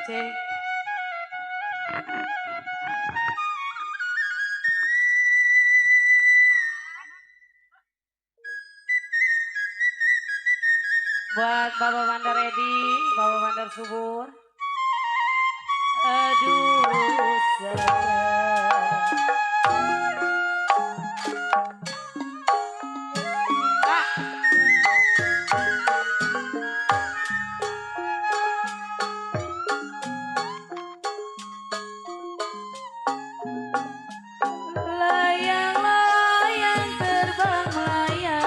Cek. Buat Bapak Mandar Edi, Bapak Mandar Subur. Aduh sayang. Layang-layang terbang melayang,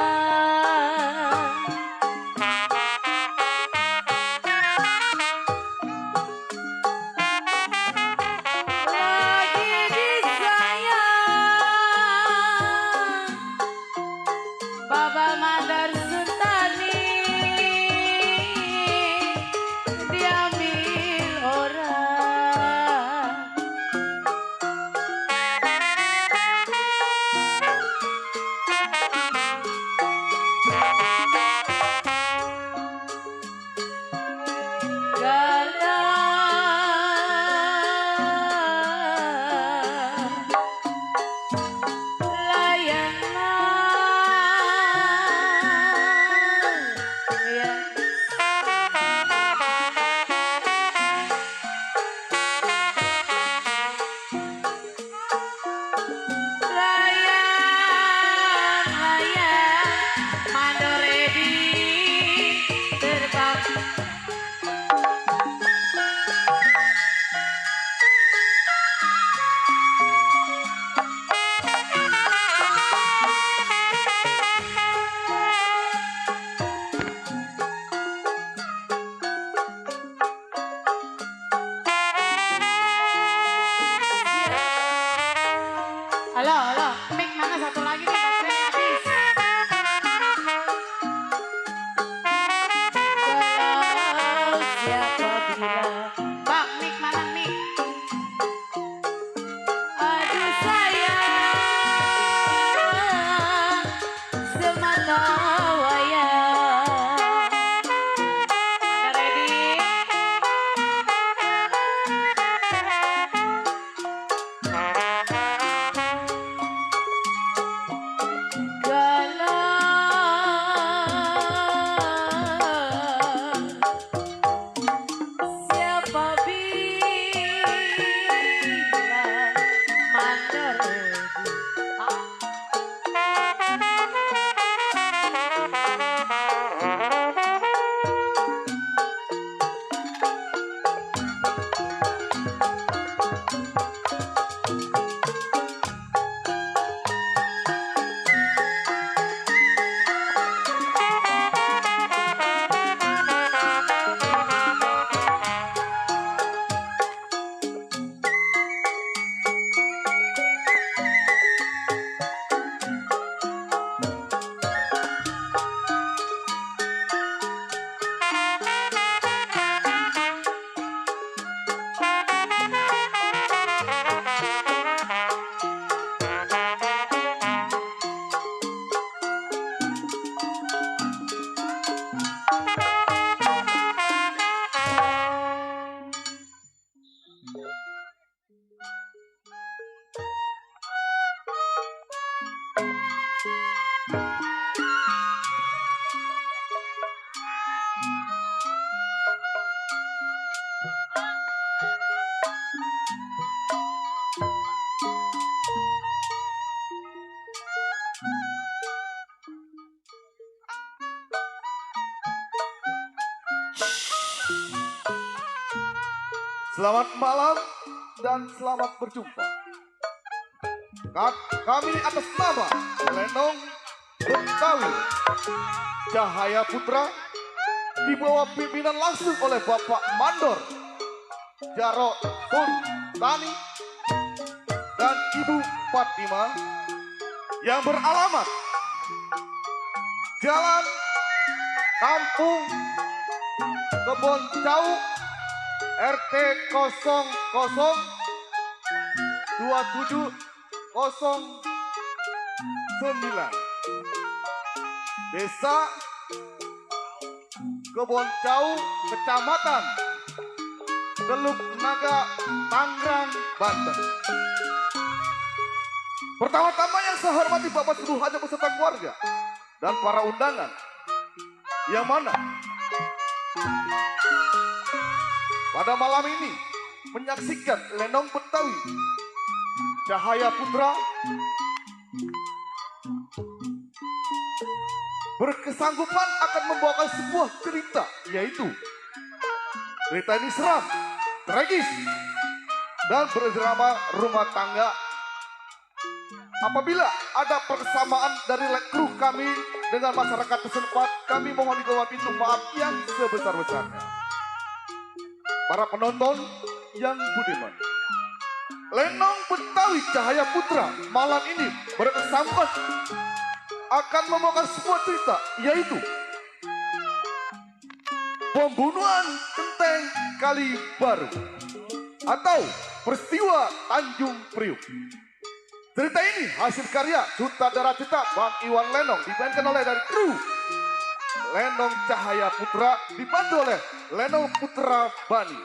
lagi disayang Bapak Mandar Sentani, diambil orang. Halo, halo, mic mana satu lagi nih, baterainya habis. Kalau siapa bilang, Bang, mic mana mic? Aduh sayang, semata wayang. Anda ready? Selamat malam dan selamat berjumpa. Kami atas nama Lenong Betawi Cahaya Putra di bawah pimpinan langsung oleh Bapak Mandor Jarot Tani dan Ibu Fatima yang beralamat Jalan Kampung Kebon Jauh RT 002709 Desa Kebon Jauh, Kecamatan Teluk Naga, Tangerang, Banten. Pertama-tama yang saya hormati Bapak seluruh hajat beserta keluarga dan para undangan. Yang mana pada malam ini menyaksikan Lenong Betawi Cahaya Putra berkesanggupan akan membawakan sebuah cerita, yaitu cerita ini seram, tragis, dan berdrama rumah tangga. Apabila ada persamaan dari kru kami dengan masyarakat setempat, kami mohon di bawah pintu maaf yang sebesar-besarnya. Para penonton yang budiman, Lenong Betawi Cahaya Putra malam ini berkesanggupan akan membawakan sebuah cerita, yaitu pembunuhan Genteng Kali Baru atau peristiwa Tanjung Priuk. Cerita ini hasil karya sutradara cerita Bang Iwan Lenong, dimainkan oleh dari kru Lenong Cahaya Putra, dibantu oleh Lenong Putra Bani.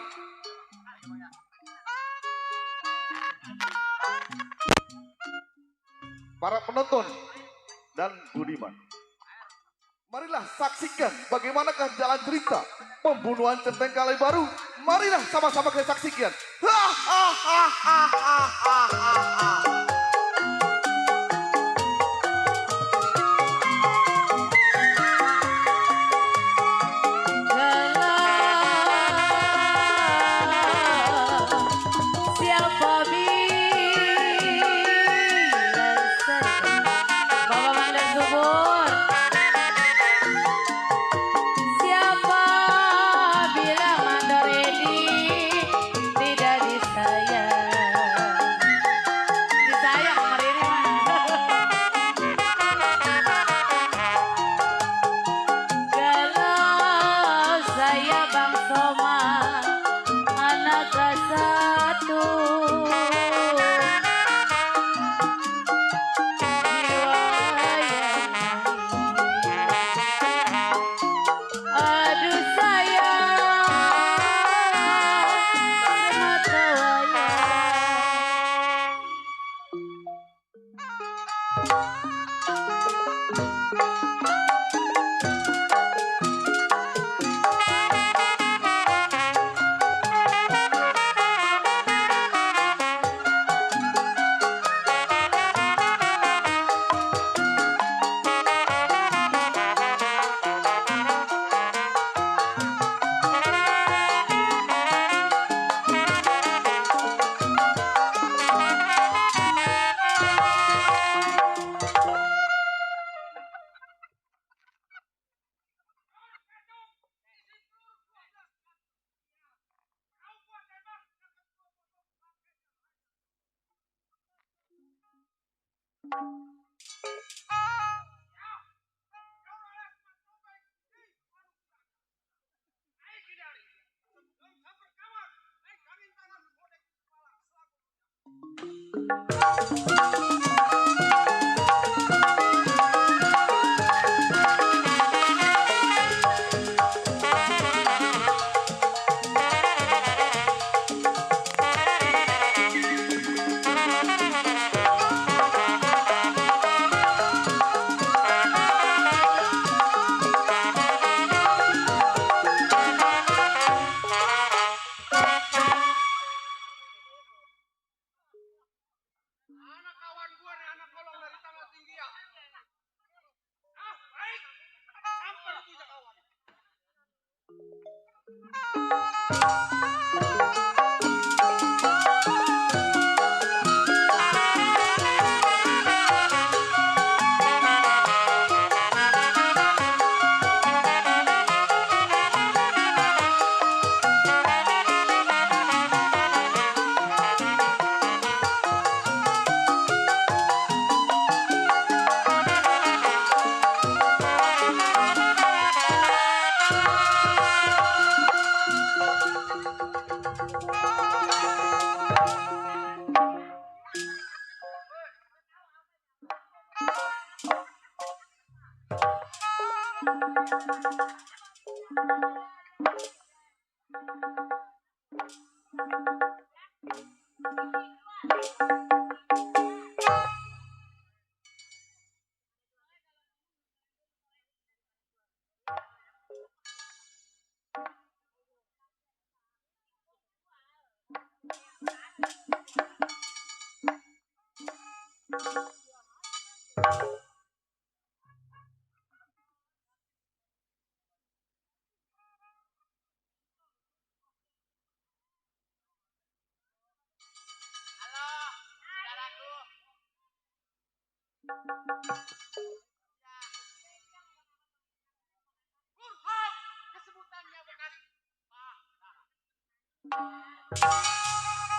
Para penonton dan budiman, marilah saksikan bagaimanakah jalan cerita pembunuhan Genteng Kali Baru. Marilah sama-sama kita saksikan.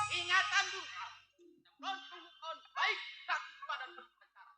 Ingatan Durham, on baik daripada bertengkar.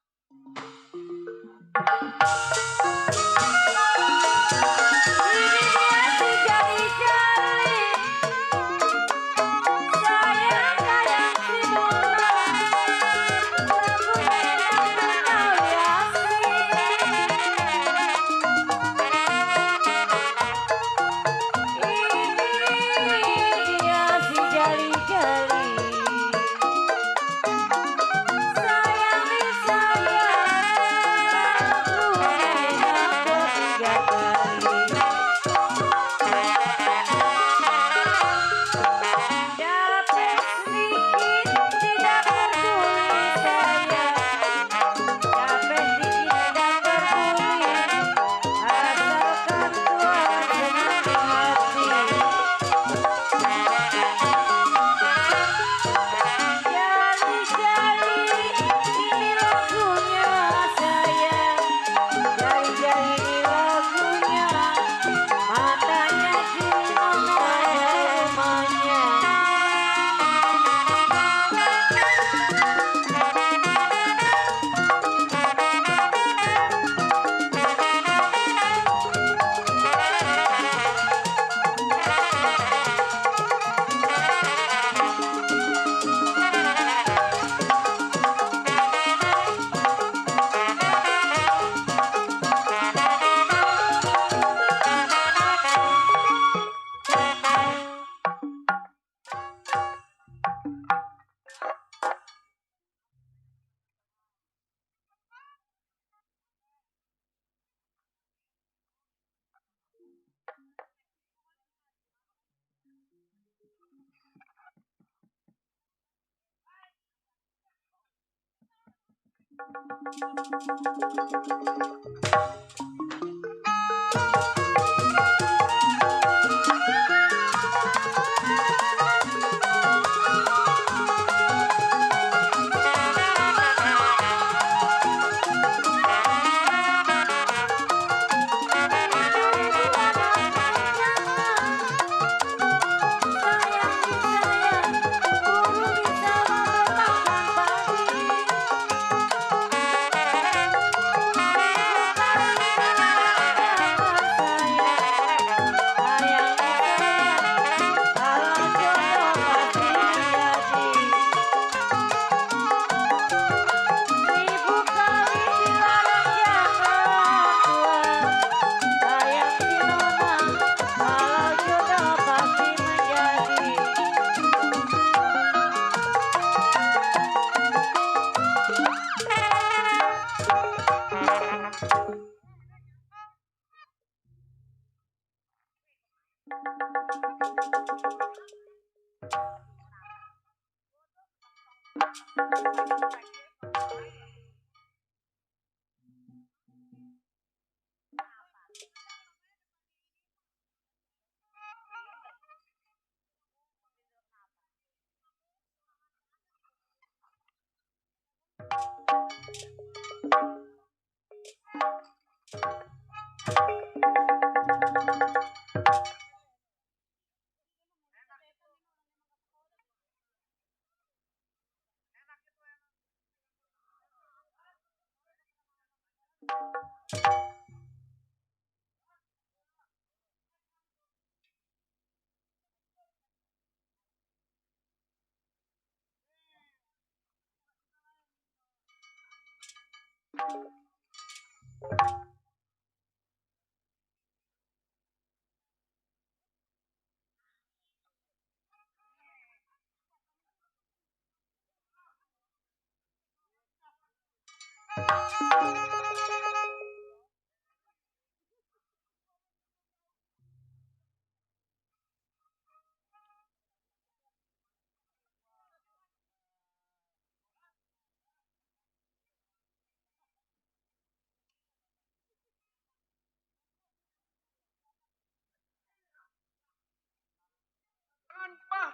Jangan pah.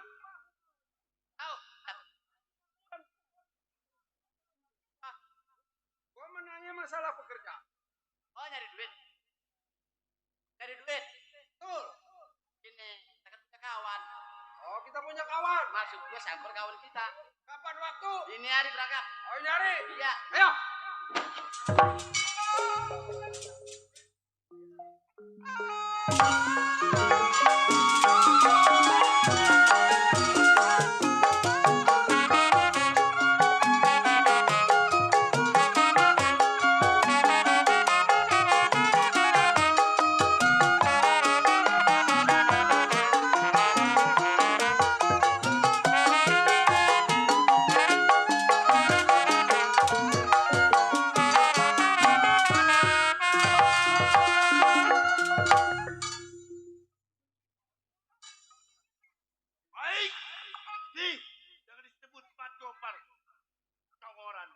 Tahu. Gua menanya masalah pekerja. Oh, nyari duit. Nyari duit. Betul. Ini kita punya kawan. Oh, kita punya kawan. Masuk gua samper kawan kita. Kapan waktu? Ini hari berangkat. Oh, ini hari? Iya. Ayo. Baik. Nih, jangan disebut Mat Gopar. Tongoran.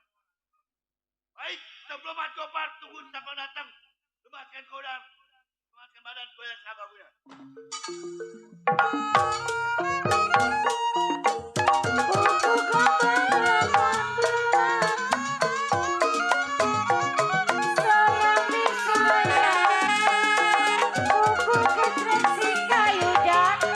Baik, sebelum Mat Gopar tunggu siapa datang. Lemaskan kodam. Lemaskan badan goyang sabar punya. Buku gambar 18. Sayang disayang. Buku ketraksi kayu jati.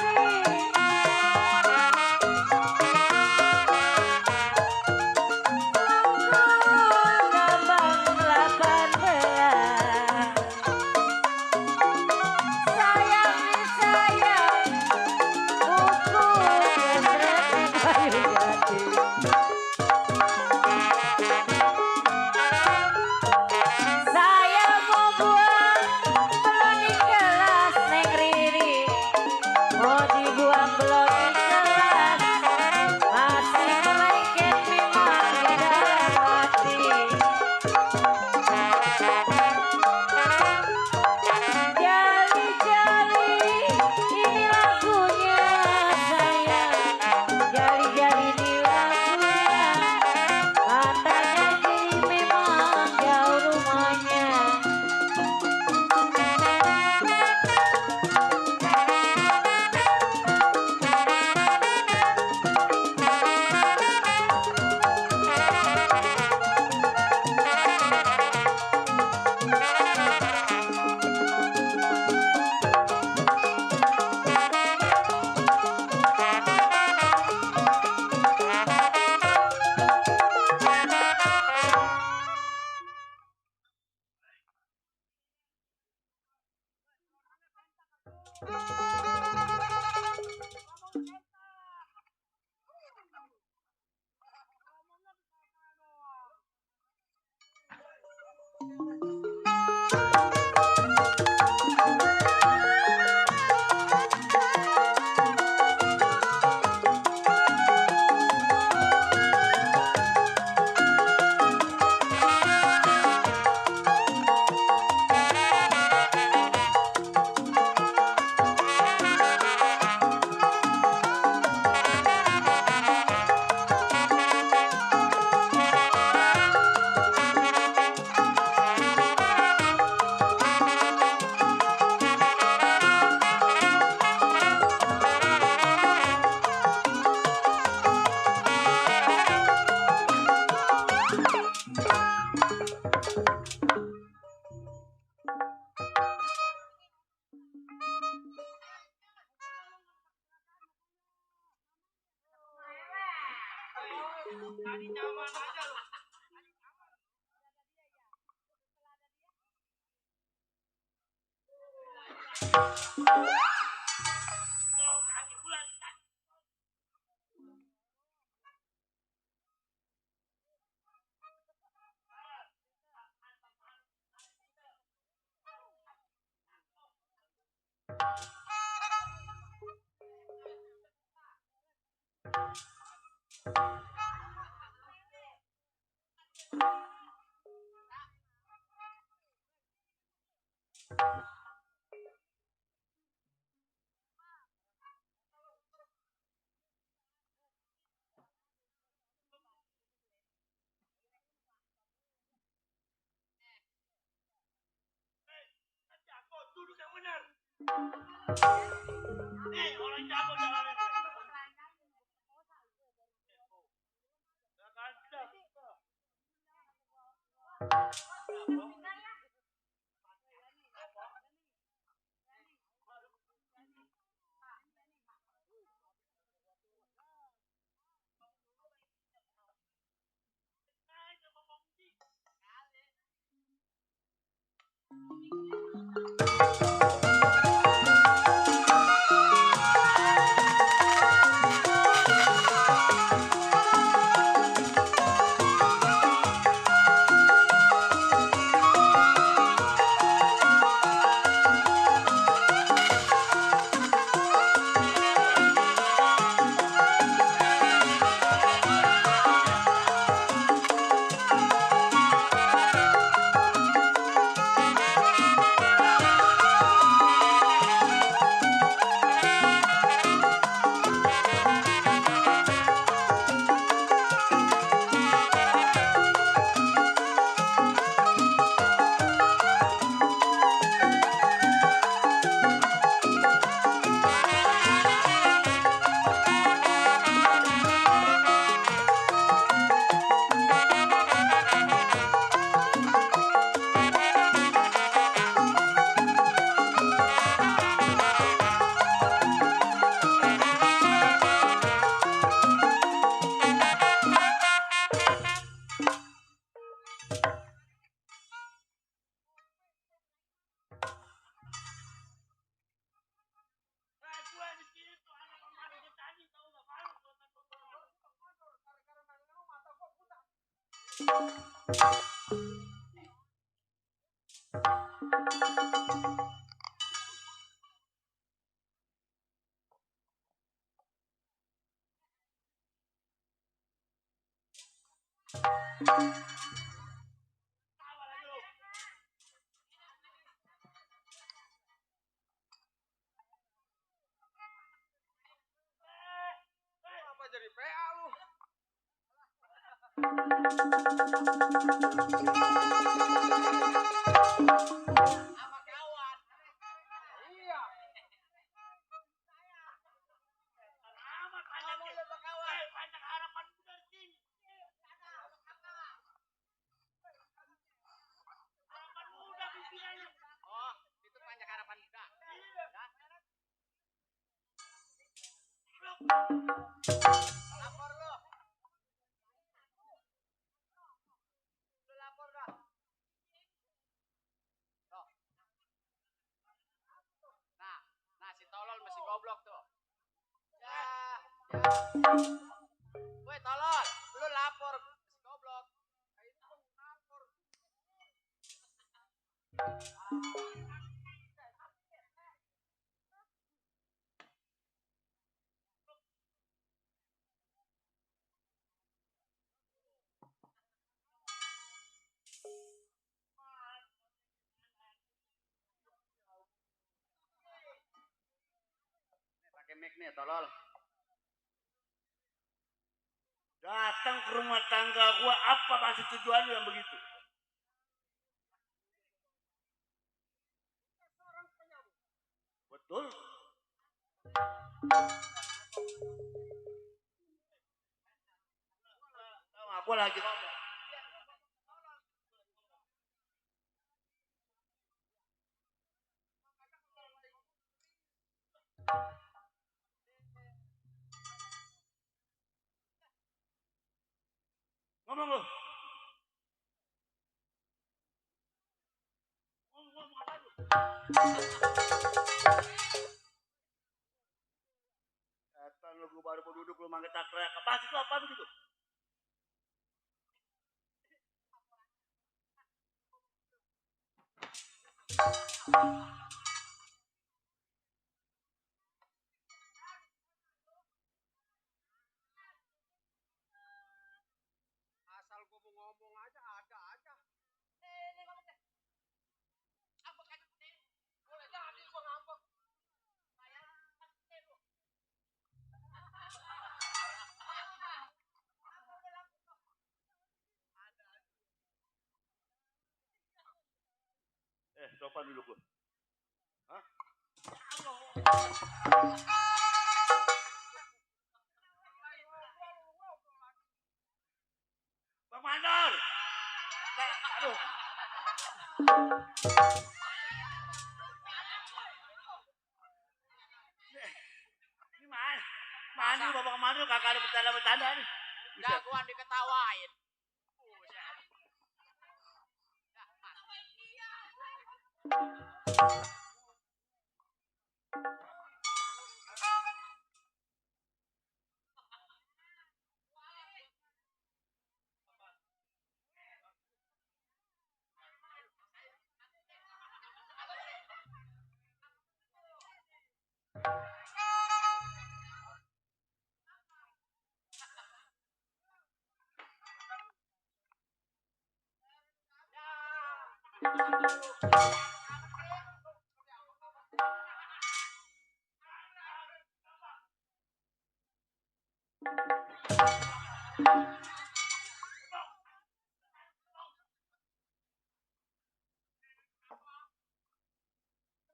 Tadi nyaman aja lu. Kalau kaki bulan. orang jago jalan ini. Apa jadi PA lu? Sama kawan. Iya. Sama kawan. Banyak harapan muda di sini. Harapan muda pimpinannya. Oh, itu banyak harapan muda. Iya. Lapor lu. Lu lapor dah. Tuh. Nah si tolol masih goblok tuh. Ya. Woi tolol, lu lapor masih goblok. Itu lapor. Pakai mic nih tolol. Datang ke rumah tangga gua, apa maksud tujuan lu yang begitu? Betul. Gua lagi ngomong. Ngomong lu. Ngomong apa lu? Datang lu, gua baru mau duduk lu manggil teriak. Apa itu apa begitu? Asal gua mau ngomong aja ada aja. Ini ngomong deh. Ambek aja deh. Boleh jadi gua ngambek. Saya pasti lu. Sopan dulu gua. Hah? Bang Mandor. Aduh. Ini mana? Mana Bapak Mandor kagak ada bercanda-bercanda nih. Buset. Jagoan diketawain. Buset.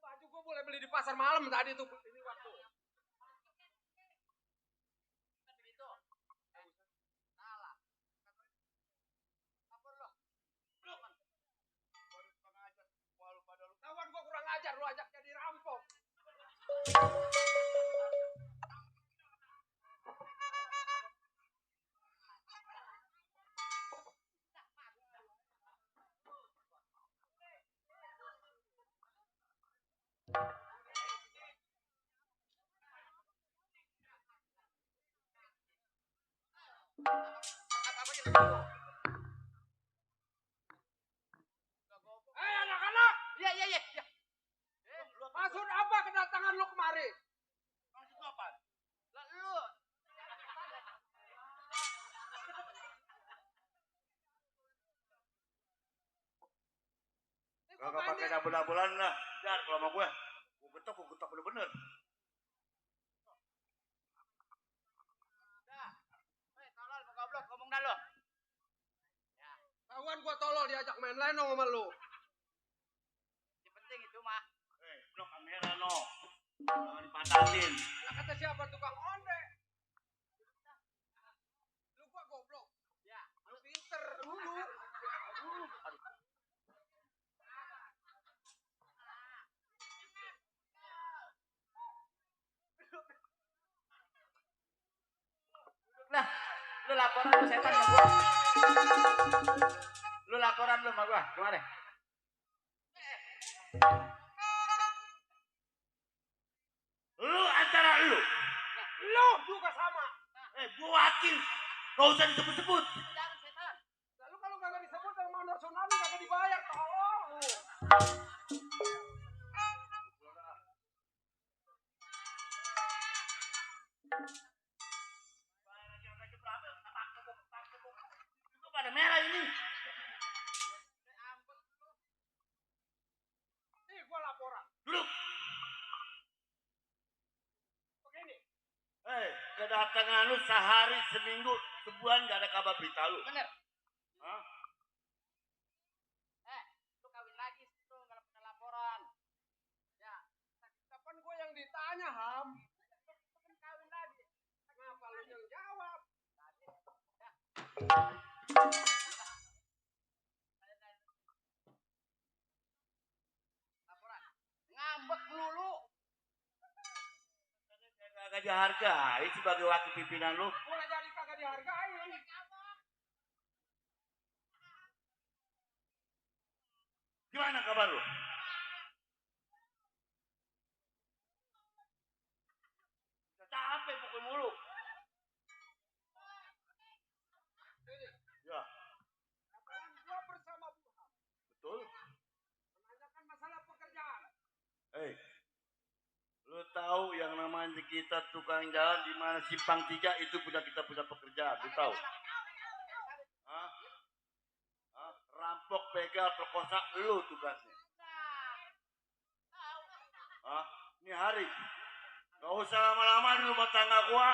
Baju gue boleh beli di pasar malam tadi tuh. Ini waktu. Begitu. Salah. Apa lo? Kawan gue kurang ajar, lu ajak jadi rampok. Apa aja lu? Anak-anak, Iya, iya, iya. Iya. maksud apa kedatangan lu kemari? Maksud lu apa? Lah lu. Kagak pakai double-doublean lah. Jar kalau sama gue getok bener-bener. Dah. Tolol mau goblok ngomong dah lu. Kawan gue tolol diajak main lenong sama lu. Yang penting itu mah. No kamera no. Jangan dipatahin. Nah, kata siapa tukang onde? Lu gua goblok. Ya. Lu pinter dulu. Lah, lu laporan lu setan sama gua. Lu laporan lu sama gua. Gimana? Lu antara lu. Lu juga sama. Gua wakil. Gak usah disebut-sebut. Jangan setan. Lalu kalau kagak disebut sama mandor tsunami kagak dibayar tolong lu. Itu pada merah ini. Nih gua laporan. Duduk. Begini. Kedatangan lu sehari, seminggu, sebulan gak ada kabar berita lu. Bener. Hah? Lu kawin lagi tuh kalau punya laporan. Ya. Kapan gua yang ditanya, Ham? Lu kawin lagi. Kenapa lu yang jawab? Laporan. Ngambek melulu. Kagak dihargai sebagai wakil pimpinan lu. Mulai jadi kagak dihargain. Gimana kabar lu? Capek pukul mulu. Ini, Ya, kapan gua bersama Bu Ham betul. menanyakan masalah pekerjaan. Lu tahu yang namanya kita tukang jalan di mana simpang 3 itu kita punya pekerjaan, lu tahu? Hah? Rampok, begal, perkosa, lu tugasnya. Hah? Ini hari. Gak usah lama-lama di rumah tangga gua.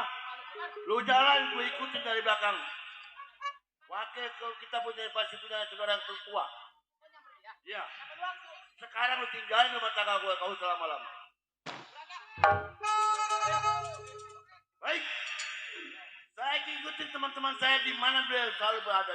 Lu jalan, gua ikutin dari belakang. Wakil kalau kita masih punya saudara yang tertua. Iya. Sekarang lu tinggalin rumah tangga gua, gak usah lama-lama. Baik. Saya ikuti teman-teman saya di mana beliau selalu berada.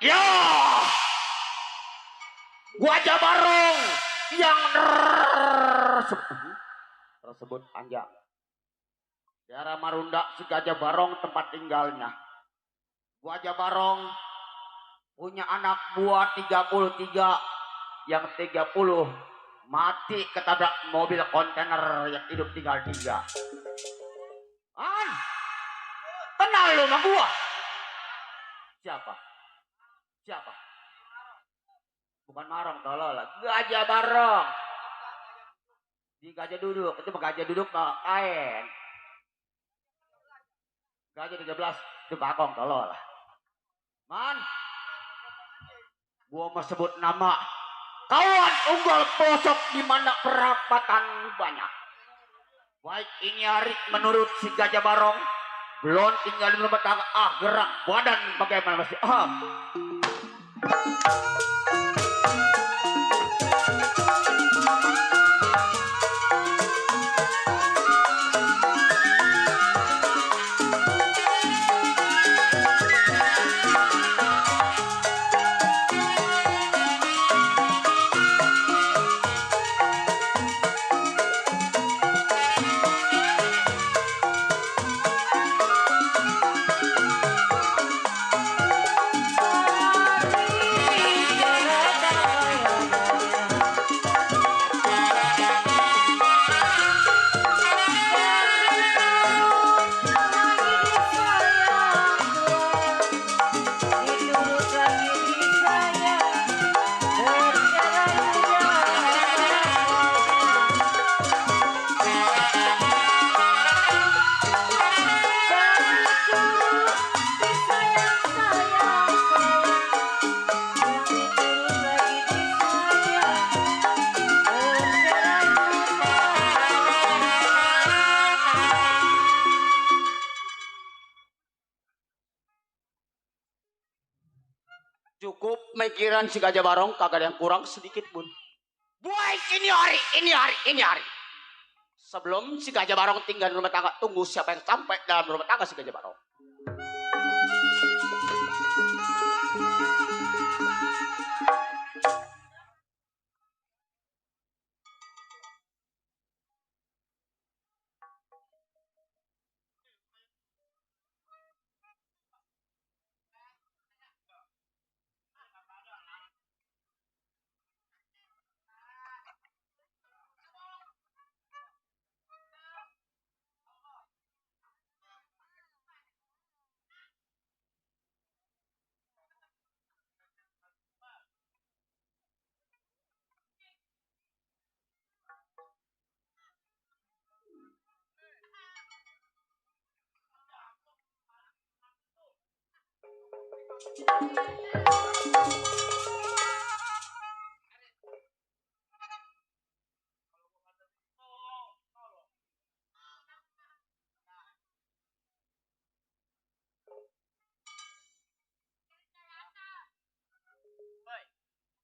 Ya, Gajah Barong yang tersebut panjang. Daerah Marunda si Gajah Barong tempat tinggalnya. Gajah Barong punya anak buah 33, yang 30 mati ketabrak mobil kontainer yang hidup tinggal 3. Kenal lu sama gua? Siapa? Bukan Marong, tolol. Gajah Barong. Di gajah duduk, itu gajah duduk no kain. Gajah 13 itu bakong, tolol. Man, gua mau sebut nama kawan unggal pelosok di mana perapatan banyak. Baik ini hari menurut si Gajah Barong belum tinggal di rumah tangga. Gerak badan bagaimana masih cukup mikiran si Gajah Barong, kagak ada yang kurang sedikit pun. Baik ini hari. Sebelum si Gajah Barong tinggal di rumah tangga, tunggu siapa yang sampai dalam rumah tangga si Gajah Barong.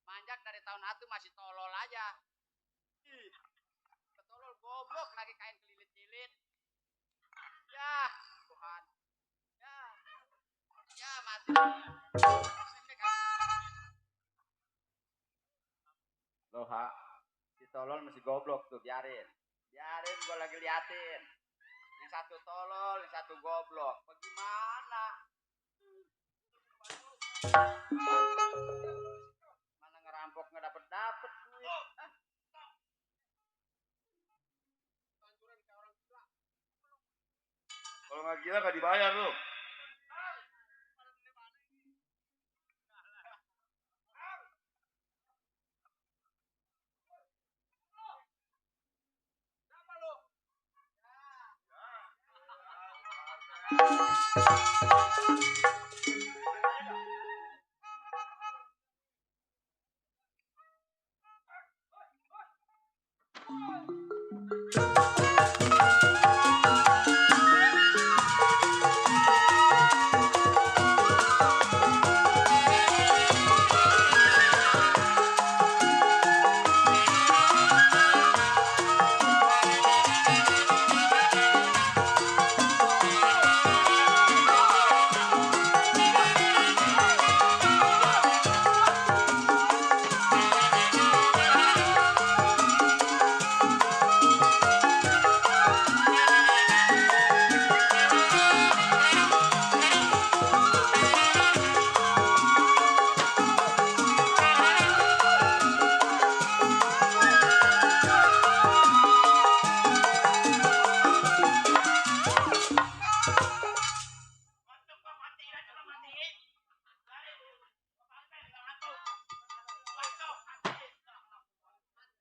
Manjak dari tahun itu masih tolol aja. Ketolol goblok lagi kain kelilit-kelilit. Ya, Tuhan. Ya mati. Loh, Ha. Si tolol masih goblok tuh, biarin. Biarin gua lagi liatin. Yang satu tolol, yang satu goblok. Bagaimana? Mana ngerampok nggak dapet duit. Kalau nggak gila nggak dibayar lu.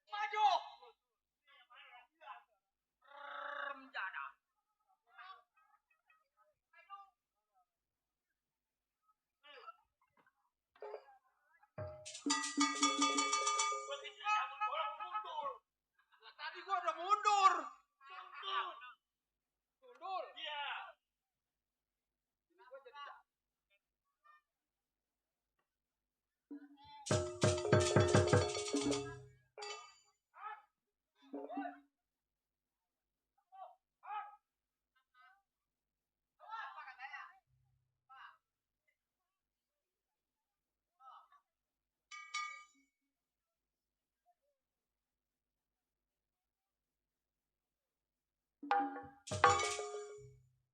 Maju. Remjana. Lah, tadi gua udah mundur. Mundur. Iya. Ini gua jadi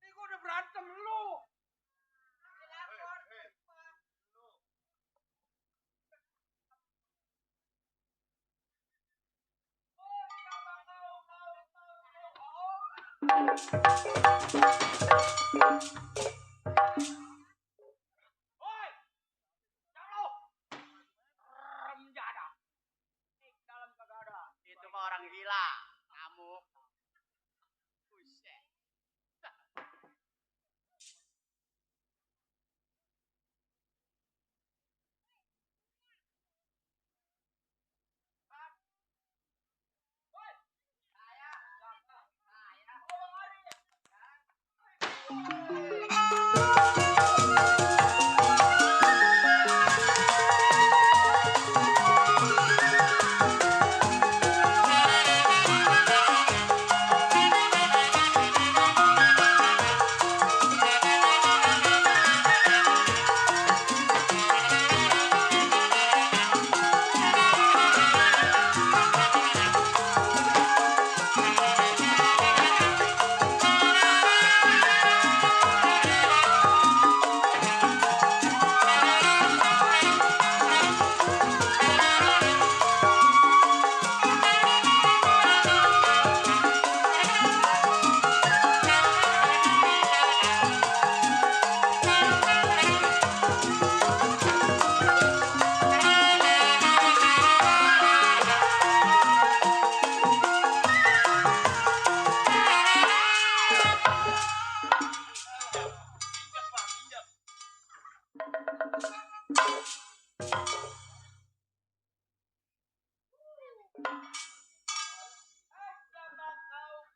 ini gua udah berantem lu. Woi, jangan lu. Remjana. Dalam kagak ada. Itu mah orang gila. Ngamuk. Buset.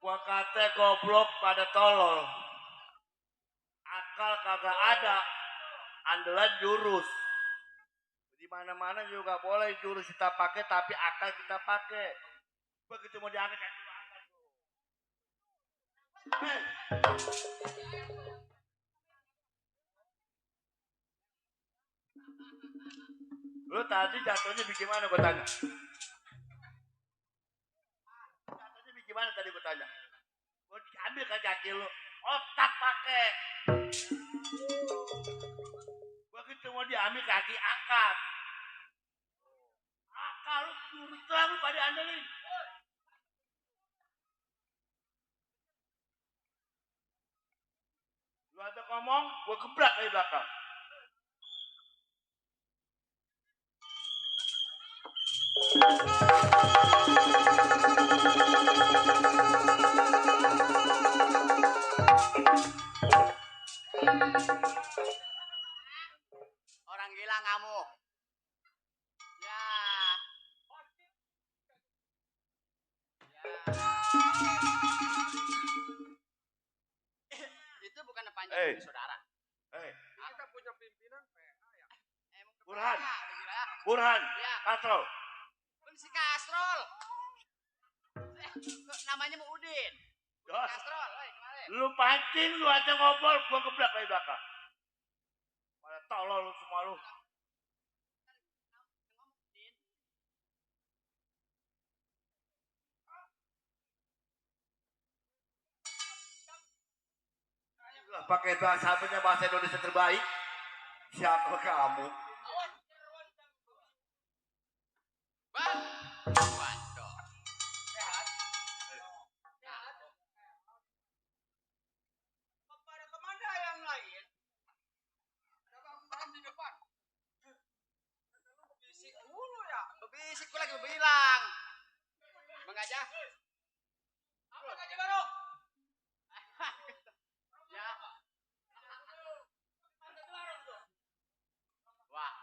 Gua kata goblok pada tolol. Akal kagak ada. Andalan jurus. Di mana-mana juga boleh jurus kita pakai tapi akal kita pakai. Begitu mau diangkat ya lu angkat lu. Hei. Lu tadi jatuhnya bagaimana gua tanya? Jatuhnya bagaimana tadi gua tanya? Gua diambil kan kaki lu, otak pakai. Begitu mau diambil kaki angkat. Akal lu jurus doang lu pada andelin. Lu ada ngomong, gue gebrak dari belakang. Orang gila ngamuk. Ya. Itu bukan panjang Eh. saudara. Kita punya pimpinan PH ya. Emang Burhan. gila ya. Burhan, Ya. Katrol. Si Kastrol. Namanya mau Udin. Jos, Kastrol, oi kemarin. lu pancing, lu aja ngobrol, gue gebrak dari belakang. Pada tolol lu semua lu. Lah, pakai bahasa apanya bahasa Indonesia terbaik. Siapa kamu? Bang. Waduh. Pada kemana yang lain? Ada bang di depan. Bisik dulu ya. Berbisik gue lagi bilang. Bang Gajah. Apa aja baru? Ya. Wah.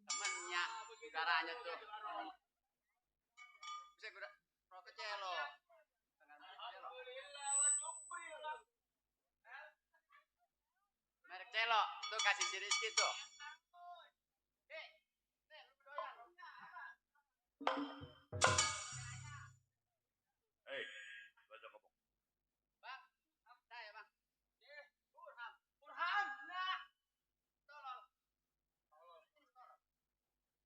Temennya, saudaranya tuh. Bisa gue roket celo. Merek celo, tuh kasih si Rizky tuh. Hei, lu aja ngomong. Bang, saya bang. Burhan. Nah. Tolol.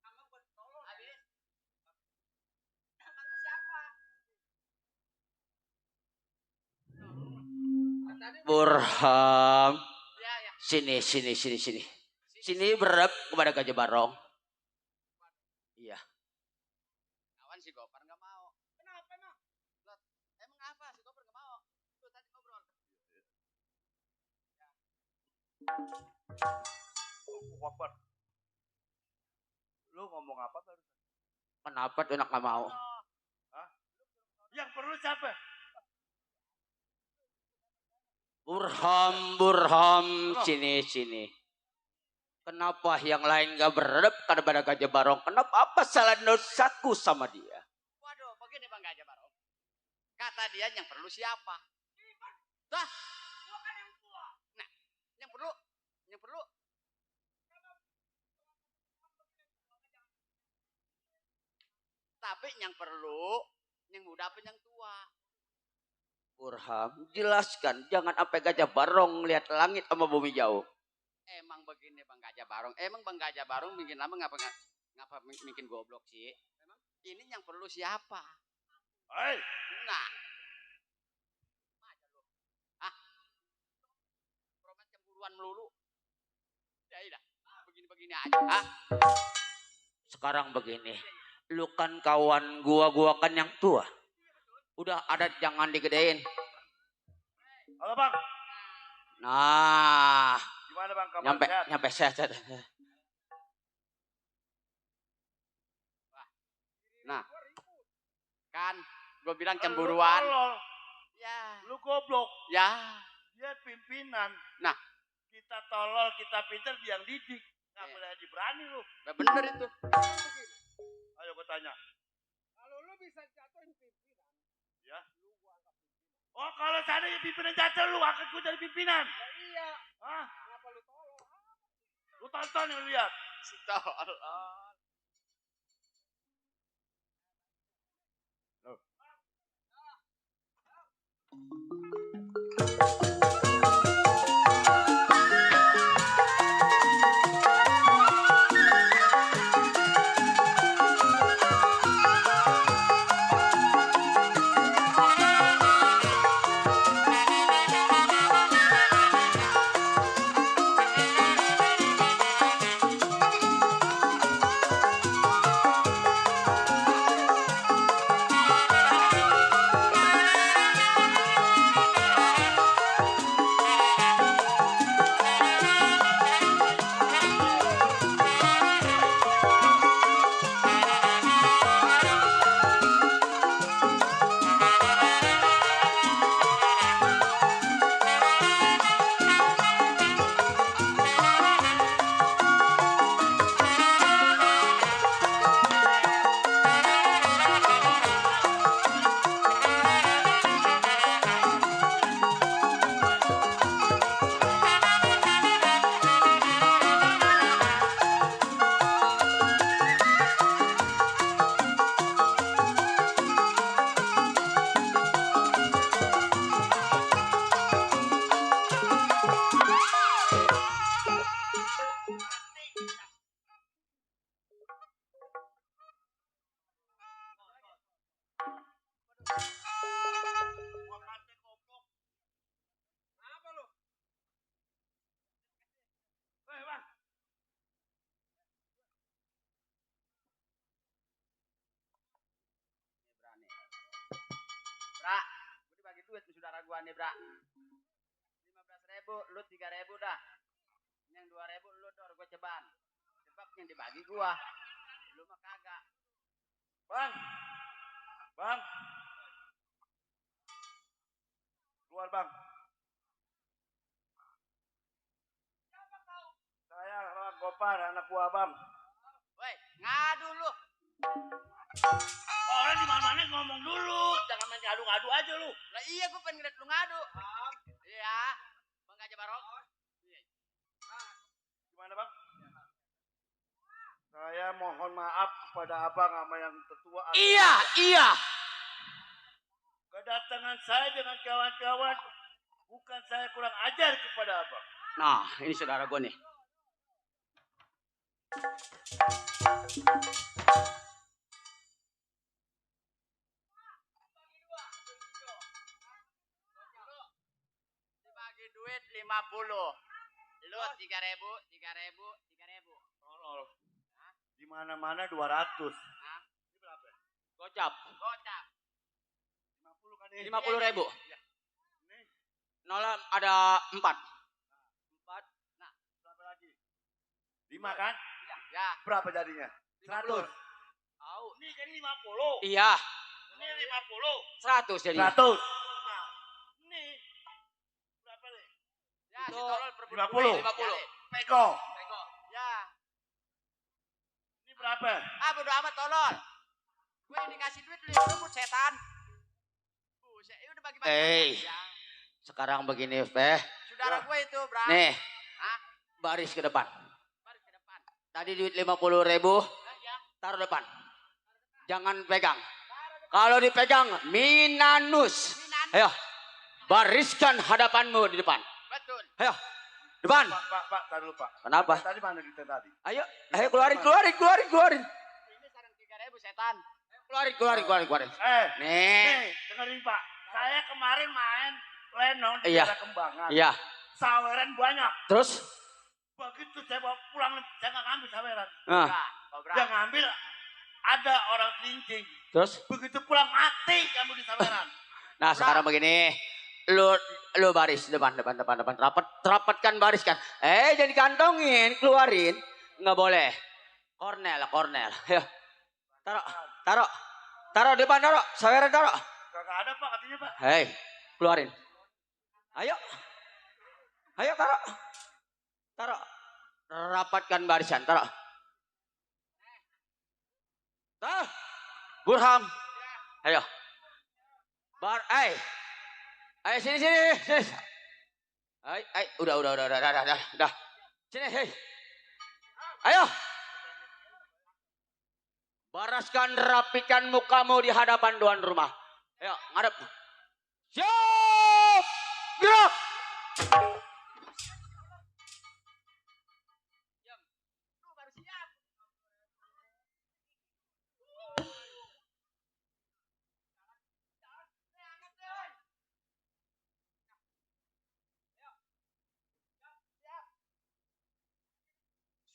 Kamu buat tolol. Habis. Kamu siapa? Burhan, Ya, ya. sini. Sini berep kepada Gajah Barong. Iya. Kawan si Gopar nggak mau. Kenapa emang? Lot, emang apa si Gopar nggak mau? Tuh tadi ngobrol. Wapar. Lu ngomong apa baru? Kenapa tuh anak nggak mau? Yang perlu siapa? Burhan, sini. Kenapa yang lain gak berep kepada Gajah Barong? Kenapa apa salah dosaku sama dia? Waduh, begini Bang Gajah Barong. Kata dia yang perlu siapa? Dah. Gua kan yang tua. Nah, yang perlu. Tapi yang perlu, yang muda apa yang tua? Burhan, jelaskan. Jangan sampai Gajah Barong lihat langit sama bumi jauh. Emang begini Bang Gajah Barong. Emang Bang Gajah Barong bikin lama ngapa bikin goblok sih? Emang ini yang perlu siapa? Hei, Nah. Aja lu. Promet cemburuan melulu. Ya dah. Begini-begini aja. Sekarang begini. Lu kan kawan gua kan yang tua. Udah adat jangan digedein. halo bang. Nah, Gimana bang kabar? nyampe sehat. Nah. Kan gue bilang Lu cemburuan. tolol, Ya. lu goblok. Ya. Dia pimpinan. Nah. Kita tolol, kita pintar, dia yang didik. Nggak Iya. boleh diberani lu. Nah, bener itu. Ayo gue tanya. Kalau lu bisa jatuhin pimpinan, Ya. lu gua anggap pimpinan. Oh kalau seandainya pimpinan jatuh, lu angkat gue jadi pimpinan. Ya iya, Hah? kenapa lu tolong? Lu tonton yang lihat. Si tolol. Bra, gue dibagi duit sama saudara gua nih, Bra. 15.000, lu 3.000 dah. Yang 2.000 lu dor, gua ceban. Sebab yang dibagi gua. Lu mah kagak. Bang. Bang. Keluar, Bang. Saya orang Gopar, anak buah Bang. Woi, ngadu lu. Orang di mana-mana ngomong dulu, jangan main ngadu-ngadu aja lu. Lah iya gua pengen ngeliat lu ngadu. Iya. Bang Gajah Barong. Gimana, Bang? Saya mohon maaf kepada Abang sama yang tetua. Iya. Kedatangan saya dengan kawan-kawan bukan saya kurang ajar kepada Abang. Nah, ini saudara gue nih. Dibagi duit 50. Lu 3.000, 3.000, 3.000. Tolol. Di mana-mana 200. Hah? Ini berapa? Gocap. Gocap. 50 kan ini. 50.000. Ini Nol ada 4. berapa lagi? 5 kan? Ya. Berapa jadinya? 100. Tahu. Ini kan 50. Iya, Ini 50. 100 jadi. 100. Nah, ini berapa nih? Ya, si Itu tolol per 50. 50. Pego. Pego. Ya. Ini berapa? Ah, bodo amat tolol. Gue yang dikasih duit lu yang rebut setan. Buset, ini udah bagi-bagi. Ya. Sekarang begini, Feh. Saudara gue itu, Bra. Nih, Hah? baris ke depan. Baris ke depan. Tadi duit 50.000, Ya. taruh depan. Jangan pegang. Kalau dipegang, minanus. Ayo, bariskan hadapanmu di depan. Betul. Ayo, depan. Pak, taruh dulu, Pak. Kenapa? Tadi mana duitnya tadi? Ayo, keluarin. Ini sarang 3.000 setan. Keluarin. Nih, Nih, dengerin, Pak. Saya kemarin main lenong di Iya. daerah Kembangan. iya. Saweran banyak. Terus, Begitu saya bawa pulang, saya nggak ngambil saweran. nah, Bra, kau Bra. Yang ngambil ada orang kelincing. terus. Begitu pulang mati kamu di saweran. Nah, sekarang begini. Lu baris depan. Rapatkan bariskan. Jangan dikantongin, keluarin. Nggak boleh. Kornel. Ayo. Taruh depan, saweran taruh. Kagak ada, Pak, katanya, Pak. Hei, keluarin. Ayo, taruh. Rapatkan barisan, taruh. Burham. Ayo. Ayo sini. Udah. Sini, hei. Ayo. Baraskan, rapikan mukamu di hadapan tuan rumah. Ayo, ngadep. Siap! Gerak! Lu baru siap.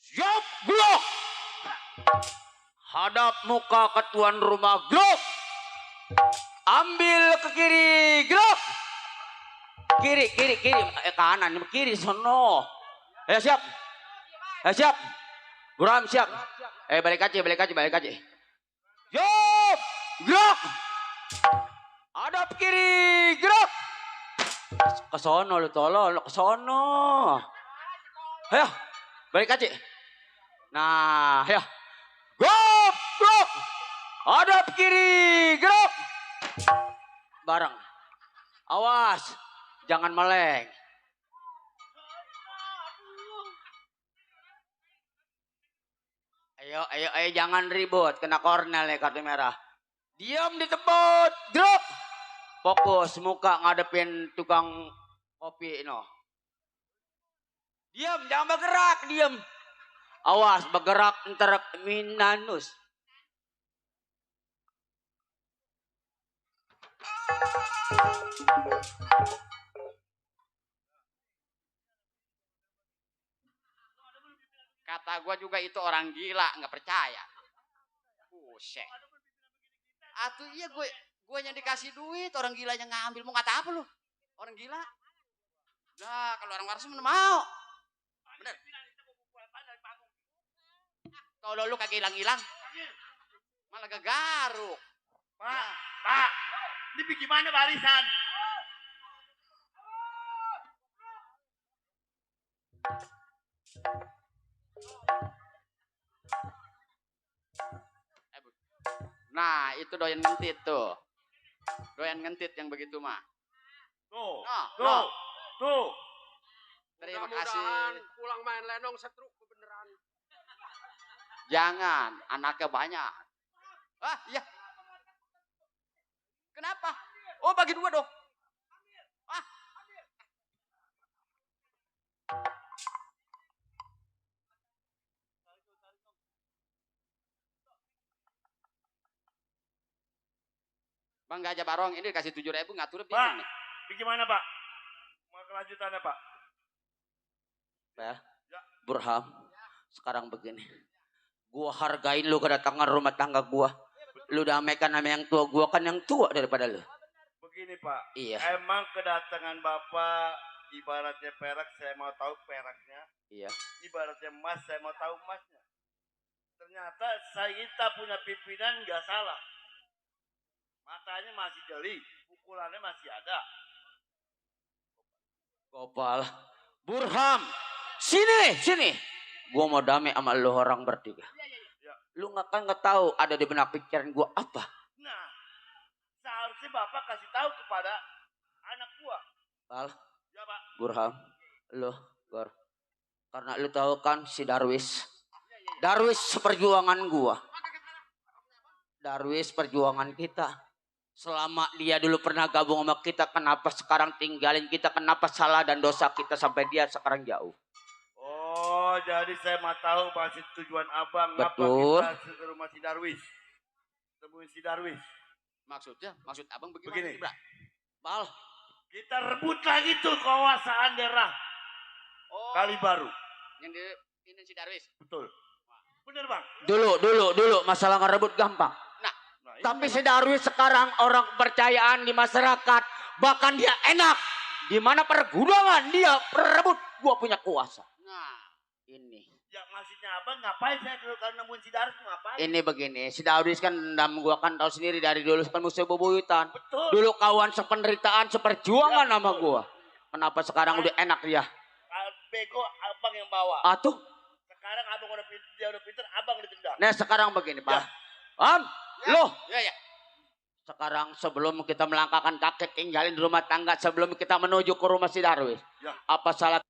Siap, gerak! Hadap muka ke tuan rumah, gerak! Ambil ke kiri, gerak! Kiri. Kanan, kiri, sono. Siap. Siap. Buram, siap. Balik aja. Siap! Gerak! Hadap kiri, gerak! Ke sono lu tolol, ke sono. Ayo, balik aja. Nah, ayo. Gerak! Hadap kiri, gerak! Bareng. Awas, jangan meleng. Ayo, jangan ribut. Kena kornel nih, kartu merah. Diam di tempat, gerak! Fokus, muka ngadepin tukang kopi, no. Diam, jangan bergerak, diam. Awas, bergerak ntar minanus. Kata gua juga itu orang gila, nggak percaya. Buset. Atuh iya gue Gue yang dikasih duit, orang gila yang ngambil. Mau kata apa lu? Orang gila. Nah, kalau orang waras mana mau. Bener. Tolong lu kagak hilang-hilang. Malah gagaruk. Pak, ini bagaimana barisan? Nah, itu doyan ngentit tuh. Doyan ngentit yang begitu mah. Tuh, Nah, tuh, nah. tuh. Terima Mudah-mudahan kasih. pulang main lenong setruk kebeneran. Jangan, anaknya banyak. Ah, iya. Kenapa? Oh, bagi dua dong. Ah. Bang Gajah Barong ini dikasih 7.000 ngatur Pak, bingung nih. bagaimana Pak? Mau kelanjutannya Pak? Ya, Burham, sekarang begini. Gua hargain lu kedatangan rumah tangga gua. Lu damaikan sama yang tua, gua kan yang tua daripada lu. Begini Pak, Iya. emang kedatangan Bapak ibaratnya perak, saya mau tahu peraknya. Iya. Ibaratnya emas, saya mau tahu emasnya. Ternyata kita punya pimpinan nggak salah. Matanya masih jeli, pukulannya masih ada. Gopal. Burham, sini. Gua mau damai sama lu orang bertiga. Lu nggak tahu ada di benak pikiran gua apa. Nah, seharusnya Bapak kasih tahu kepada anak gua. Pal, Ya Pak. Burham, lu, Gor. Karena lu tahu kan si Darwis. Darwis seperjuangan gua. Darwis perjuangan kita. Selama dia dulu pernah gabung sama kita, kenapa sekarang tinggalin kita? Kenapa salah dan dosa kita sampai dia sekarang jauh? Oh, jadi saya mau tahu pasti tujuan abang. Betul. Ngapa kita ke rumah si Darwis? Temuin si Darwis. Maksudnya, maksud abang bagaimana? Begini. Bra? Pal, Kita rebut lagi tuh kekuasaan daerah Oh, Kali Baru. yang di ini si Darwis. Betul. Bener Bang. dulu masalah ngerebut gampang. Nah, ini Tapi si Darwis sekarang orang kepercayaan di masyarakat, bahkan dia enak. Di mana pergudangan dia perebut, gua punya kuasa. Nah, Ini. ya maksudnya abang ngapain saya kalau nemuin si Darwis ngapain? Ini begini, si Darwis kan dendam gua kan tahu sendiri dari dulu kan musuh bebuyutan. Betul. Dulu kawan sependeritaan, seperjuangan Ya, sama betul. gua. Kenapa sekarang udah enak dia? Bego abang yang bawa. Atuh, Sekarang abang udah pinter, dia udah pinter, abang ditendang. nah sekarang begini, Pak. Ya. Loh, ya. sekarang sebelum kita melangkahkan kaki tinggalin di rumah tangga, sebelum kita menuju ke rumah si Darwis. Ya. Apa salah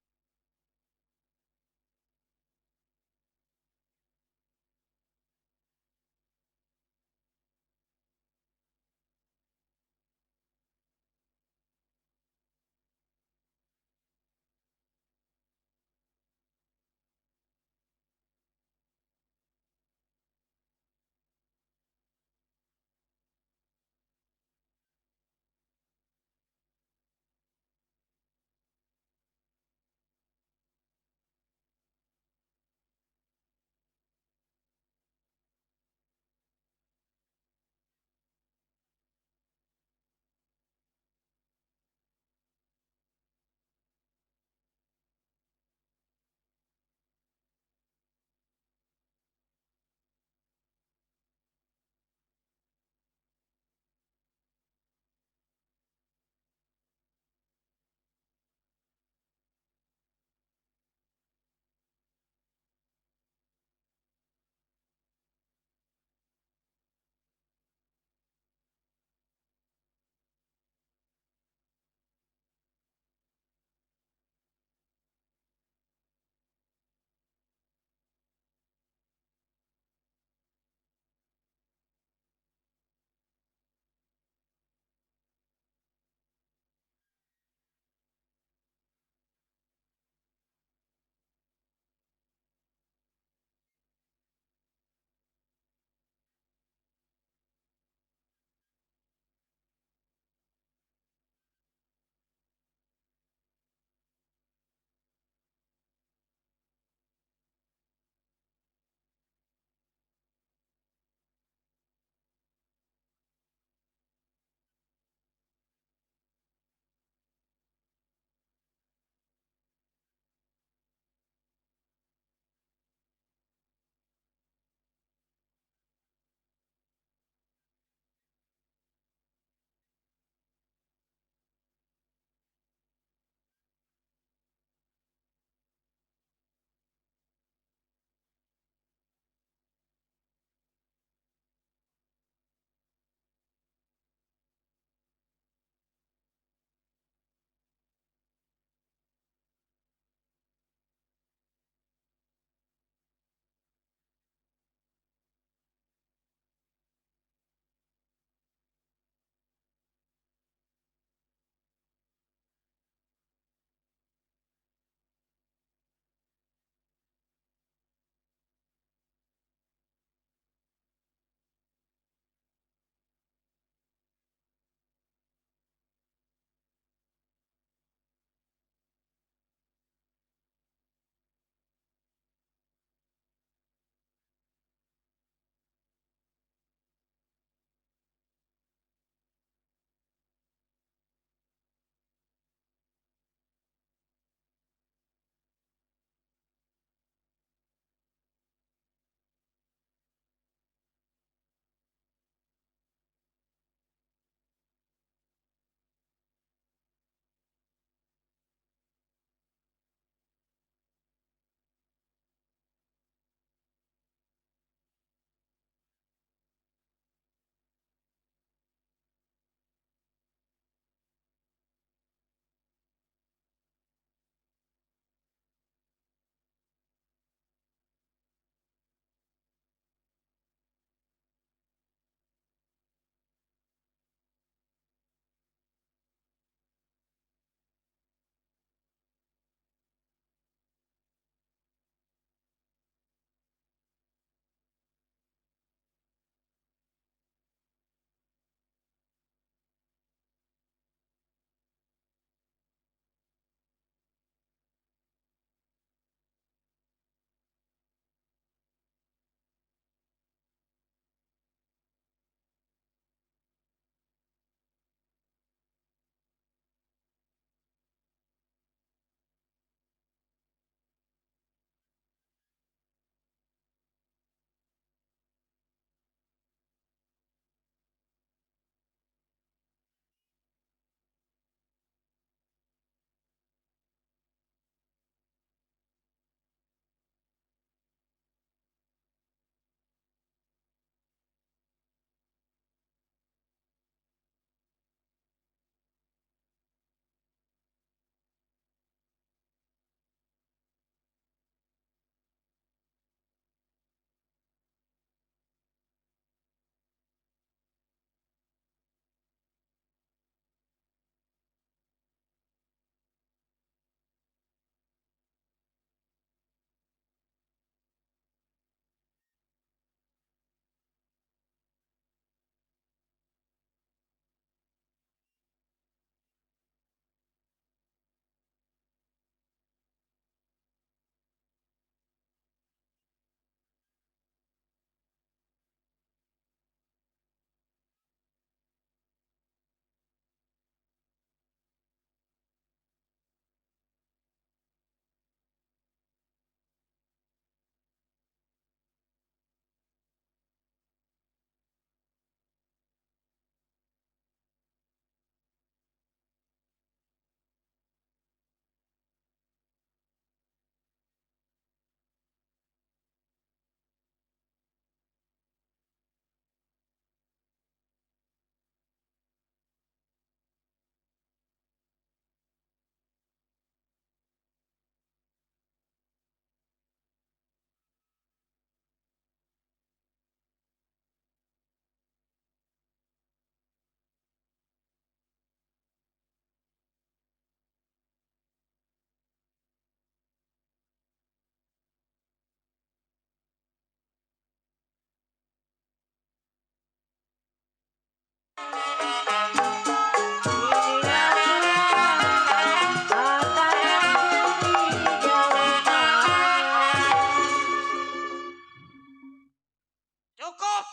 Cukup.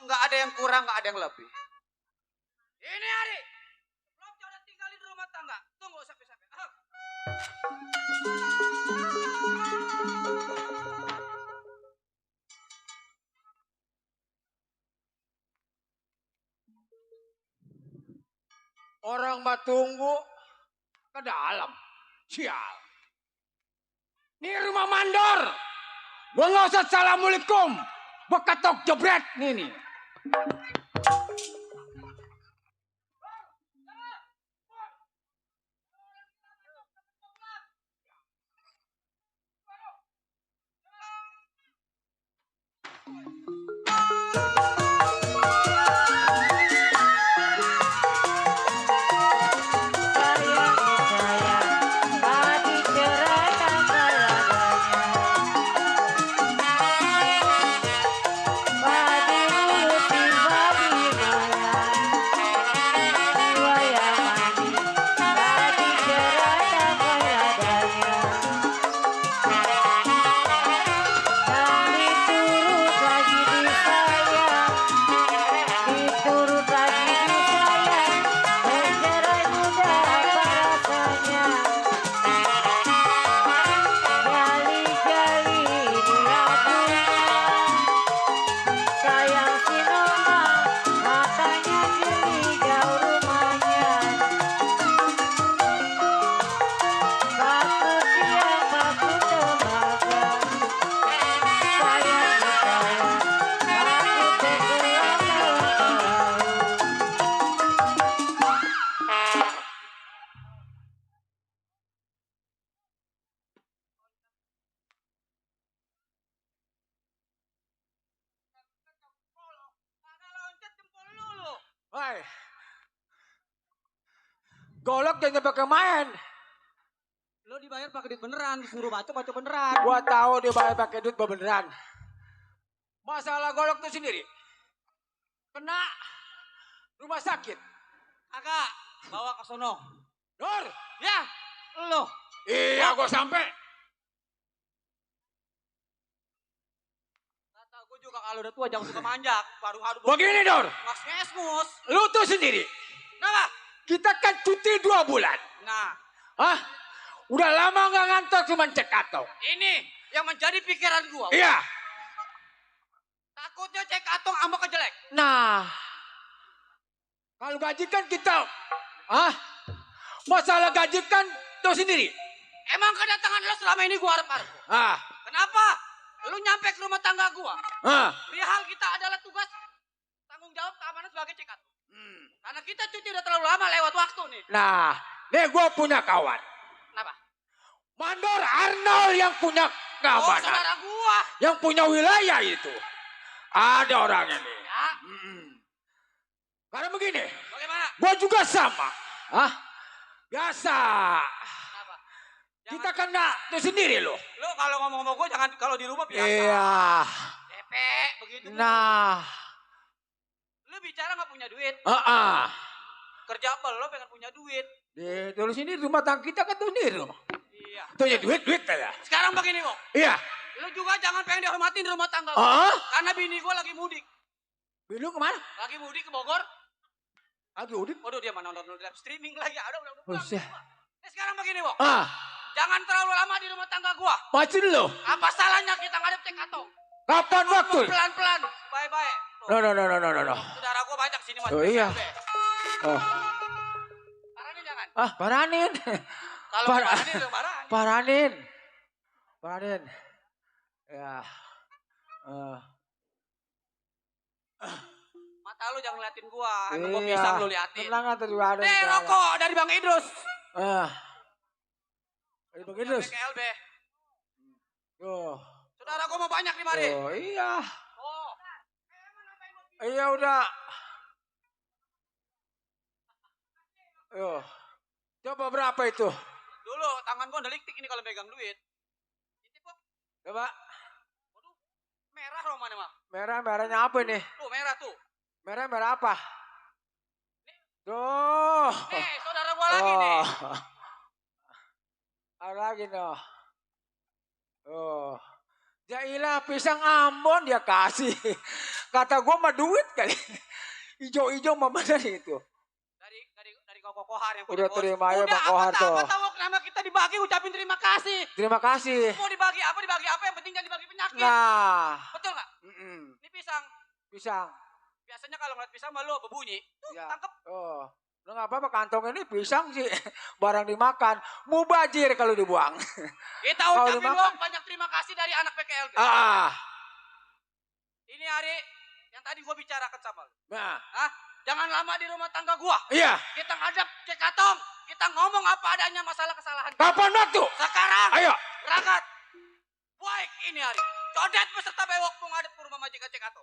Nggak ada yang kurang, nggak ada yang lebih. Ini hari. Belum udah tinggalin rumah tangga. Tunggu sampai-sampai. Orang mah tunggu ke dalam. Sial. Ini rumah mandor. Gua nggak usah assalamualaikum. Bekatok jebret nih. Hai. Golok jangan pakai main. Lo dibayar pakai duit beneran, disuruh baca beneran. Gua tahu dia bayar pakai duit beneran. Masalah golok tuh sendiri. Kena rumah sakit. Kakak, bawa ke sono. Nur, Ya, lo. iya gua sampai. Kata gue juga kalau udah tua jangan suka manjak. Baru Begini, Nur. Mas Mesmus. Lu tuh sendiri. Kenapa? Kita kan cuti 2 bulan. Nah, Hah? Udah lama nggak ngantor cuma cek atau. ini yang menjadi pikiran gua. Iya. Takutnya cek atong ambak jelek. Nah. Kalau gaji kan kita. Masalah gaji kan tuh sendiri. Emang kedatangan lo selama ini gua harap-harap. Ah. Kenapa? Lu nyampe ke rumah tangga gua. Perihal kita adalah tugas tanggung jawab keamanan sebagai cek atong. Karena kita cuti udah terlalu lama lewat waktu nih. Nah, nih gue punya kawan. Kenapa? Mandor Arnold yang punya Oh, keamanan. saudara gua. Yang punya wilayah itu. Ada orangnya nih. Ya, Karena begini, bagaimana? gue juga sama. Biasa. Kenapa? Kita kena itu sendiri loh. Lu kalau ngomong sama gua jangan kalau di rumah biasa. Iya. Cepet begitu. Nah. Lu bicara nggak punya duit. Kerja apa lo pengen punya duit? Tulis ini rumah tangga kita kan tuh sendiri loh. Iya. Tuh ya duit aja. Sekarang begini kok. Iya. Lu juga jangan pengen dihormatin di rumah tangga. Karena bini gua lagi mudik. Bilu kemana? Lagi mudik ke Bogor. Lagi udik. Waduh dia mana nonton live streaming lagi. Udah pulang. Buset. Sekarang begini kok. Jangan terlalu lama di rumah tangga gua. Macin lo. Apa salahnya kita ngadep cek atau? Kapan waktu? Pelan-pelan. Bye-bye. No. Saudara gua banyak sini mas. Oh iya. Paranin jangan. Paranin. Kalau paranin lu paranin. Paranin. Ya. Mata lu jangan ngeliatin gua. Emang gua pisang lu liatin. Tenang atau ada. Rokok dari Bang Idrus. Dari Bang Idrus. KLB. Tuh. Saudara gua mau banyak di mari. Oh iya. Oh. Iya udah. Yo. Coba berapa itu? Dulu tangan gua udah liktik ini kalau pegang duit. Intip kok. Coba. Waduh. Merah romannya mah. Merahnya apa ini? Tuh merah tuh. Merah apa? Tuh. Nih, saudara gua lagi nih. Ada lagi noh. Oh. Jailah pisang Ambon dia kasih. Kata gua mah duit kali. Ijo-ijo mah bener itu. Dari Koko Kohar yang Udah punya bos. terima ya Bang Udah Kohar tuh. apa tahu nama kita dibagi ucapin terima kasih. Terima kasih. Mau dibagi apa yang penting jangan dibagi penyakit. Nah. Betul nggak? Ini pisang. Pisang. Biasanya kalau ngeliat pisang malu berbunyi. Tuh, Ya. tangkep. Oh. Lu nggak apa-apa kantong ini pisang sih. Barang dimakan. Mubazir kalau dibuang. Kita Kalau ucapin dimakan. dong banyak terima kasih dari anak PKLB. Ini hari yang tadi gua bicarakan sama lu. Nah. Hah? Jangan lama di rumah tangga gua. Iya. Kita ngadep cek katong. Kita ngomong apa adanya masalah kesalahan. Kapan waktu? Sekarang. Ayo. Ragat. Baik ini hari. Codet beserta bewok menghadap ke rumah majikan cek katong.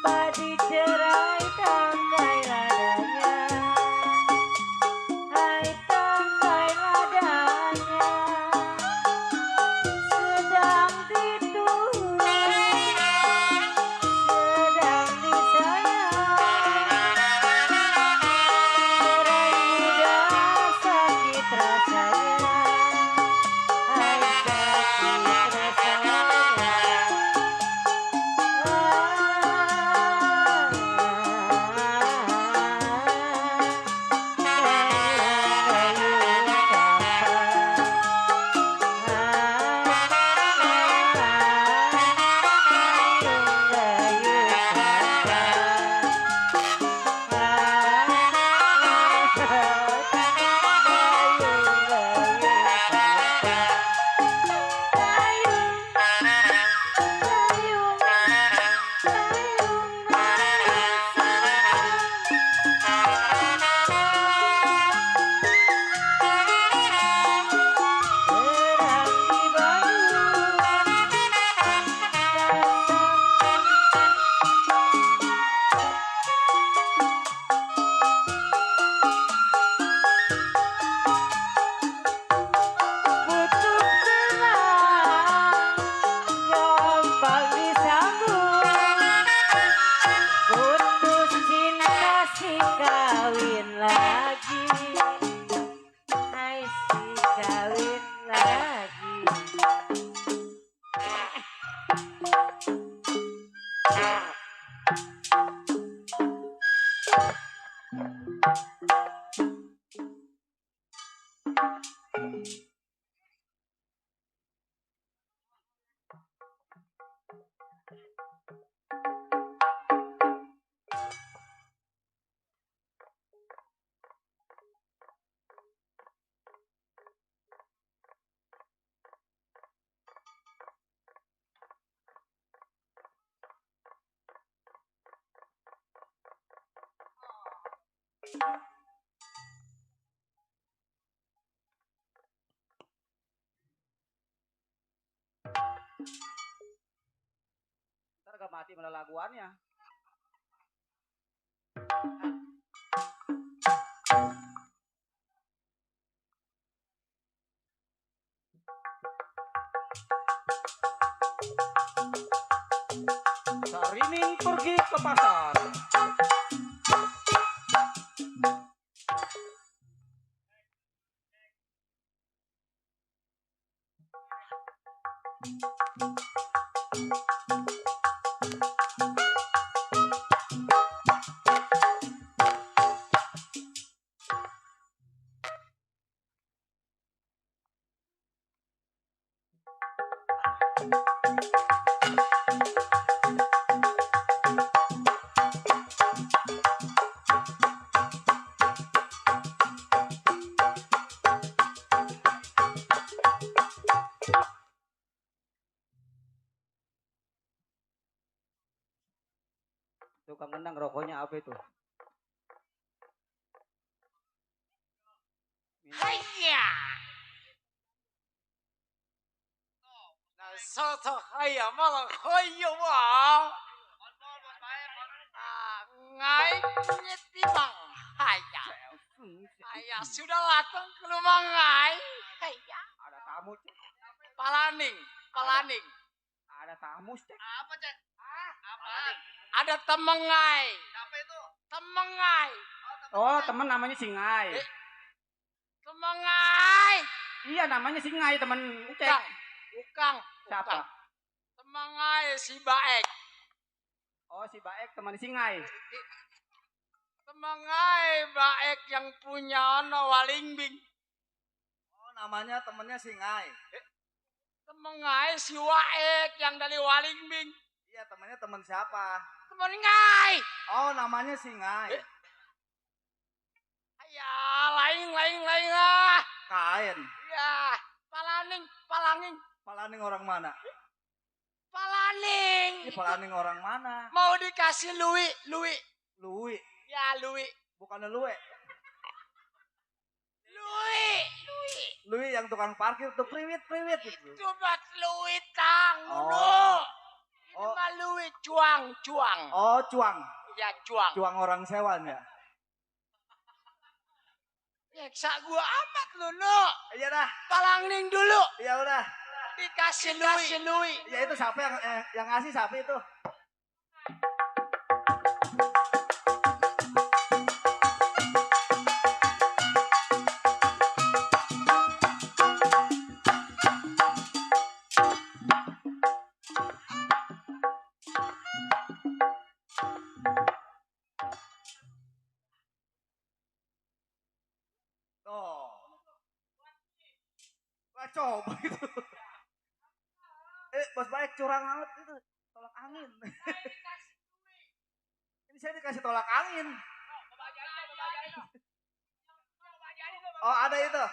Padi cerai tangkai ladanya, hai tangkai ladanya, sedang ditunggu, sedang disayang, cerai muda sakit rasanya, hai sakit rasanya. Gampang disambung, putus cinta si kawin lagi, hai si kawin lagi. Ntar gak mati malah laguannya. Sarining pergi ke pasar. Tukang Endang rokoknya apa itu? Haya. Nah, soto haya malah hoyo wah. Ngai nyetibang haya. Haya sudah datang ke rumah ngai. Haya. Ada tamu, Cek. Palaning. Ada tamu, Cek. Apa, Cek? Apa? Ada temengai. Siapa itu? Temengai. Oh, teman namanya Singai. Temengai. Iya, namanya Singai, teman Cek. Bukan. Siapa? Temengai si Baek. Oh, si Baek teman Singai. Temengai Baek yang punya ono Walingbing. Oh, namanya temennya Singai. Temengai si Waek yang dari Walingbing. Iya, temennya temen siapa? Temen ngai. Oh, namanya Singai. Ya, lain ah. Kain. Ya, Palaning. Palaning orang mana? Palaning. Ini Palaning orang mana? Mau dikasih Lui. Lui. Ya, Lui. Bukannya Lue. Lui. Lui yang tukang parkir tuh priwit gitu. Coba Lui tang. Oh. Ini mah Lui cuang. Oh, cuang. Ya, cuang. Cuang orang sewan ya. Nyeksa gua amat lu, no. Iya dah. Palaning dulu. Iya udah. Dikasih Lui. Ya itu siapa yang ngasih siapa itu? Oh. Wah, coba itu. Bos baik curang amat itu. Tolak angin. Ini saya dikasih tolak angin. Oh, ada itu.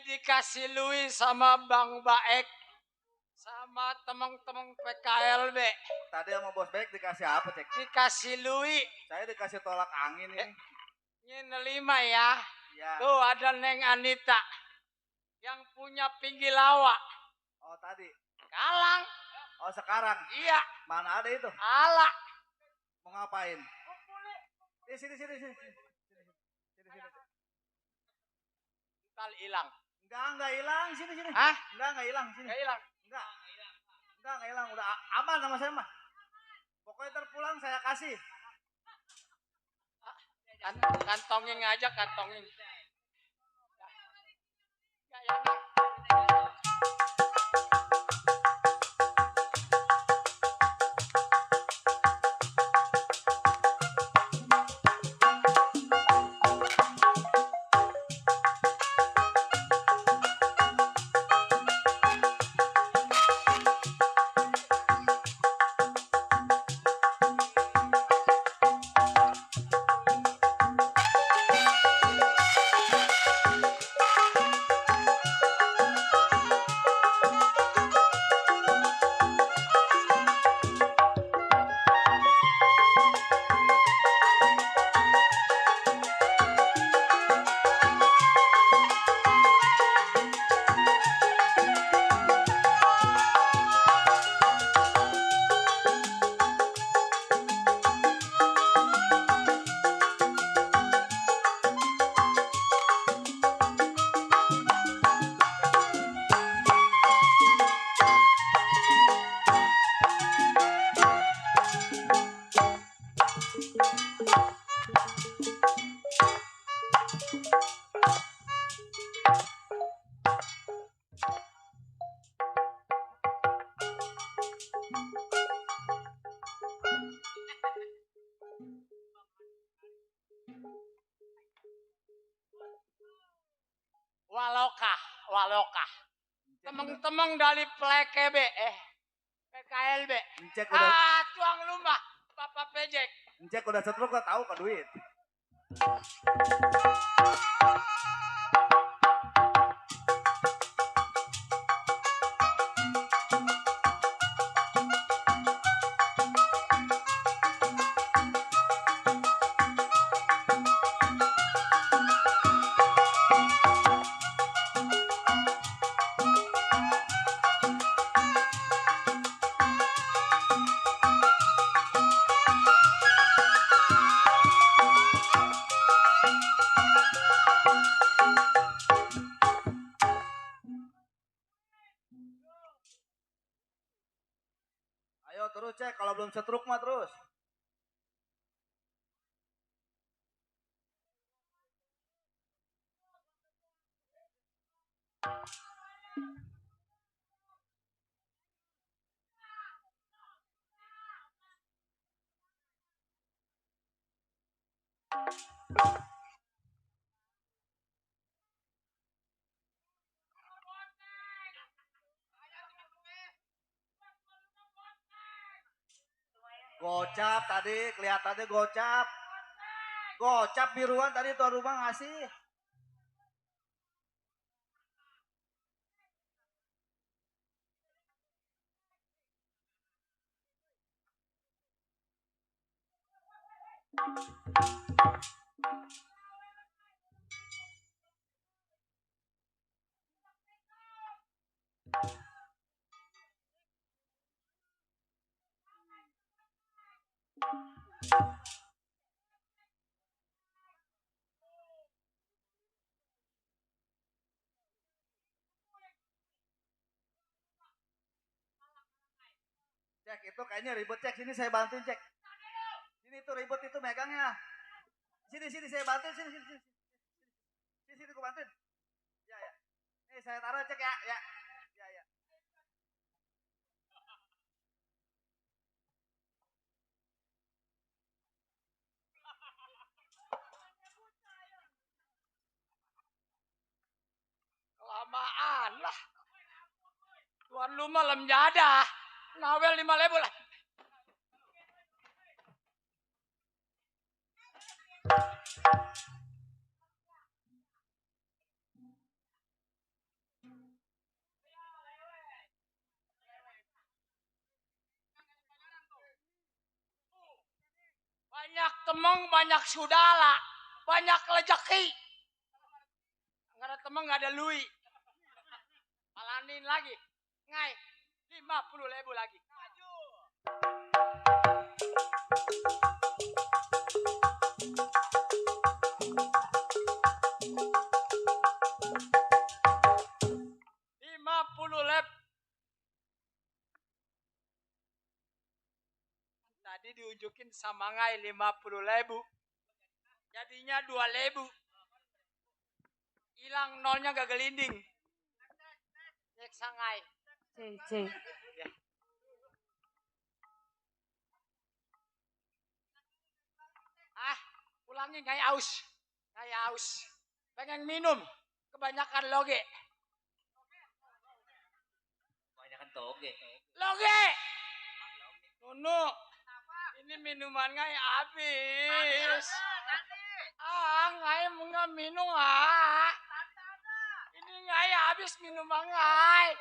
Dikasih Lui sama Bang Baek sama teman-teman PKLB. Tadi sama bos baik dikasih apa, Cek? Dikasih Lui. Saya dikasih tolak angin ini. Ini 5 ya. Iya. Tuh ada Neng Anita yang punya pinggir lawak. Oh, tadi. Kalang. Oh sekarang. Iya. Mana ada itu? Ala. Mau ngapain? Sini. Sini. Kali hilang. Enggak hilang. Sini. Hah? Enggak hilang. Sini. Enggak hilang. Enggak hilang. Udah aman sama saya mah. Pokoknya terpulang saya kasih. Kantongin aja, kantongin. Ya. Walokah. Temeng-temeng dari PKB, PKLB. Cek udah. Tuang lumah, Papa Pejek. Cek udah setruk gak tahu kan duit. Ayo terus cek kalau belum setruk mah terus. Gocap tadi kelihatannya gocap. Gocap biruan tadi tuan rumah ngasih. Cek itu kayaknya ribet cek. Sini saya bantuin cek. Sini tuh ribet itu megangnya. Sini saya bantuin sini. Sini aku bantuin. Ya. Nih saya taruh cek ya. Ya. Kelamaan lah. Tuan lumah lem jadah. Ngawel 5.000 lah. Banyak temeng, banyak sudala, banyak rezeki. Nggak ada temeng, nggak ada lui. Palanin lagi. Ngai, 50.000 lagi. Maju. Tadi diunjukin sama Ngai 50.000. Jadinya 2.000. Hilang nolnya gak gelinding. Cek sangai. Cek. Ya. Ulangi Ngai aus. Ngai aus. Pengen minum. Kebanyakan loge. Kebanyakan toge. Loge. Nunu. Ini minuman Ngai habis. Ngai nggak minum Ini Ngai habis minuman Ngai.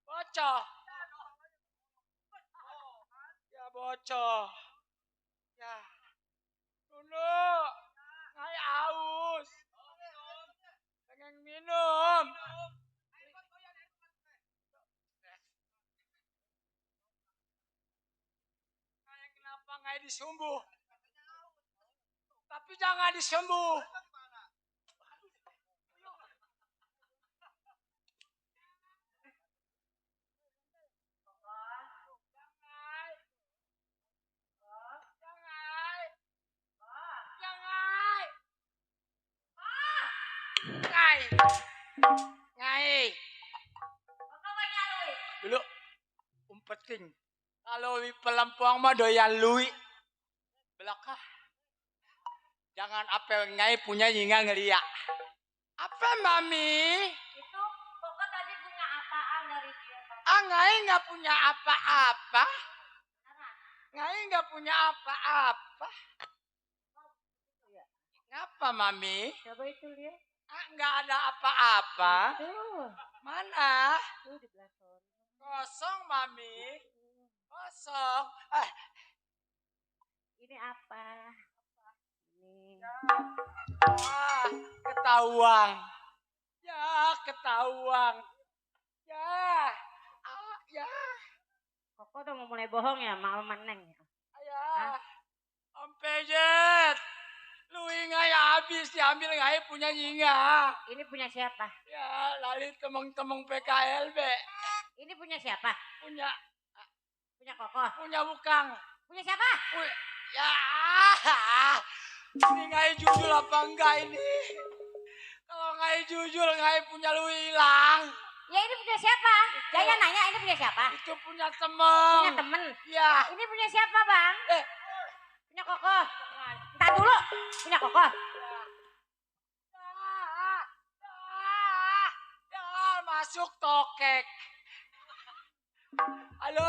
Bocor. Ya bocor. Ya. Nunu. Ngai aus. Pengen minum. Kenapa Ngai disembuh? Tapi jangan disembuh. Ngai. Dulu umpeting. Kalau pelampuang mah doyan lui. Belakang. Jangan apa Ngai punya nyinga ngelia. Apa Mami? Itu pokok tadi punya apaan dari dia? Ngai nggak punya apa-apa. Ngai nggak punya apa-apa. Ngapa Mami? Coba itu lihat. Nggak ada apa-apa. Tuh. Mana? Tuh di belah sana. Kosong Mami. Kosong. Ini apa? Ini. Ketahuan. Ya, ketahuan. Ya. Ya. Koko udah mau mulai bohong ya, malam meneng ya. Ya. Om Pejet. Lui Ngai habis diambil Ngai punya nyinga. Ini punya siapa? Ya, lali temeng-temeng PKLB. Ini punya siapa? Punya Koko. punya Bukang. Punya siapa? Ya. Ini Ngai jujur apa enggak ini? Kalau Ngai jujur Ngai punya lu hilang. Ya ini punya siapa? Jaya nanya ini punya siapa? Itu punya temen. Punya temen. Ya. Ini punya siapa bang? Punya Koko. Entar dulu. Punya Koko. Masuk tokek. Halo.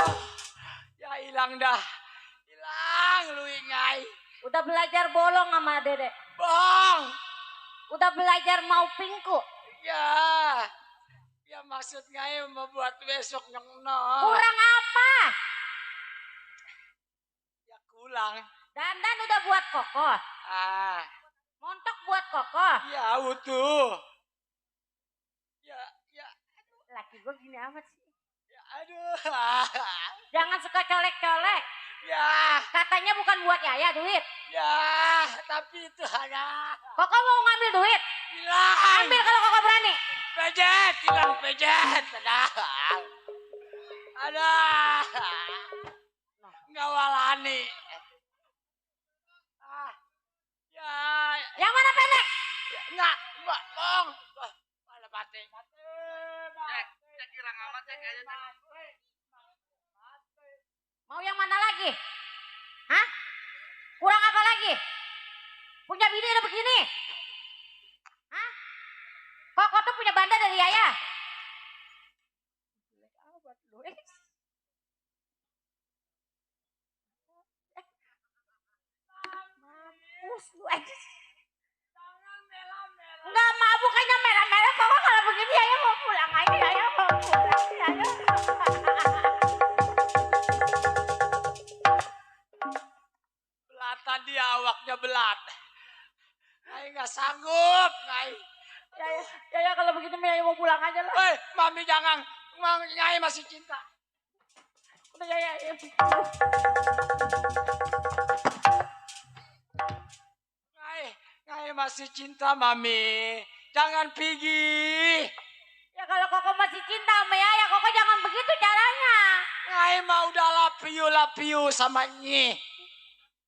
Ya hilang dah. Hilang lu Ngai. Udah belajar bolong sama dedek. Bang. Udah belajar mau pingku. Ya. Ya maksud Ngai membuat besok nyong. Kurang apa? Ya kurang. Dandan udah buat Koko. Montok buat Koko. Ya utuh. Ya. Laki gue gini amat sih. Ya aduh. Jangan suka colek-colek. Ya. Katanya bukan buat Yaya duit. Ya. Tapi itu hanya. Koko mau ngambil duit. Hilang. Ambil kalau Koko berani. Pejet. Hilang pejet. Ada. Nggak walani. Ya. Yang mana pendek? Enggak. Bong. Mana bate. Cek girang amat cek aja. Mau yang mana lagi? Hah? Kurang apa lagi? Punya bini udah begini? Hah? Koko tuh punya banda dari Yaya. Mampus lu aja. Enggak mabuk aja merah-merah. Koko kalau begini Yaya mau pulang aja. Yaya mau pulang. Yaya. Belatan dia awaknya belat. Ngai nggak sanggup, Ngai. Yaya kalau begini Yaya mau pulang aja lah. Woi, Mami jangan. Nyai masih cinta. Udah ya. Nyai masih cinta, Mami. Jangan pergi. Ya kalau Koko masih cinta sama Yaya, Koko jangan begitu caranya. Nyai mah udah lapiu sama Nyi.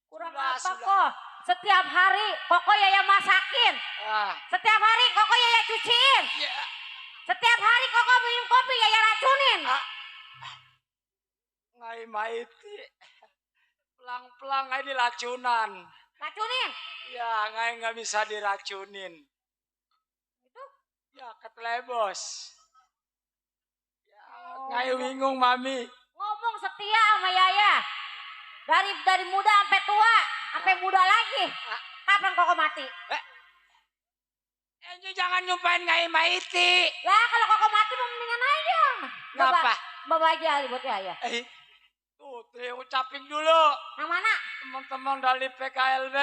Kurang Sudah, apa sudah. kok? Setiap hari Koko Yaya masakin. Ah, Setiap hari Koko Yaya cuciin. ya. Setiap hari Koko minum kopi Yaya racunin. Nyai maiti. Pelang-pelang Nyai diracunan. Racunin. Ya, Nyai nggak bisa diracunin. Itu? Ya, ketelebos. Ya, Oh, Nyai bingung, Mami. ngomong setia sama Yaya. Dari muda sampai tua, sampai muda lagi. Kapan Koko mati? Nyi jangan nyumpahin Nyai maiti. Lah kalau Koko mati mendingan aja. Ngapa? Bawa aja buat Yaya. Tuh, ucapin dulu. Yang mana? Teman-teman dari PKLB.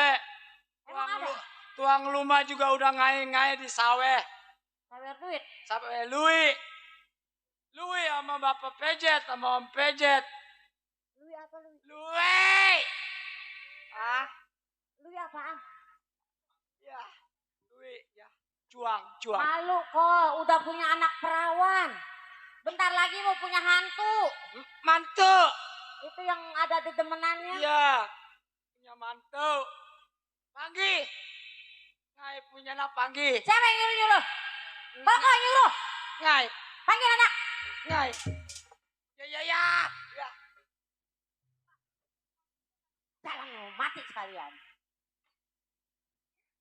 Emang ada? Tuang rumah juga udah ngai-ngai di saweh. Sawer duit. Sampai Lui sama Bapak Pejet sama Om Pejet. Lui apa lui? Lui. Ah, Lui apaan? ya. Lui, ya. Cuang. Malu kok, udah punya anak perawan. Bentar lagi mau punya hantu. Mantu. Itu yang ada di demenannya. Iya. Punya mantu. Panggi. Ngai punya anak Panggi. Siapa yang nyuruh-nyuruh? Koko nyuruh. Ngai. Panggil anak. Ngai. Ya. Jalan mau mati sekalian.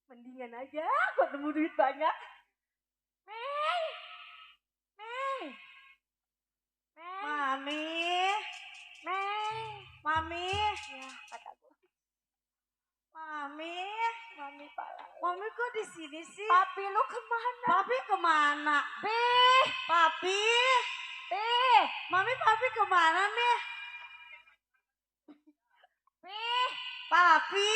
Mendingan aja gua nemu duit banyak. Mei. Mami. Ya, kata gua. Mami pala. Mami kok di sini sih? Papi lu kemana? Papi kemana? Papi? Mami papi kemana nih? Papi?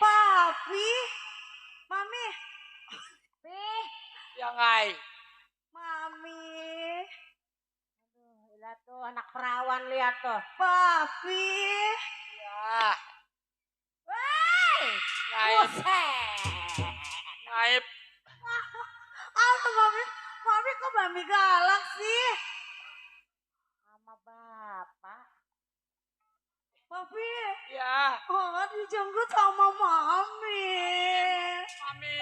Papi? Mami? Ya Ngai. Mami? Aduh, lihat tuh anak perawan lihat tuh. Papi? Ya. Woi, Ngai. buset. Ngai. Apa Mami? Mami kok Mami galak sih? Sama bapak. Papi? Ya. Oh, dijemput sama Mami. Mami.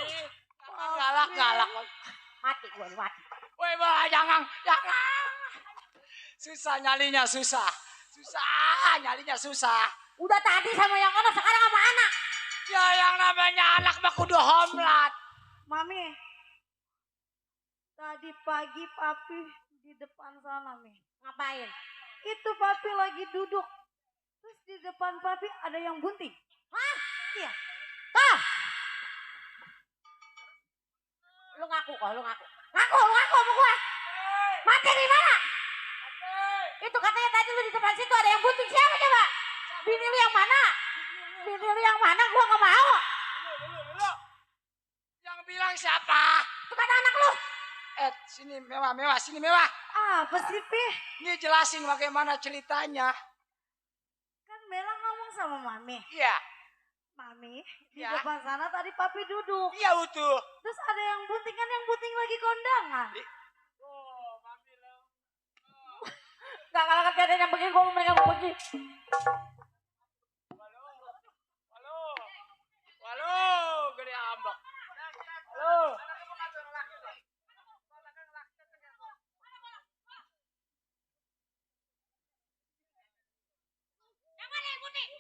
Galak. Mati gua nih, mati. Woi, jangan. Susah nyalinya. Udah tadi sama yang mana, sekarang sama anak. Ya yang namanya anak mah kudu homlat. Mami, tadi pagi papi di depan sana, Mi. Ngapain? Itu papi lagi duduk. Terus di depan papi ada yang bunting. Hah? Iya. Tuh. Lu ngaku kok, lu ngaku. Ngaku sama gua. Mati di mana? Itu katanya tadi lu di depan situ ada yang bunting. Siapa coba? Bini lu yang mana? Gua gak mau. Dulu. Yang bilang siapa? Itu kata anak lu. Sini mewah, sini mewah. Apa sih, Pi? Ini jelasin bagaimana ceritanya. Kan Bella ngomong sama Mami. Iya. Mami, di Ya. depan sana tadi papi duduk. Iya utuh. Terus ada yang bunting, kan yang bunting lagi kondangan. Oh, Mami lo. Gak kalau kejadian yang begini gua mereka mau pergi. Halo, gede ambak. Halo. Yang mana yang bunting?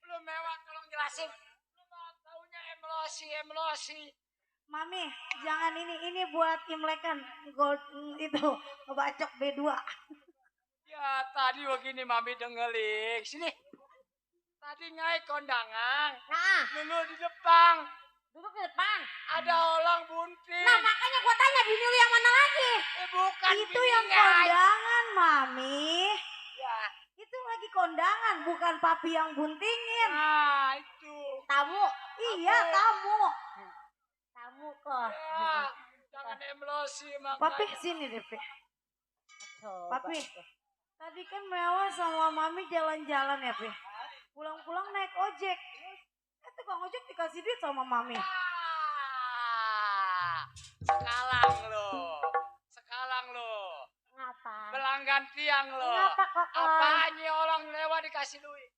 Lu mewah tolong jelasin. Lu mau taunya emosi. Mami, jangan ini buat imlekan gold itu ngebacok B2. Ya tadi begini Mami dengerin. Sini. Tadi Ngai kondangan. Nah, Dulu di depan. duduk di depan. Ada orang bunting. Nah, makanya gua tanya bini lu yang mana lagi? Bukan Itu bini yang Ngai. kondangan, Mami. Ya. Itu lagi kondangan, bukan papi yang buntingin. Nah itu. Tamu. Iya, kamu. Tamu Kamu kok. Ya, jangan emosi makanya. Papi sini deh, Pi. Coba. Papi, tadi kan Mewah sama Mami jalan-jalan ya, Pi. Pulang-pulang naik ojek. Tukang ojek dikasih duit sama Mami. Sekalang lo. Ngapa? Pelanggan tiang lo. Ngapa kok? Apaan nih orang lewat dikasih duit?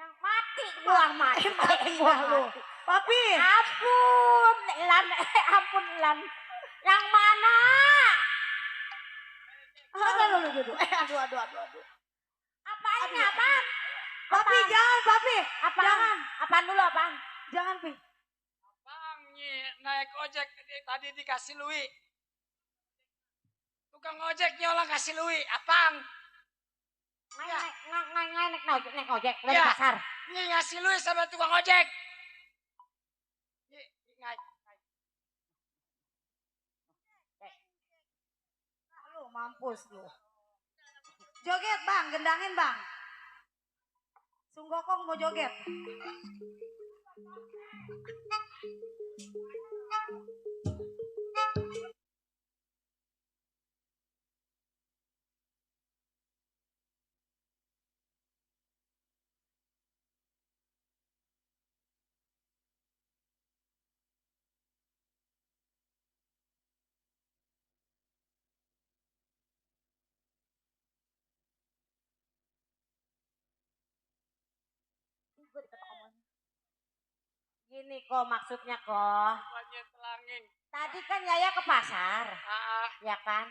Yang mati gua mati. Wah lu. Papi. Ampun, ampun Lan. Yang mana? Aduh. Apaan ini apaan? Papi jangan, Papi. Apaan? Jangan. Apaan dulu apaan? Jangan, Pi. Bang, naik ojek tadi dikasih lui. Tukang ojek nyolang kasih lui. Apang? Naik ojek dari Ya. pasar. Ini ngasih lui sama tukang ojek. Lu mampus lu. Joget, Bang, gendangin, Bang. Sunggokong mau joget. Gini kok maksudnya kok. Banyak telangin. Tadi kan Yaya ke pasar, Ah, ya kan?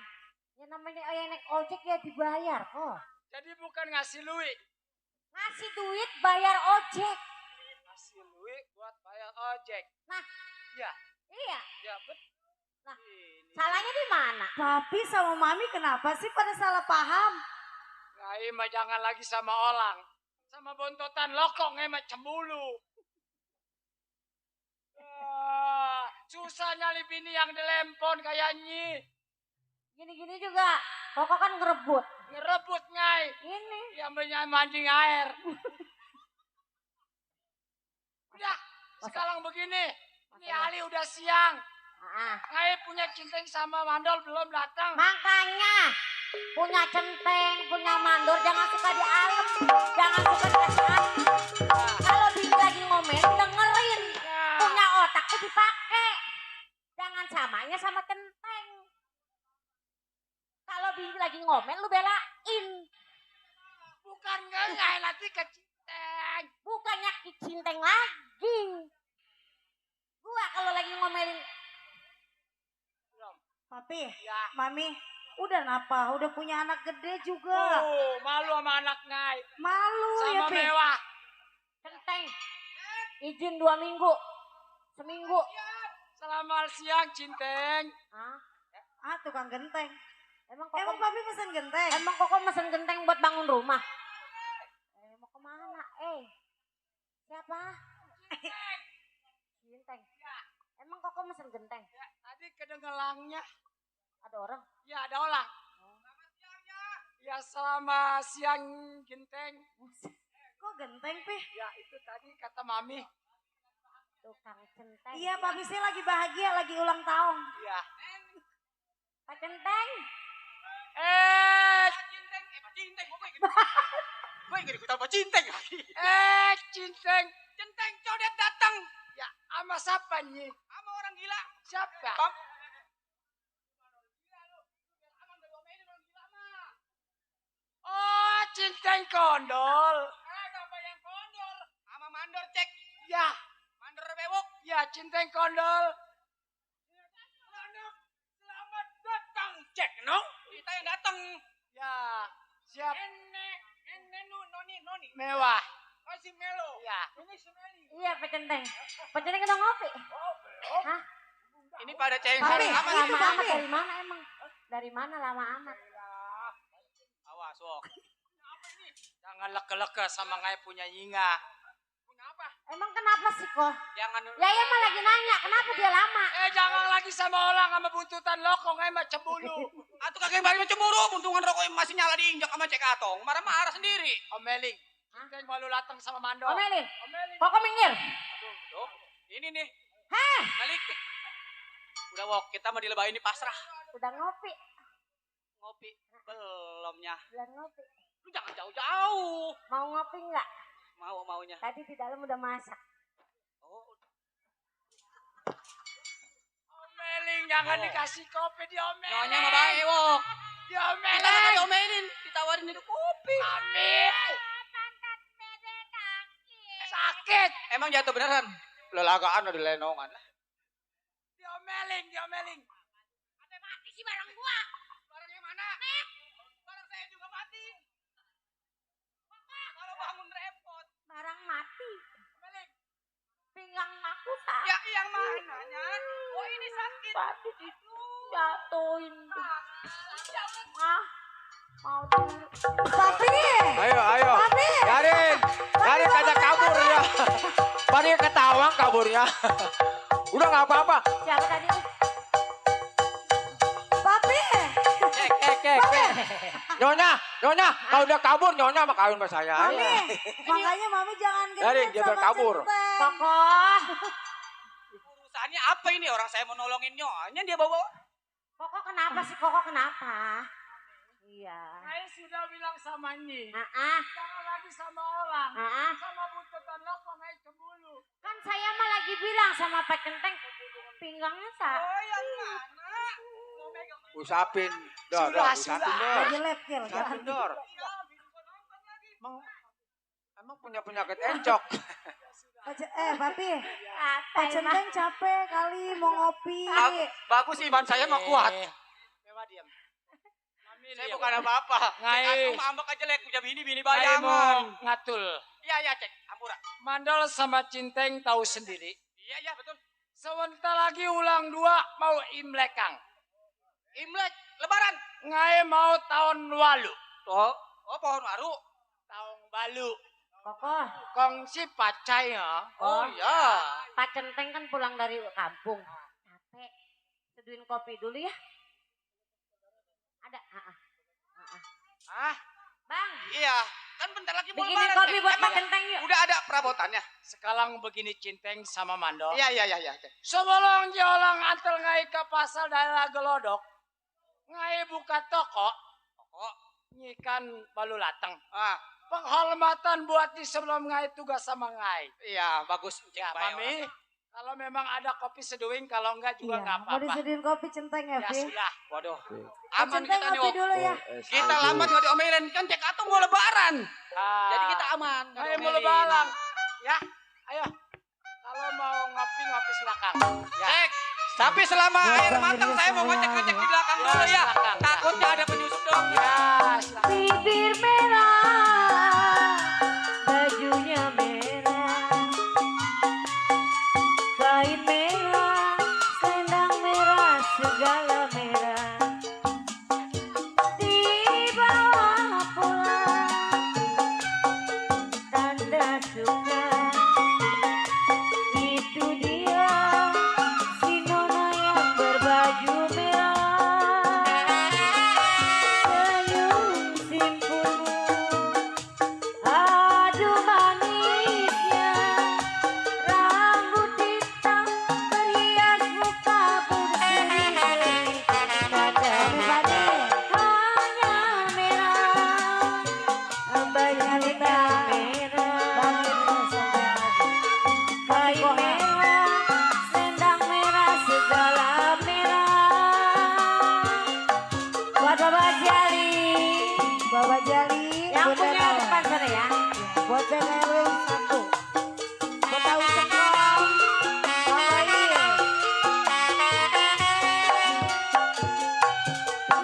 Ya namanya Yaya naik ojek ya dibayar kok. jadi bukan ngasih lui. Ngasih duit bayar ojek. Ngasih lui buat bayar ojek. Nah, Ya, iya. ya betul. Nah, Ini. salahnya di mana? Papi sama Mami kenapa sih pada salah paham? Ngai mah jangan lagi sama orang. Sama bontotan lokong mah cembulu. Susah nyali bini yang dilempon kayaknya. Gini-gini juga. Koko kan ngerebut. Ngerebut ngai. Ini. Yang mancing air. Udah, sekarang begini. Ini Ali udah siang. Ngai punya cincin sama mandor belum datang. Makanya punya centeng, punya mandor jangan suka di alam, jangan suka dikasih hati. Kalau bini lagi ngomel dengerin, punya otak tuh dipakai. Jangan samanya sama centeng. Kalau bini lagi ngomel lu belain. Bukan ngai nanti ke cincin. Bukannya centeng lagi. Gua kalau lagi ngomelin. Papi, Ya. Mami, udah napa? Udah punya anak gede juga. Malu sama anak ngai. Malu ya, Sama Pi. mewah. Centeng, izin 2 minggu, seminggu. Selamat siang, Cinteng. Hah? Tukang genteng. Emang Emang koko, Papi pesen genteng? emang koko mesen genteng buat bangun rumah? Mau kemana? Siapa? Genteng. Emang koko mesen genteng? Ya, tadi kedengelangnya. Ada orang? Ya, ada orang. Ya, selamat siang, Genteng. Kok genteng, Pi? Ya, itu tadi kata Mami. Tukang centeng. Iya, Papi saya lagi bahagia, lagi ulang tahun. Ya. Pak Centeng. Cinteng. Cinteng, codet datang. Ya, sama siapa nih? Sama orang gila. Siapa? Oh, Cinteng kondol. Siapa yang kondol? Sama mandor cek. Ya. Mandor bewok. Ya, Cinteng kondol. Selamat datang, cek nong. Kita yang datang. Ya, siap. Noni. Mewah. Masih melo. Ya. Ini si Meli. Iya Pak Centeng. Pak Centeng kita ngopi. Hah? Ini pada ceng Papi, hari itu Lama amat Papi. dari mana emang? Dari mana lama amat? Awas, wok. Jangan leke-leke sama ngai punya nyinga. Kenapa? Emang kenapa sih kok? Jangan. Yaya mah lagi nanya kenapa dia lama? Jangan lagi sama orang sama buntutan lokong ngai mah cemburu. Atuh kakek bari cemburu, buntungan rokok masih nyala diinjak sama cek atong. Marah-marah sendiri. Omeling. Cinceng malu latang sama mandor. Omelin. Omelin. Koko minggir. Tuh, ini nih. Heh, Ngalitik. Udah wok, kita mau dilebahin di pasrah. udah ngopi. Ngopi. Belumnya. Belum ngopi. Lu jangan jauh-jauh. Mau ngopi nggak? Maunya. Tadi di dalam udah masak. Oh, Omeling jangan dikasih kopi diomelin. nyonya mah bae wok. Diomelin. Kita nggak diomelin, ditawarin itu kopi. Ambil. Sakit. Emang jatuh beneran? Lelagaan ada lenongan. Diomelin, diomelin. Sampai mati sih barang gua. Barang yang mana? Barang saya juga mati. Kalau bangun repot. Barang mati. Omelin. Pinggang aku tak. Ya, yang mananya? Oh, ini sakit. Tadi itu jatuhin tuh. Ah, mau dulu. Papi. Ayo. Garin kajak kabur ya. Paling ketawang kaburnya. Udah nggak apa-apa. Siapa tadi? Papi. Kek. Nyonya, kalau udah kabur nyonya mah kawin sama saya. Mami, Ya. makanya Mami jangan Garing, genit dia sama berkabur. Centeng. Koko. Urusannya apa ini? Orang saya mau nolongin nyonya dia bawa. Koko kenapa sih? Koko kenapa? Iya. Saya sudah bilang sama Nyi. Jangan lagi sama orang. Sama bututan lo kok naik ke bulu. Kan saya mah lagi bilang sama Pak Kenteng pinggangnya tak. Oh, yang mana? Usapin. Dor, Sudah. usapin dor. Jadi lepkil, jangan. Usapin dor. Emang punya penyakit encok. Papi, Apa Pak emang? Centeng capek kali mau ngopi. Bagus iman saya mah kuat. Coba diam. Mami Saya diam. bukan apa-apa. Ngai. Aku mah ambek aja lek punya bini Ayo, bayangan. ngatul. Iya, cek. Ampura. Mandol sama Cinteng tahu sendiri. Iya, betul. Sebentar lagi ulang 2 mau Imlek Kang. Imlek, lebaran. Ngai mau tahun lalu. Oh, pohon baru. Tahun balu. Koko. Kongsi pacai ya. Oh, iya. Pak Centeng kan pulang dari kampung. Capek. Seduhin kopi dulu ya. Ada. Ah, Bang, iya. Kan bentar lagi mau bikinin lebaran. kopi Cek. buat Pak Emang Kenteng yuk. udah ada perabotannya. Sekarang begini Cinteng sama Mandol. Iya, Cek. Sebelum jolang antel ngai ke pasar daerah Gelodok. Ngai buka toko. Nyikan balu lateng. Ah, Penghormatan buat di sebelum ngai tugas sama ngai. iya, bagus. Cek, Ya, bae Mami. orang. Kalau memang ada kopi seduing, kalau enggak juga Iya, enggak mau apa-apa. disediain kopi Centeng ya, Ya Pi? sudah. Waduh. Pak Aman Centeng kita nih, ngopi Wok. dulu ya. Kita lambat nggak diomelin. Kan cek atau mau lebaran. Jadi kita aman. nggak Ngai mau diomelin. lebaran. Ya, ayo. Kalau mau ngopi silakan. Ya. Cek. Tapi selama air matang saya mau ngecek-ngecek di belakang dulu ya. silakan. Takutnya ada penyusup dong. Ya, silakan. Bibir merah, bajunya merah, kain merah, selendang merah, segala merah. Dibawa pulang, tanda suka. Itu dia, si nona yang berbaju merah. Senyum simpulmu, aduh manisnya, rambut hitam berhias muka berseri-seri. Dada hanya merah, bajunya merah, kain merah, selendang merah, segala merah. Buat Bapak Jali. Bapak Jali, Yang Bunda punya Nel. depan sana ya. Buat BNRW 1. Betawi Sekom.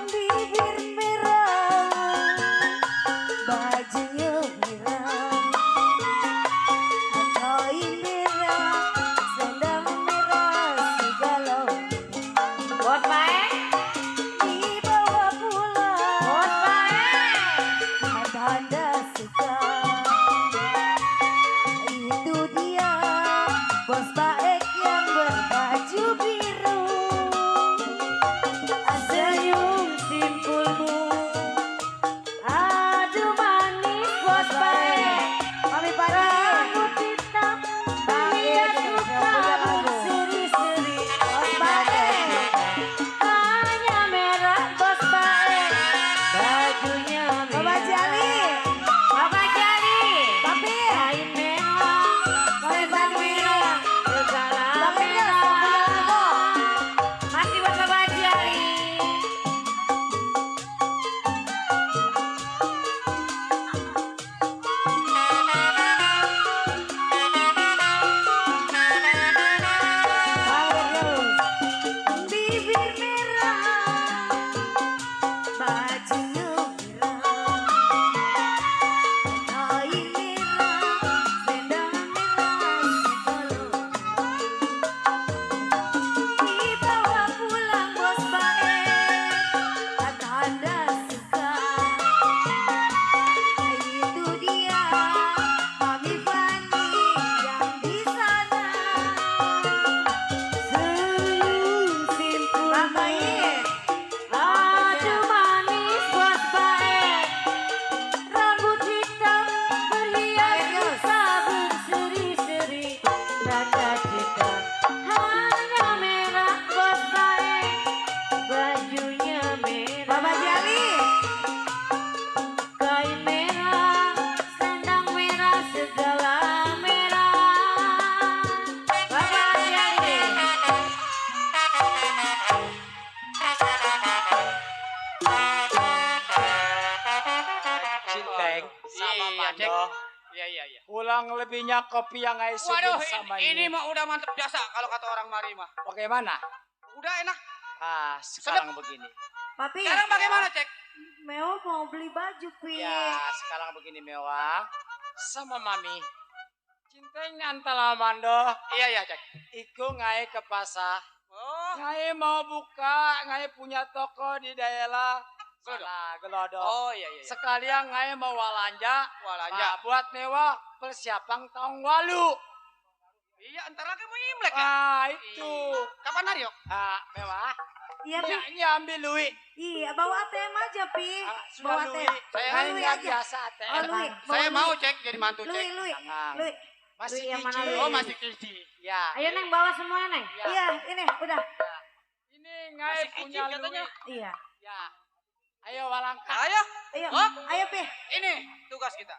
Bibir merah, bajunya merah, kain merah, selendang merah, segala Buat Mae. dibawa pulang. Buat Mae. Tanda suka. Cek. Mando. Iya. Kurang lebihnya kopi yang ngai Waduh, sebut sama ini mah udah mantep biasa kalau kata orang mari mah. Bagaimana? Udah enak. Ah, sekarang begini. Papi. Sekarang bagaimana, Cek? Mewah mau beli baju, Pi. Ya, sekarang begini mewah. Sama Mami. Cintanya antara Mando. Iya, Cek. Iku ngai ke pasar. Oh. Ngai mau buka, ngai punya toko di daerah Gelodok. Oh, iya. Sekalian ngai mau walanja. Walanja. Buat mewah persiapan tahun walu. Iya, entar lagi mau Imlek ya. Ah, itu. Kapan hari, Yok? Ah, mewah. Iya, Pi. Ini ambil Lui. Iya, bawa ATM aja, Pi. Sudah Bawa Lui. ATM. Saya Ngai Lui nggak aja. biasa Oh, ATM. Lui. Saya Bawa mau, Lui. Cek, jadi mantu, Lui, Cek. Lui. Jangan. Lui. Masih Lui yang mana, kicil. Lui? Oh, masih kisi. Ya. Ayo Neng bawa semua Neng. Ya. Iya, ini udah. Ini ngai Masih punya kicil katanya. Lui. Iya. Ya. Ayo walangkah. Ayo, Ayo, Oh. ayo, Pi. ini tugas kita.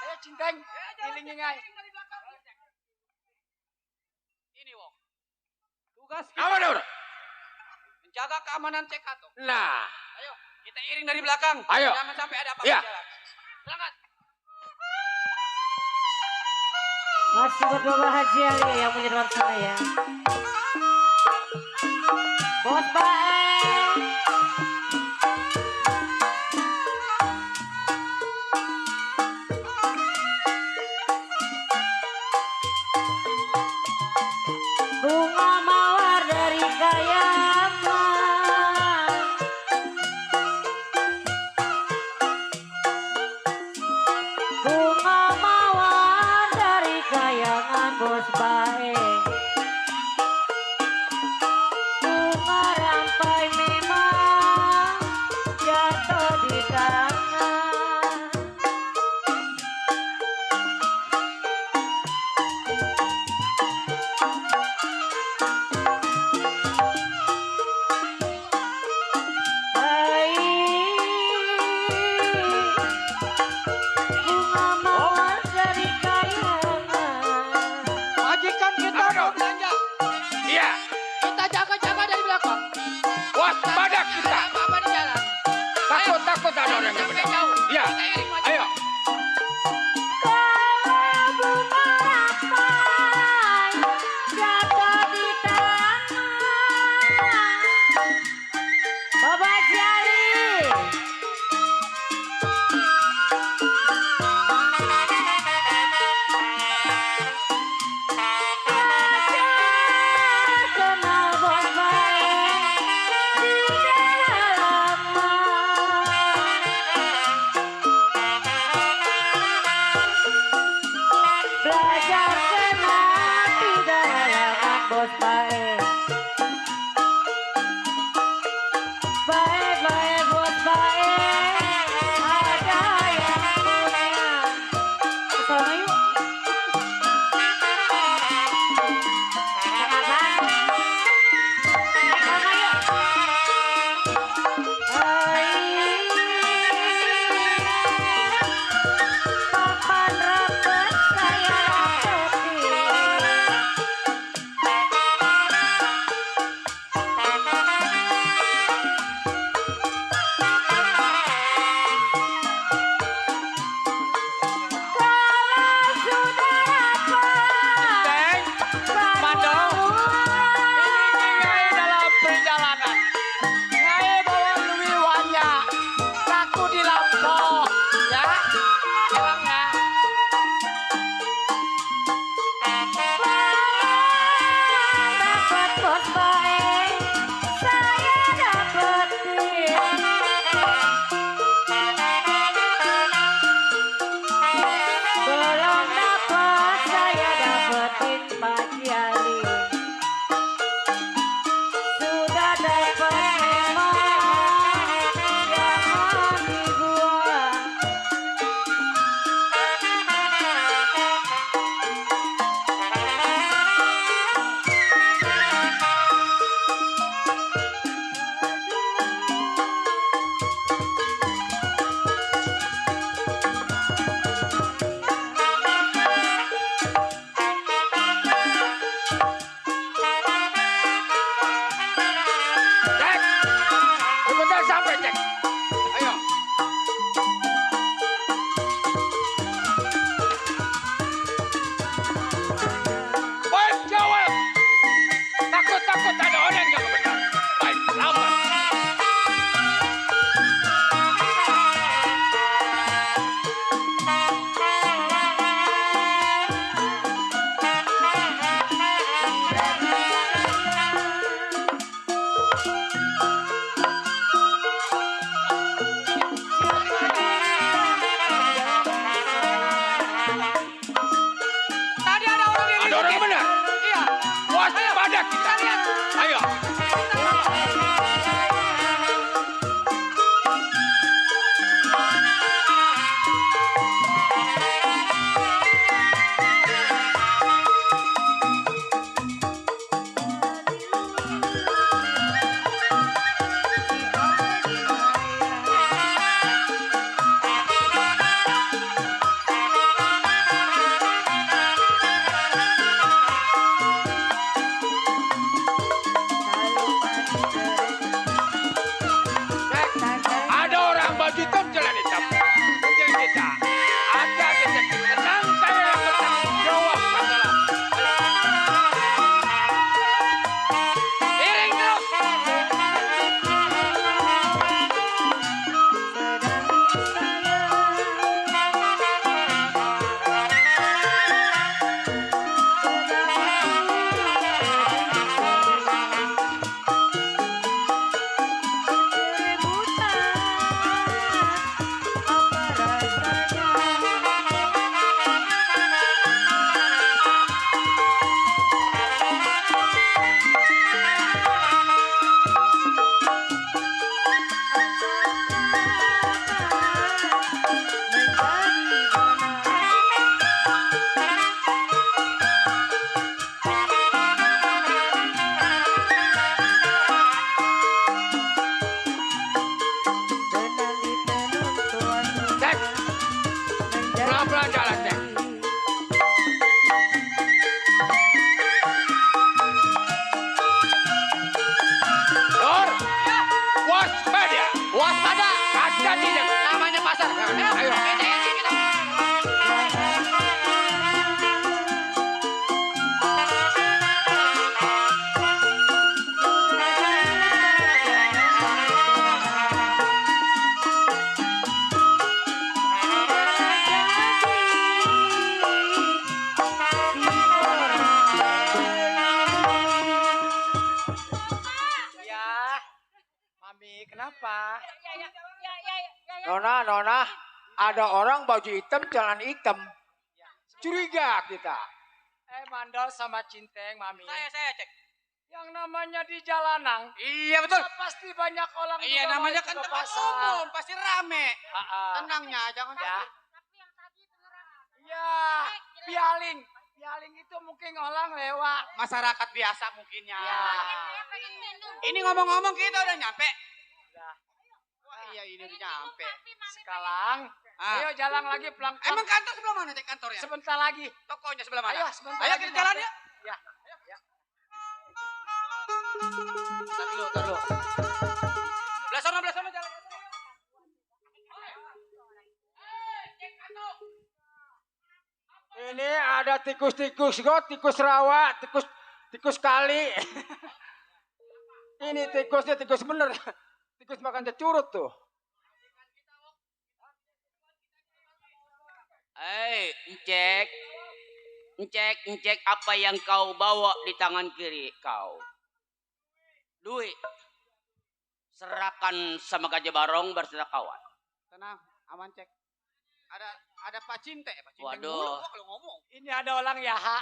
Ayo Cinteng. Ilingi ngai. Ini, Wong. Tugas kita. Apa dong? Menjaga keamanan Cek Ato. Nah, Ayo, kita iring dari belakang. Ayo. Jangan sampai ada apa-apa Iya. di jalan. Berangkat. Masih berdua bahagia nih yang punya depan sana ya. Bos Bae. Bunga mawar dari Kayaman. Bunga mawar dari Kayangan Bos Bae. Bunga rampai Tadi ada orang yang Ada orang benar. Iya. Waspada kita. Lihat. Ayo. Ada orang baju hitam jalan hitam. Mungkin kita. Ada detektif tenang, saya yang bertanggung jawab masalah. Iring terus. Cek. Pelan-pelan jalan, cek. Dor. Waspada. Waspada. Kaca tidak. Namanya pasar. Ayo. Ya, Mami, kenapa? Nona, ada orang baju hitam jalan hitam. Curiga kita. Mandol sama Cinteng, Mami. Saya cek. Yang namanya di jalanan, Iya betul. pasti banyak orang Iya juga namanya mau kan ke tempat pasar. umum, pasti rame. Tenangnya, jangan Ya. Ya, pialing itu mungkin orang lewat. Masyarakat biasa mungkinnya. Ya. Ini ngomong-ngomong kita udah nyampe. Udah. Wah iya ini udah nyampe. Sekarang, Ah. ayo jalan lagi pelan-pelan. Emang kantor sebelah mana cek kantornya? Sebentar lagi. Tokonya sebelah mana? Ayo, sebentar Ayo lagi kita jalan nyampe. ya. Ya. Tar dulu. Belah sana jalan. Ini ada tikus-tikus got, tikus rawa, tikus kali. Ini tikusnya tikus bener. Tikus makan curut tuh. Cek apa yang kau bawa di tangan kiri kau. Duit. Serahkan sama Gajah Barong bersama kawan. Tenang, aman cek. Ada Pak Cinte, Pak Cinte. Waduh. Mulu gua kalau ngomong. Ini ada orang Yaha.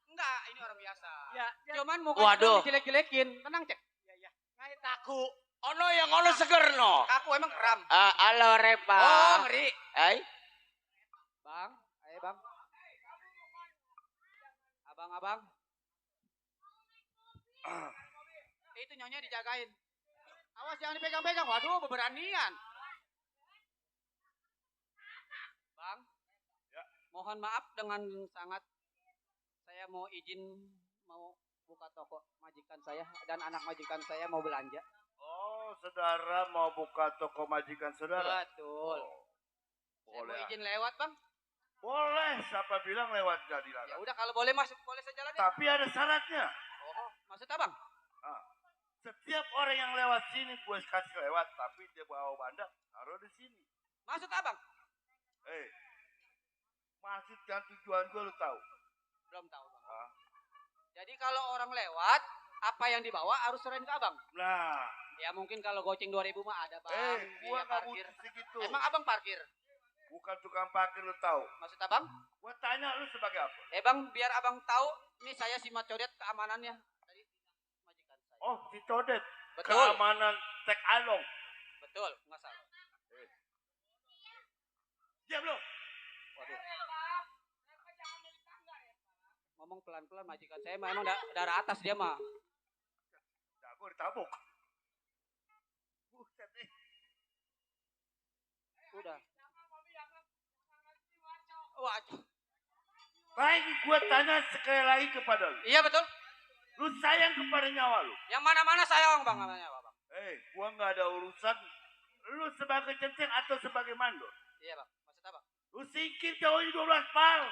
Enggak, ini orang biasa. Ya, Cuman Waduh. mukanya jelek-jelekin. Tenang cek. ngai taku. Ono yang ono seger no. Aku emang keram. Halo Repa. Oh, ngeri. Ay, Bang, ayo bang. Abang. Itu nyonya dijagain. Awas jangan dipegang-pegang. Waduh, beranian. Bang. Ya. Mohon maaf dengan sangat. Saya mau izin mau buka toko majikan saya dan anak majikan saya mau belanja. Oh, saudara mau buka toko majikan saudara? Betul. Saya mau Boleh. izin lewat, Bang. Boleh, siapa bilang lewat jadi Ya larang? udah kalau boleh masuk, boleh saya jalan ya. Tapi ada syaratnya. Oh, maksud Abang? Setiap orang yang lewat sini gue kasih lewat, tapi dia bawa bandang, taruh di sini. Maksud Abang? Maksud dan tujuan gue lu tahu? Belum tahu, Bang. Ah. Jadi kalau orang lewat, apa yang dibawa harus serahin ke abang. Nah. Ya mungkin kalau goceng 2.000 mah ada bang. Gua biaya nggak parkir. butuh segitu. Emang abang parkir? Bukan tukang parkir, lu tahu. Maksud abang? Gua tanya lu sebagai apa? Bang, biar abang tahu, nih saya si Mat Codet keamanannya dari majikan saya. Oh, si Codet. Betul. Keamanan Tek Along. Betul, nggak salah. Diam lu. Waduh. Ngomong pelan-pelan majikan saya mah emang darah atas dia mah. Jago ditabuk. Buset nih. Udah. Waduh. Baik, gua tanya sekali lagi kepada lu. Iya betul. Lu sayang kepada nyawa lu. Yang mana-mana sayang bang namanya bang. Gua nggak ada urusan. Lu sebagai centeng atau sebagai mandor. Iya bang. Maksud apa? Lu singkir jauhnya 12 pal.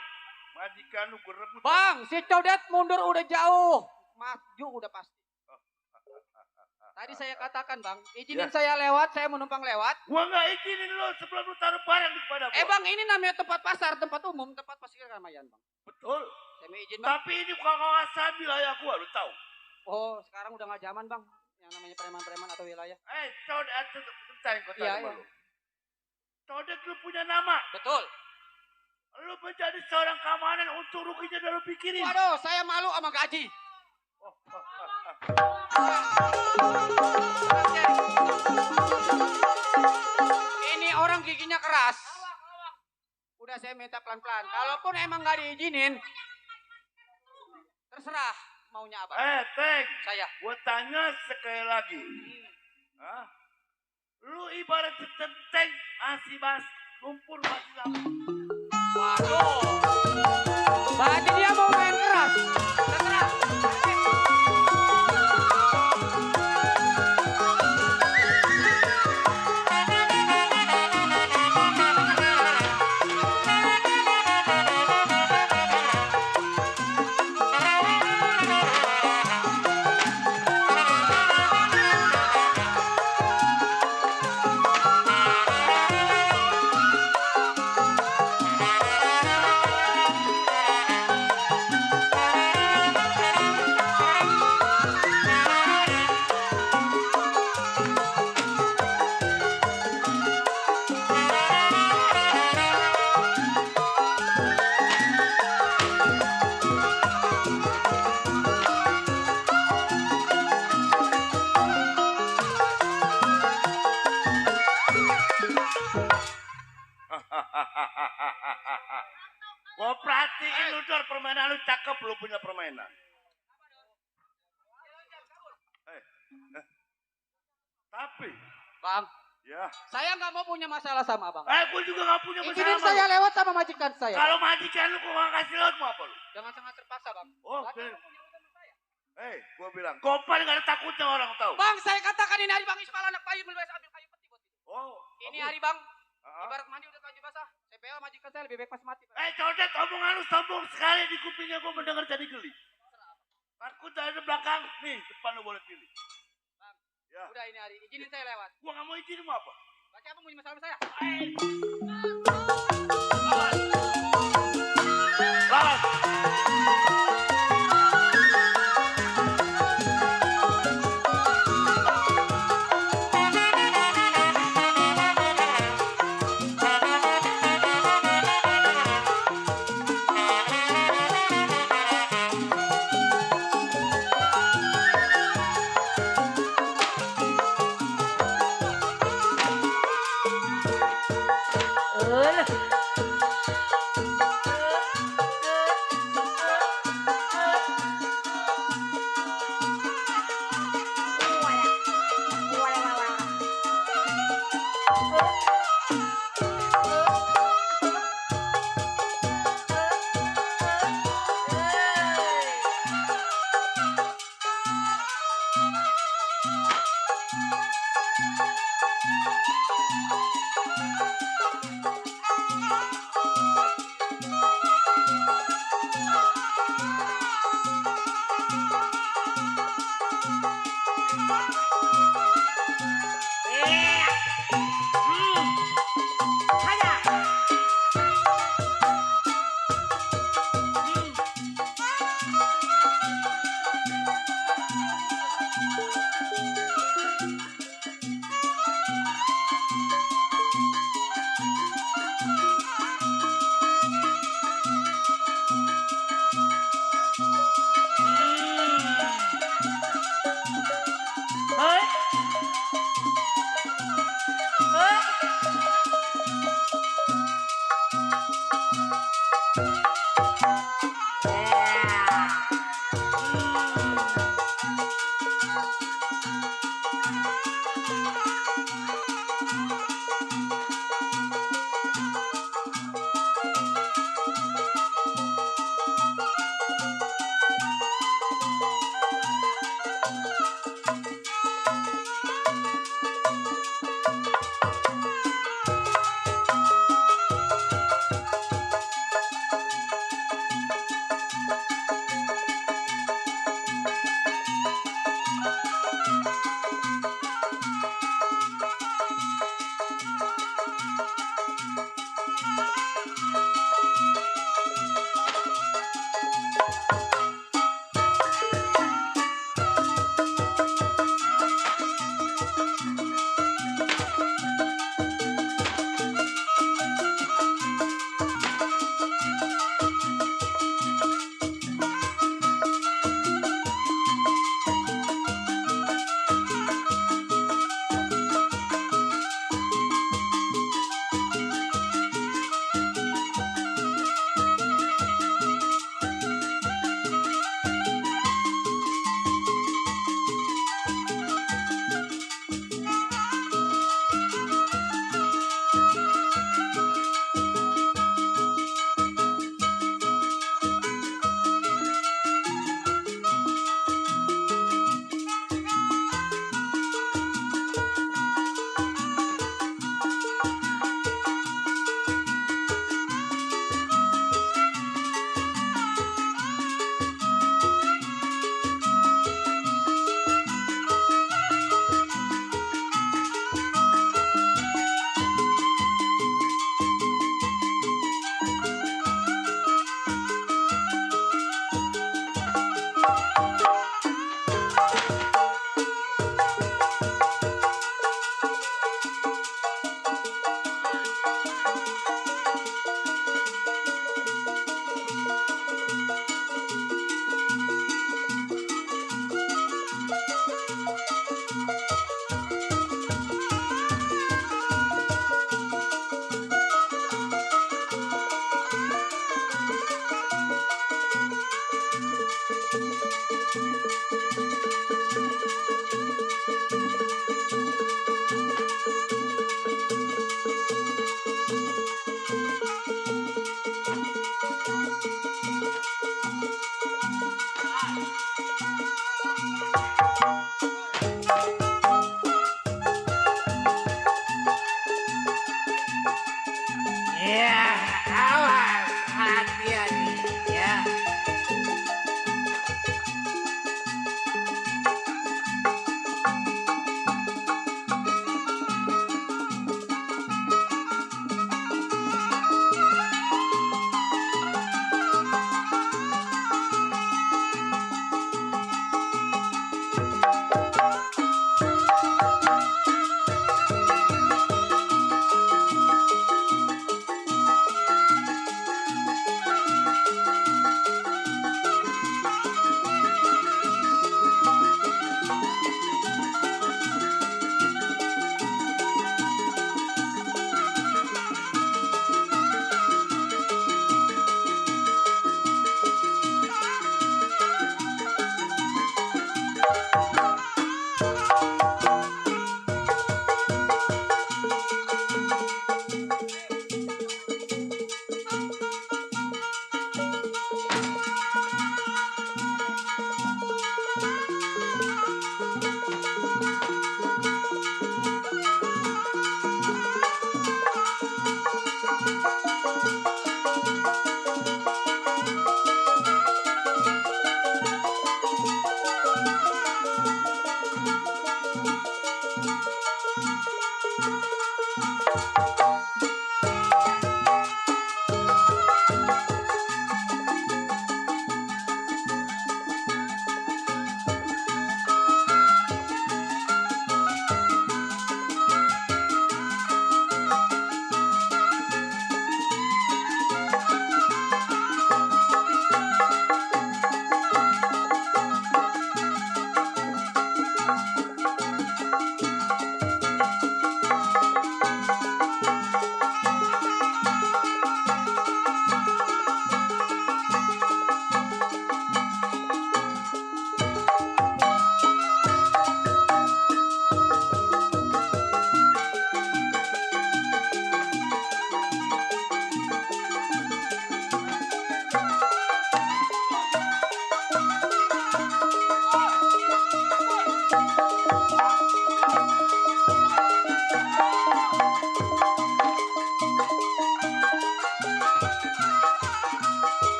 Majikan lu gue rebut. Bang, si Codet mundur udah jauh. Maju udah pasti. Tadi saya katakan bang, izinin saya lewat, saya menumpang lewat. Gua nggak izinin lu sebelum lu taruh barang kepada gua. Bang, ini namanya tempat pasar, tempat umum, tempat pasir Ramayana bang. Betul. Saya mau izin bang. Tapi ini kawasan wilayah gua, lu tahu. Oh, sekarang udah nggak zaman bang, yang namanya preman-preman atau wilayah. Codet, bentar gua tanya Iya. lu. Codet lu punya nama. Betul. Lu menjadi seorang keamanan untuk ruginya dan lu pikirin. Waduh, saya malu sama gaji. Ini orang giginya keras. Udah saya minta pelan-pelan. Kalaupun emang nggak diizinin, terserah maunya apa. Teng. Saya. Gua tanya sekali lagi. Hah? Lu ibarat centeng masih lumpur masih lama. Waduh. Berarti dia mau main keras. Terserah. Gua perhatiin lu Dor, permainan lu cakep, lu punya permainan. Tapi, Bang, ya. saya nggak mau punya masalah sama abang. Gua juga nggak punya masalah. Izinin sama saya lu. lewat sama majikan saya. Kalau majikan lu gua nggak kasih lewat mau apa lu? Jangan sangat terpaksa bang. Oh, gua bilang, Gopal nggak ada takutnya orang tahu. Bang, saya katakan ini hari bang Ismail anak payu ambil kayu peti buat itu. Oh, ini hari bang. Ibarat mandi udah baju basah. Saya bela majikan saya lebih baik pas mati. Codet, omongan lu sombong sekali di kupingnya gua mendengar jadi geli. Takut dari belakang, nih depan lu boleh pilih. Bang, ya. Udah ini hari, izinin saya lewat. Gua nggak mau izin mau apa? Berarti abang punya masalah sama saya? Lawan.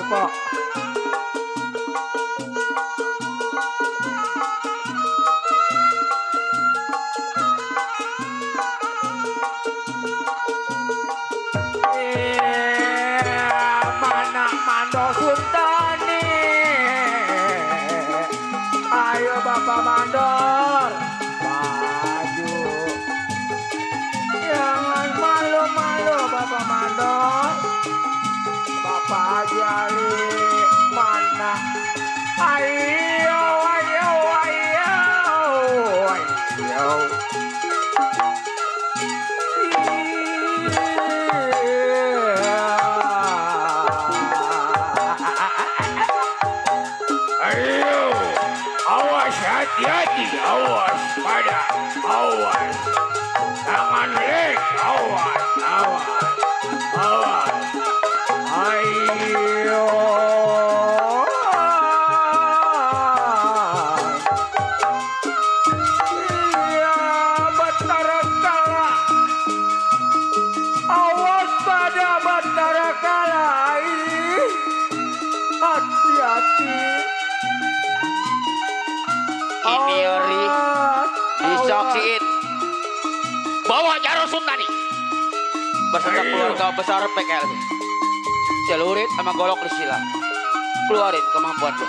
Bapak. Mana Mando Suntani. Ayo Bapak Mandor. Maju. Jangan malu-malu Bapak Mandor. Bapak Haji Ali mana? Ayo, ayo, ayo, ayo. Ayo, awas hati-hati, awas pada, awas. Jangan lek, awas, awas, awas. Ayo. Iya, Batara Kala. Awas pada Batara Kala. Ih, hati-hati. Ini Ori Awas, disaksiin bawa Jaro Suntani beserta keluarga besar PKL. Celurit sama golok di sila. Keluarin kemampuan lu.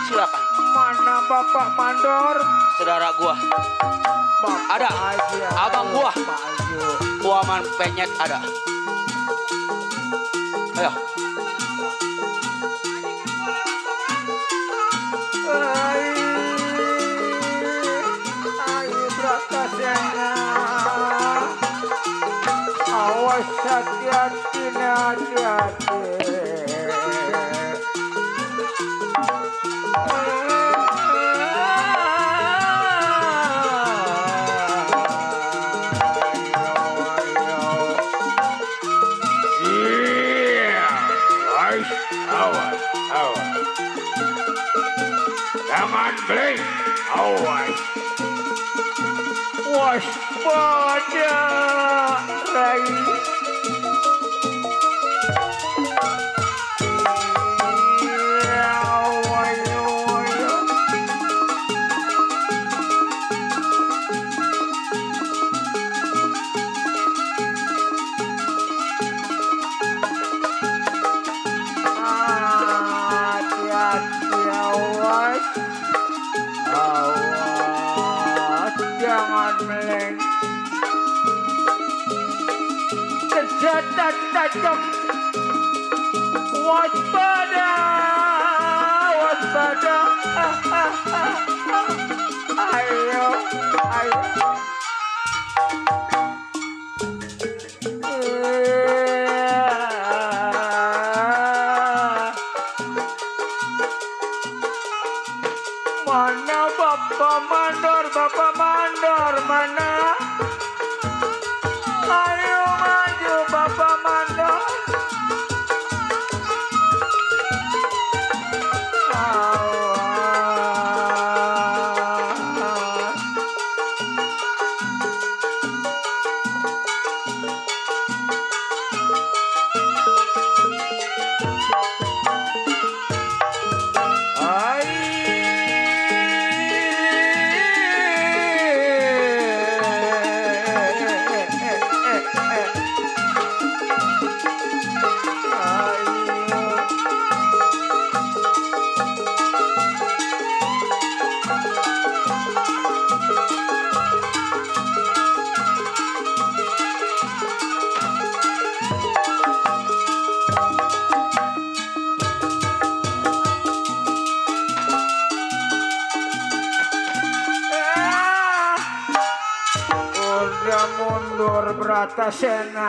Silakan. mana Bapak Mandor? Saudara gua. Bapak Ada. aja. Abang gua. Maju. Buaman penyet ada. Ayo. Ayo Bratasena. Awas hati-hati, hati-hati. Iya, awas, awas, awas. Jangan beli, awas. Waspada, Rai. Hati-hati, awas. Awas, jangan meleng. Senjata tajam. Waspada, waspada. Ayo, ayo. Mana Bapak Mandor, Bapak Mandor, mana? Ayo maju Bapak Mandor. Awas. Udah mundur Bratasena.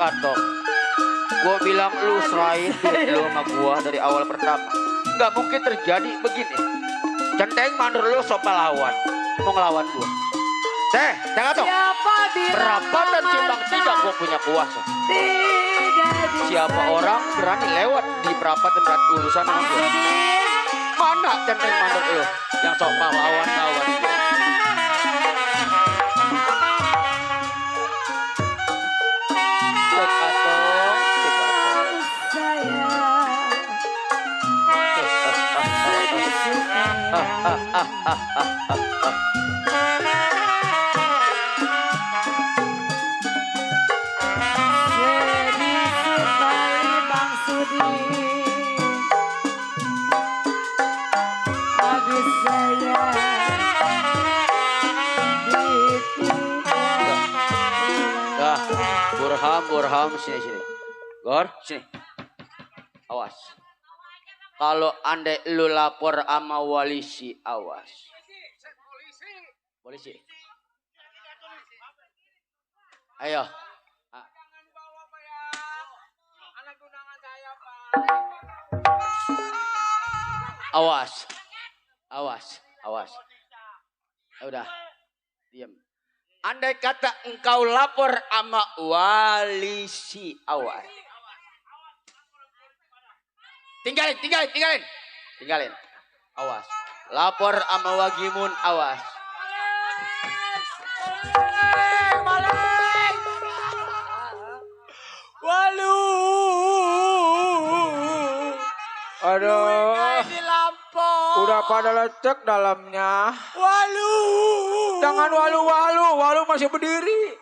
Atong. Gua bilang lu serahin duit lu sama gua dari awal pertama. Nggak mungkin terjadi begini. Centeng mandor lu sok pahlawan. Mau ngelawan gua. Jangan Atong. Siapa bilang Perapatan Simpang 3 gua punya kuasa. tidak bisa Siapa orang berani lewat di perapatan berat urusan sama gua? Mana centeng mandor lu yang sok pahlawan lawan gua? Cek Atong, cek Atong. Sedih sekali Bang Sudi. Aduh sayang, Dah, Burham, sini. Gor, sini. Awas. Kalau andai lu lapor sama polisi, awas. Polisi. Ayo. Awas. Ya udah. Diam. Andai kata engkau lapor sama polisi, awas. Tinggalin. Awas. Lapor sama Wagimun, awas. Aduh, Di Lampung. udah pada lecek dalamnya. Walu. Jangan walu masih berdiri.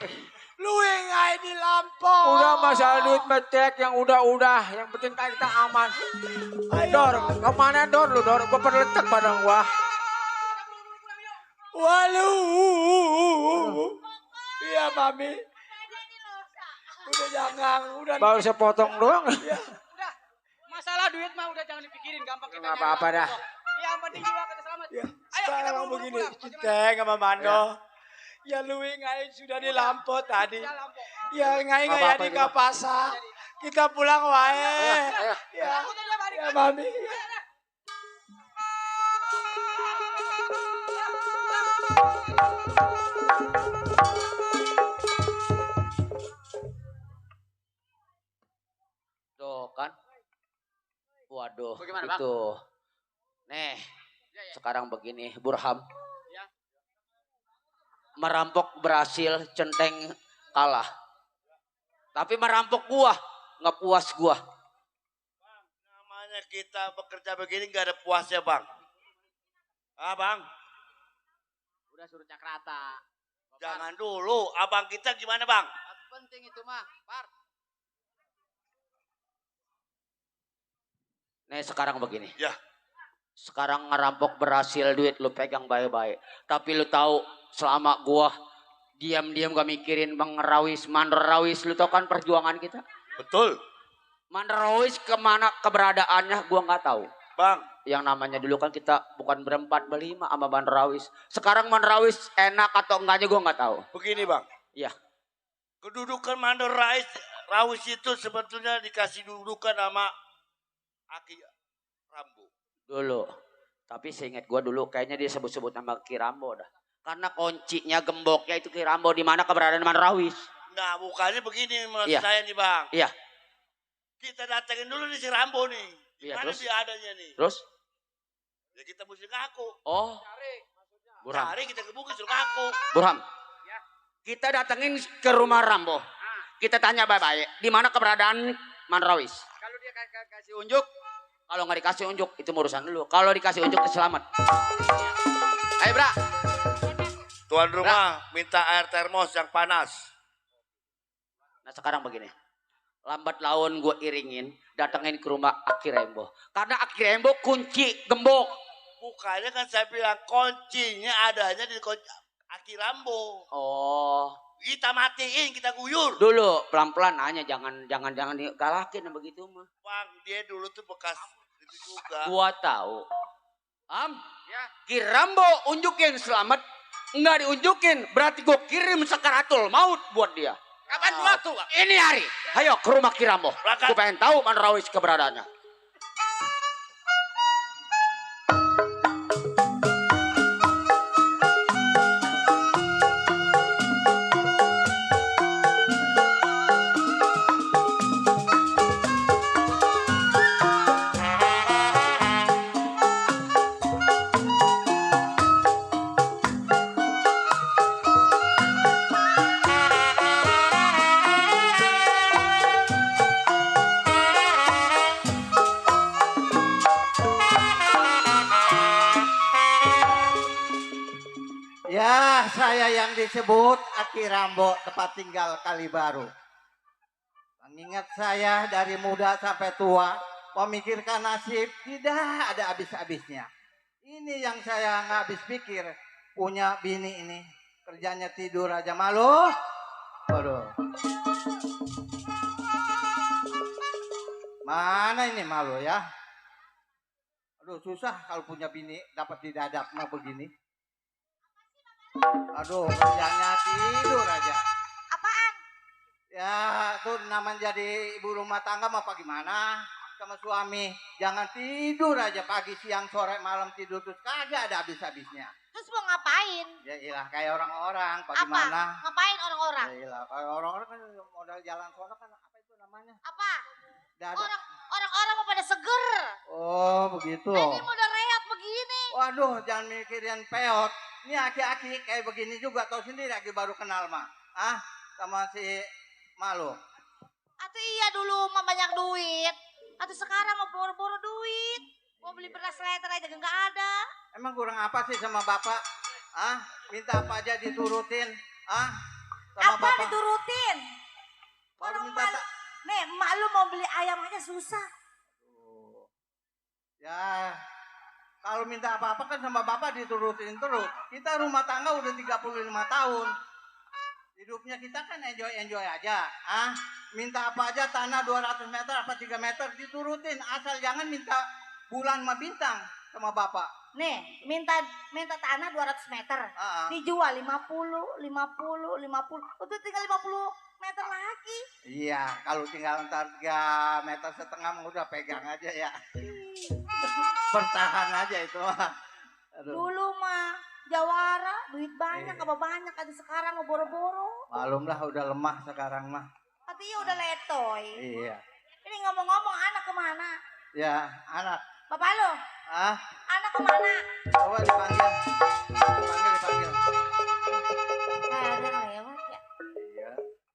Lu ingai di Lampung. Udah masalah duit becek yang udah. Yang penting kan kita aman. Dor, kemana Dor lu Dor? Gua pada lecek badan gua. Walu. Iya Mami. Udah jangan. Udah. Baru sepotong doang. Udah. Masalah duit mah udah jangan dipikirin, gampang kita. Nggak apa-apa dah. Yang penting jiwa kita selamat. Ya, Ayo kita sekarang buru-buru begini, pulang. Bagaimana? Citeng sama Mando. Ya lu ngai sudah di Lampau tadi. Ya, Lampau. Ya ngai Apa-apa ngai di ini, Kapasa. Kita pulang wae. Ayo. Ya, Aku tuh dia balik. ya Mami. Tuh kan. Waduh, Bagaimana, Bang? itu. Nih, sekarang begini, Burham. Ya. Merampok berhasil, Centeng kalah. Tapi merampok gua, nggak puas gua. Namanya kita bekerja begini nggak ada puasnya bang. Ah bang, Udah suruh Cakrata. jangan dulu. Abang kita gimana bang? Penting itu mah, Par. Nih sekarang begini. Ya. Sekarang ngerampok berhasil, duit lu pegang baik-baik. Tapi lu tahu selama gua diam-diam gak mikirin Bang Rawis, Mandor Rawis, lu tau kan perjuangan kita? Betul. Mandor Rawis kemana keberadaannya gua nggak tahu. Bang, Yang namanya dulu kan kita bukan berempat berlima sama Mandor Rawis. Sekarang Mandor Rawis enak atau enggaknya gua nggak tahu. begini bang. Iya. Kedudukan Mandor Rawis itu sebetulnya dikasih dudukan sama Aki Rambo. Dulu. Tapi seingat gua dulu kayaknya dia sebut-sebut nama Ki Rambo dah. Karena kuncinya gemboknya itu Ki Rambo, di mana keberadaan Mandor Rawis. Nah bukannya begini maksud Iya. saya nih bang. Iya. Kita datengin dulu nih si Rambo nih. Iya, Gimana terus? dia adanya nih? Terus? Ya kita mesti ngaku. Oh. Burham. Cari kita kebuka suruh ngaku. Burham. Kita datengin ke rumah Rambo. Kita tanya baik-baik, di mana keberadaan Mandor Rawis. Kalau dia kasih unjuk, Kalau nggak dikasih unjuk, itu urusan lu. Kalau dikasih unjuk, selamat. Ayo, Bra. Tuan rumah minta air termos yang panas. Nah, sekarang begini. Lambat laun gue iringin, datengin ke rumah Aki Rembo. Karena Aki Rembo kunci gembok. Bukannya kan saya bilang kuncinya adanya di kunci Aki Rambo. Oh, Kita matiin, kita guyur. dulu pelan-pelan nanya, jangan digalakin begitu mah. Bang, dia dulu tuh bekas itu juga. Gua tahu. Ki Rambo unjukin selamat, nggak diunjukin, berarti gue kirim sakaratul maut buat dia. Kapan dua tuh? Ini hari. Ayo ke rumah Kirambo. Aku pengen tahu Mandorawis keberadaannya. Ya, saya yang disebut Aki Rambo, tempat tinggal Kalibaru. Mengingat saya dari muda sampai tua, memikirkan nasib tidak ada habis-habisnya. Ini yang saya nggak habis pikir, punya bini ini. Kerjanya tidur aja malu. Waduh. Mana ini malu ya? Aduh, susah kalau punya bini dapat didadap mah begini. Aduh, kerjanya tidur aja. Apaan? Ya, tuh namanya jadi ibu rumah tangga mah apa gimana? Sama suami, jangan tidur aja pagi, siang, sore, malam tidur terus kagak ada habis-habisnya. Terus mau ngapain? Ya iyalah kayak orang-orang, apa Apa? gimana? Ngapain orang-orang? Ya iyalah kayak orang-orang kan modal jalan sono kan apa itu namanya? Apa? Dada. Orang-orang mau pada seger. Oh, begitu. Ini modal rehat begini. Waduh, jangan mikirin peot. Ini aki-aki kayak begini juga, tau sendiri lagi baru kenal mah. Ah, sama si Malu. Atau iya dulu mah banyak duit. Atau sekarang mau boro-boro duit. Mau beli beras liter aja nggak ada. Emang kurang apa sih sama bapak? Ah, minta apa aja diturutin. Ah, sama Apa bapak. diturutin? Baru Orang minta malu. Nih, emak lu mau beli ayam aja susah. Ya, kalau minta apa-apa kan sama bapak diturutin terus. Kita rumah tangga udah 35 tahun. Hidupnya kita kan enjoy aja. Ah, minta apa aja tanah 200 meter apa 3 meter diturutin. Asal jangan minta bulan sama bintang sama bapak. Nih, minta tanah 200 meter. Dijual 50, 50. Udah tinggal 50 meter lagi. Iya, kalau tinggal ntar 3,5 meter mah udah pegang aja ya. Bertahan aja itu mah. Aduh. Dulu mah jawara, duit banyak, apa banyak ada sekarang mau boro-boro. Malum lah udah lemah sekarang mah. Artinya udah letoy. Iya. Ini ngomong-ngomong anak kemana? Ya, anak. Bapak lo? Ah, Anak kemana? coba dipanggil. Dipanggil. Ada yang lewat ya? Iya.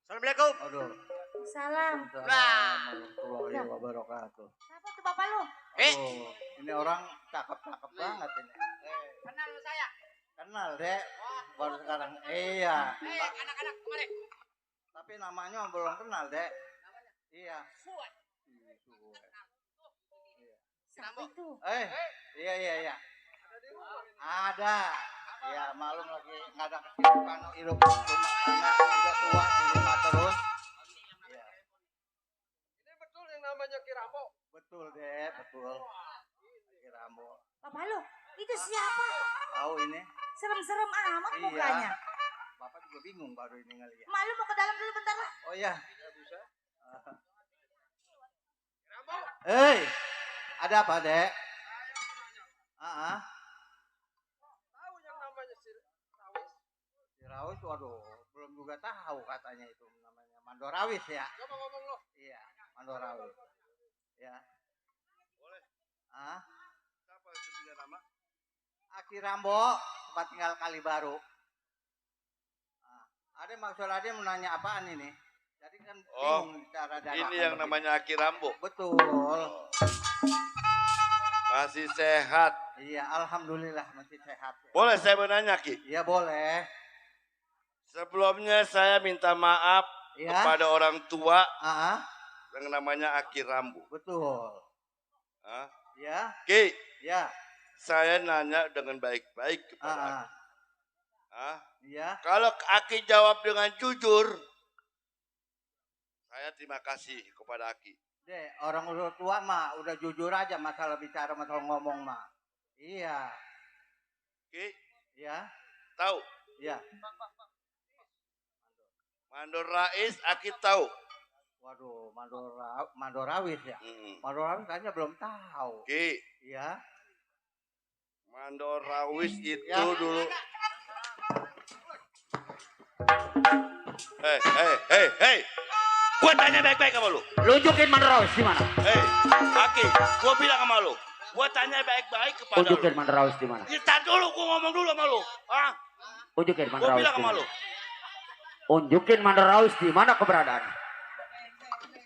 Assalamualaikum. Aduh. Salam. Warahmatullahi wabarakatuh. Siapa tuh bapak lo? Aduh, ini orang cakep-cakep banget ini. Kenal saya. Kenal, Dek. Baru sekarang. Iya. Anak-anak kemarin. Tapi namanya belum kenal, Dek. Iya. Suat. Siapa itu? Iya. Ada. Ya, malum lagi nggak ada kesibukan hidup rumah tangga udah tua di rumah terus. Iya. Ini betul yang namanya Kirambo. Betul, Dek, betul. Kirambo. Bapak lo? Itu siapa? Tahu ini? Serem-serem amat Iya. mukanya. Bapak juga bingung baru ini ngeliat. Malu mau ke dalam dulu bentar lah. Oh iya. Bisa. Ada apa, Dek? Tahu yang namanya si Rawis. Rawis, waduh, belum juga tahu katanya itu namanya Mandorawis ya. Coba ngomong lo. Iya, Mandorawis. Ya. Boleh. Siapa yang punya nama? Aki Rambo, tempat tinggal Kalibaru. Ada maksud ada mau nanya apaan ini? Jadi kan bingung cara dalam. Ini yang namanya Aki Rambo. Betul. Masih sehat. Iya, alhamdulillah masih sehat. Boleh saya menanya, Ki? Iya, boleh. Sebelumnya saya minta maaf Iya. kepada orang tua yang namanya Aki Rambo. Betul. Ya. Ki, Ya. saya nanya dengan baik-baik kepada Aki. Iya. Kalau Aki jawab dengan jujur, saya terima kasih kepada Aki. Dek, orang udah tua mah udah jujur aja masalah bicara, masalah ngomong mah. Iya. Ki, Iya. tahu Iya. Mandor Rais, Aki tahu. Waduh, Mandorawis ya. Mandorawis kayaknya belum tahu. Ki, Iya. Mandor Rais itu Ya. dulu. Hei. Gua tanya baik-baik sama lu. Lunjukin Manderawis di mana? Hei, Aki, gua bilang sama lu. Gua tanya baik-baik kepada Unjukin lu. Manderawis di mana? Kita dulu, gua ngomong dulu sama lu. Ah, Unjukin gua Manderawis bilang di sama mana? lu. Unjukin Manderawis di mana keberadaan. Boleh.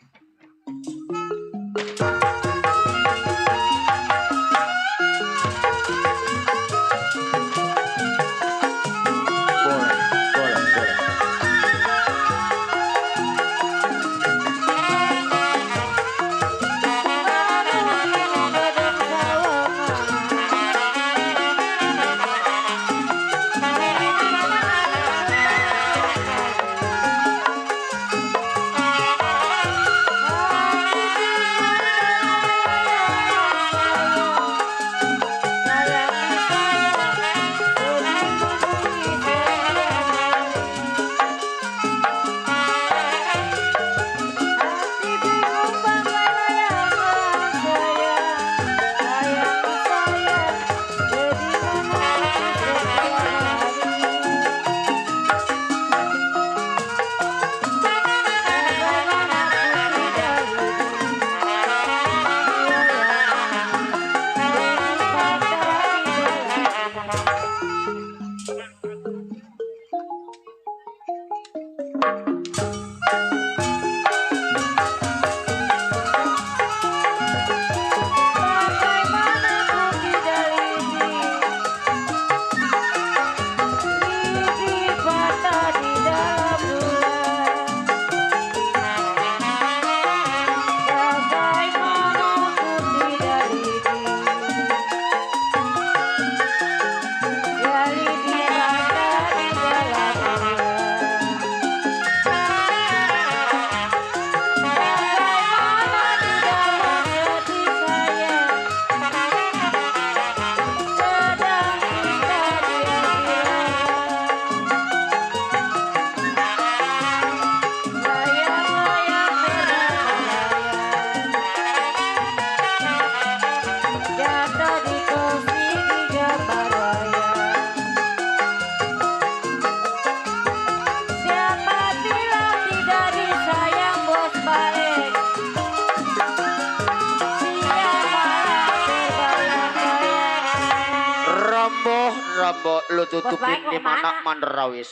Rambo, lu tutupin di mana Manderawis?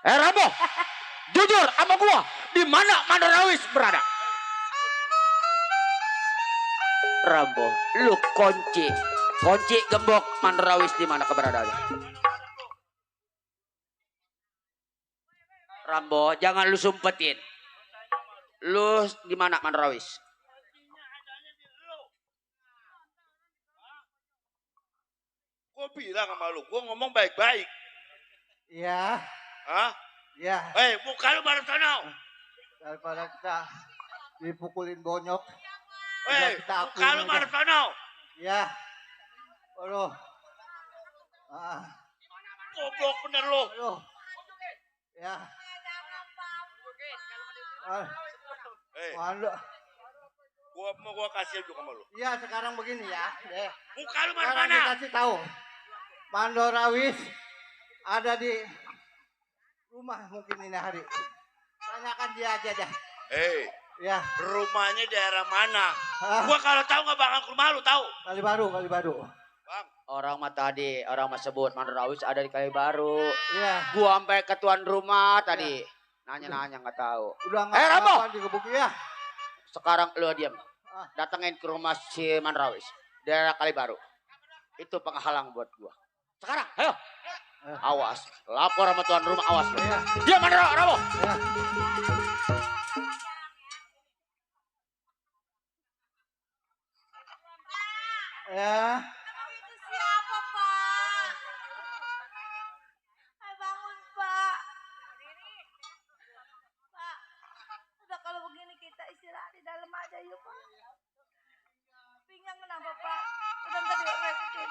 Rambo, jujur sama gua, di mana Manderawis berada? Rambo, lu kunci gembok Manderawis di mana keberadaannya? Rambo, jangan lu sumpetin. Lu di mana Manderawis? Gua bilang sama lu, gua ngomong baik-baik. Iya. Hah? Iya. Hei, muka lu baru sono. Daripada kita dipukulin bonyok. Hei, muka lu baru sono. Iya. Aduh. Goblok bener lu. Aduh. Ya. Hei, Waduh. gua kasih juga sama lu. Iya, sekarang begini ya. Muka lu baru Sekarang mana? dikasih tahu. Mandorawis ada di rumah mungkin ini hari. Tanyakan dia aja dah. Hei, Ya, rumahnya daerah mana? ah, Gua kalau tahu nggak bakal ke rumah lu, tahu? Kali Baru. Bang, Orang mah tadi, orang mah sebut Manderawis ada di Kalibaru. Iya. Gua sampai ke tuan rumah tadi. Nanya-nanya nggak tahu. Udah nggak Rambo! apa digebukin ya. Sekarang lu diam. Ah. Datengin ke rumah si Manderawis. Daerah Kalibaru. Itu penghalang buat gua. Sekarang, ayo. Awas, lapor sama tuan rumah, awas lu. Iya. Diam Manderawis, Rambo. Ya. Ya. Itu siapa, Pak? Bangun, Pak. Pak, udah kalau begini kita istirahat di dalam aja yuk, Pak. Pinggang kenapa, Pak? Udah tadi repetin.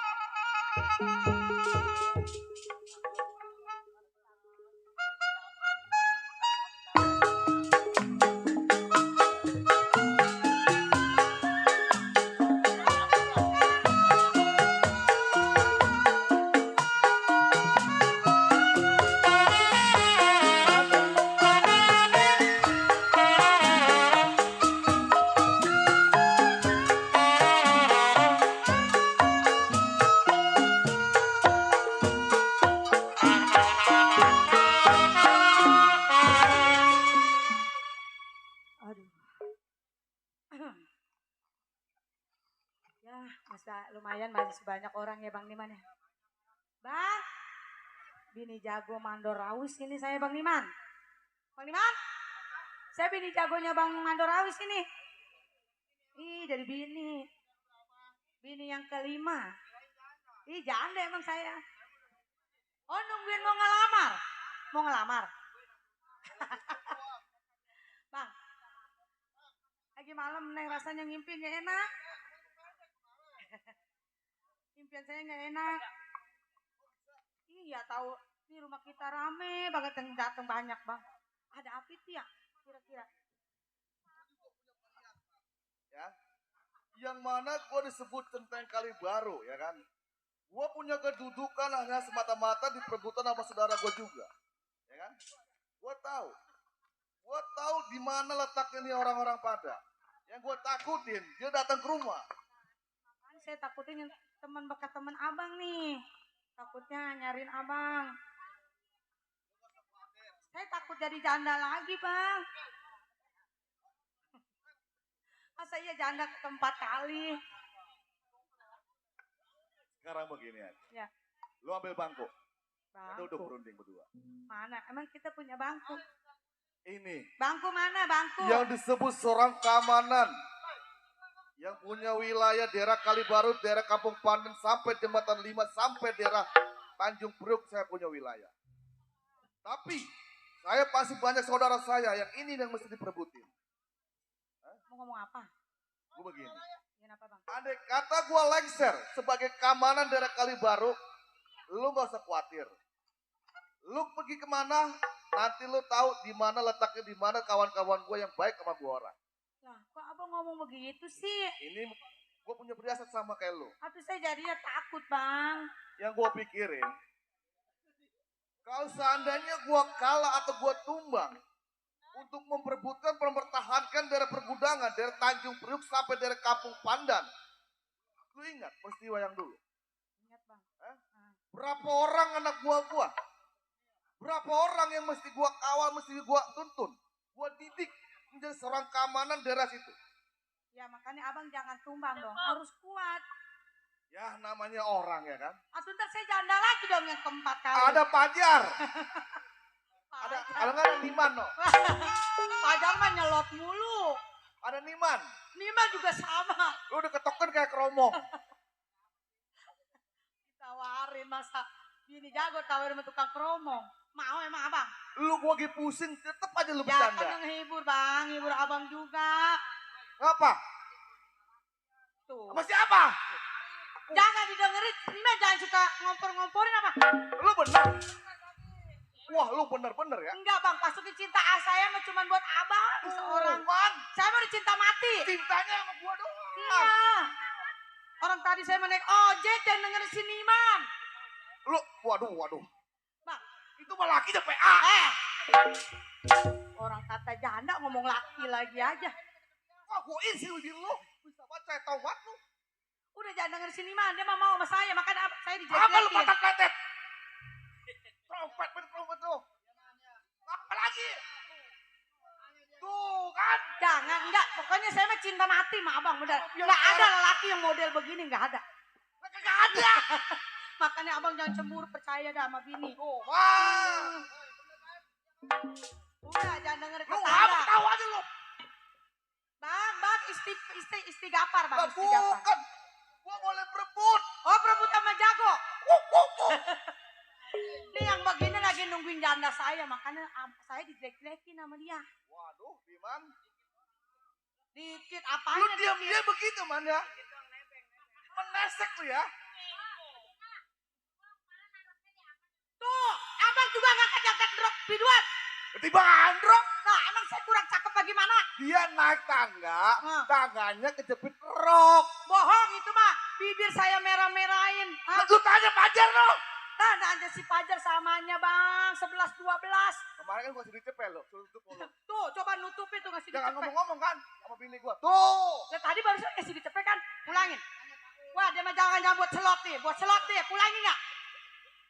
lumayan masih banyak orang ya Bang Niman ya. Bang, bini jago mandor rawis ini saya Bang Niman. Bang Niman, saya bini jagonya Bang mandor rawis ini. Ih dari bini. Bini yang kelima. Ih janda emang saya. Oh nungguin mau ngelamar. Mau ngelamar. Bang, lagi malam nih rasanya ngimpi gak enak. Impian saya gak enak. Iya tahu di rumah kita rame banget yang datang banyak Bang. Ada apa itu ya kira-kira? Ya, yang mana gue disebut Centeng Kali Baru ya kan. Gue punya kedudukan hanya semata-mata di perebutan sama saudara gue juga, ya kan. Gue tahu di mana letaknya nih orang-orang pada. Yang gue takutin dia datang ke rumah. Saya takutin teman bekas teman abang nih. Takutnya nyariin abang. Saya takut jadi janda lagi bang. Masa iya janda keempat kali. Sekarang begini aja. Ya. Lu ambil bangku. Bangku. Duduk berunding berdua. Mana? Emang kita punya bangku? Ini. Bangku mana bangku? Yang disebut seorang keamanan. Yang punya wilayah daerah Kalibaru, daerah Kampung Pandan, sampai Jembatan 5, sampai daerah Tanjung Priuk saya punya wilayah. Tapi, saya pasti banyak saudara saya yang ini yang mesti diperebutin. Mau ngomong apa? Gue begini. Kenapa bang? Andai kata gue lengser sebagai keamanan daerah Kalibaru, lu gak usah khawatir. Lu pergi kemana, nanti lu tahu di mana letaknya, di mana kawan-kawan gue yang baik sama gue orang. Lah, kok abang ngomong begitu sih? Ini gue punya priasat sama kayak lu. Tapi saya jadinya takut bang. Yang gue pikirin, kalau seandainya gue kalah atau gue tumbang untuk memperebutkan, mempertahankan daerah pergudangan, daerah Tanjung Priuk sampai daerah Kampung Pandan, lu ingat peristiwa yang dulu? Ingat bang. Berapa orang anak buah gua? Berapa orang yang mesti gua kawal, mesti gua tuntun, gua didik menjadi seorang keamanan daerah situ. Ya makanya abang jangan tumbang dong, harus kuat. Ya namanya orang ya kan. Ntar saya janda lagi dong yang keempat kali. Ada Pajar. Ada nggak ada Niman no? Pajar mah nyelot mulu. Ada Niman. Niman juga sama. Lu udah ketoken kayak keromong. Tawarin masa bini jago tawarin sama tukang keromong. Mau emang abang? Lu gua lagi pusing, tetep aja lu Jangan bercanda. yang hibur bang, hibur abang juga. Apa? Tuh. Sama siapa? Jangan didengerin, Niman jangan suka ngompor-ngomporin apa? Lu bener. Wah lu bener-bener ya. Enggak bang, pasukin cinta saya mah cuma buat abang seorang. Bang. Saya mau dicinta mati. Cintanya sama gua doang. Iya. Orang tadi saya mau naik ojek dan dengerin si Niman. Lu, waduh. Bang, itu mah laki deh PA. Orang kata janda ngomong laki lagi aja. Wah gua isi lu lu. Bisa baca tau banget lu. Udah jangan dengerin si Niman, dia mah mau sama saya, makanya saya Apa lu dijelek-jelekin. patat-patat? Trompet tuh. Apa lagi? Tuh kan. Jangan, enggak. Pokoknya saya mah cinta mati sama abang. Bener. Enggak ada lelaki yang model begini, enggak ada. Enggak ada. Makanya abang jangan cemburu, percaya dah sama bini. Wah. Udah, jangan dengerin Lu tetangga. apa tahu aja lu? Bang, istigapar bang, istigapar. Bukan. Gua boleh berebut. Oh, berebut sama jago. Ini yang begini lagi nungguin janda saya, makanya saya dijelek-jelekin sama dia. Waduh, Diman. Dikit apanya? Lu diam-diam begitu, Man ya. Menesek lu ya. Tuh, abang juga ngangkat-ngangkat drop biduan. Ketimbang androk. Nah, emang saya kurang cakep bagaimana? Dia naik tangga, tangganya kejepit rok. Bohong itu mah, bibir saya merah-merahin. Lu tanya Pajar dong. Nah, aja si Pajar samanya bang, 11-12. Kemarin kan gua sudah cepel lo, tutup mulut. Tuh, coba nutupin tuh ngasih Jangan dicepek. ngomong-ngomong kan sama bini gua. Tuh. Ya, tadi barusan ngasih dicepek kan, pulangin. Wah, dia mah jangan buat selot nih, pulangin nggak?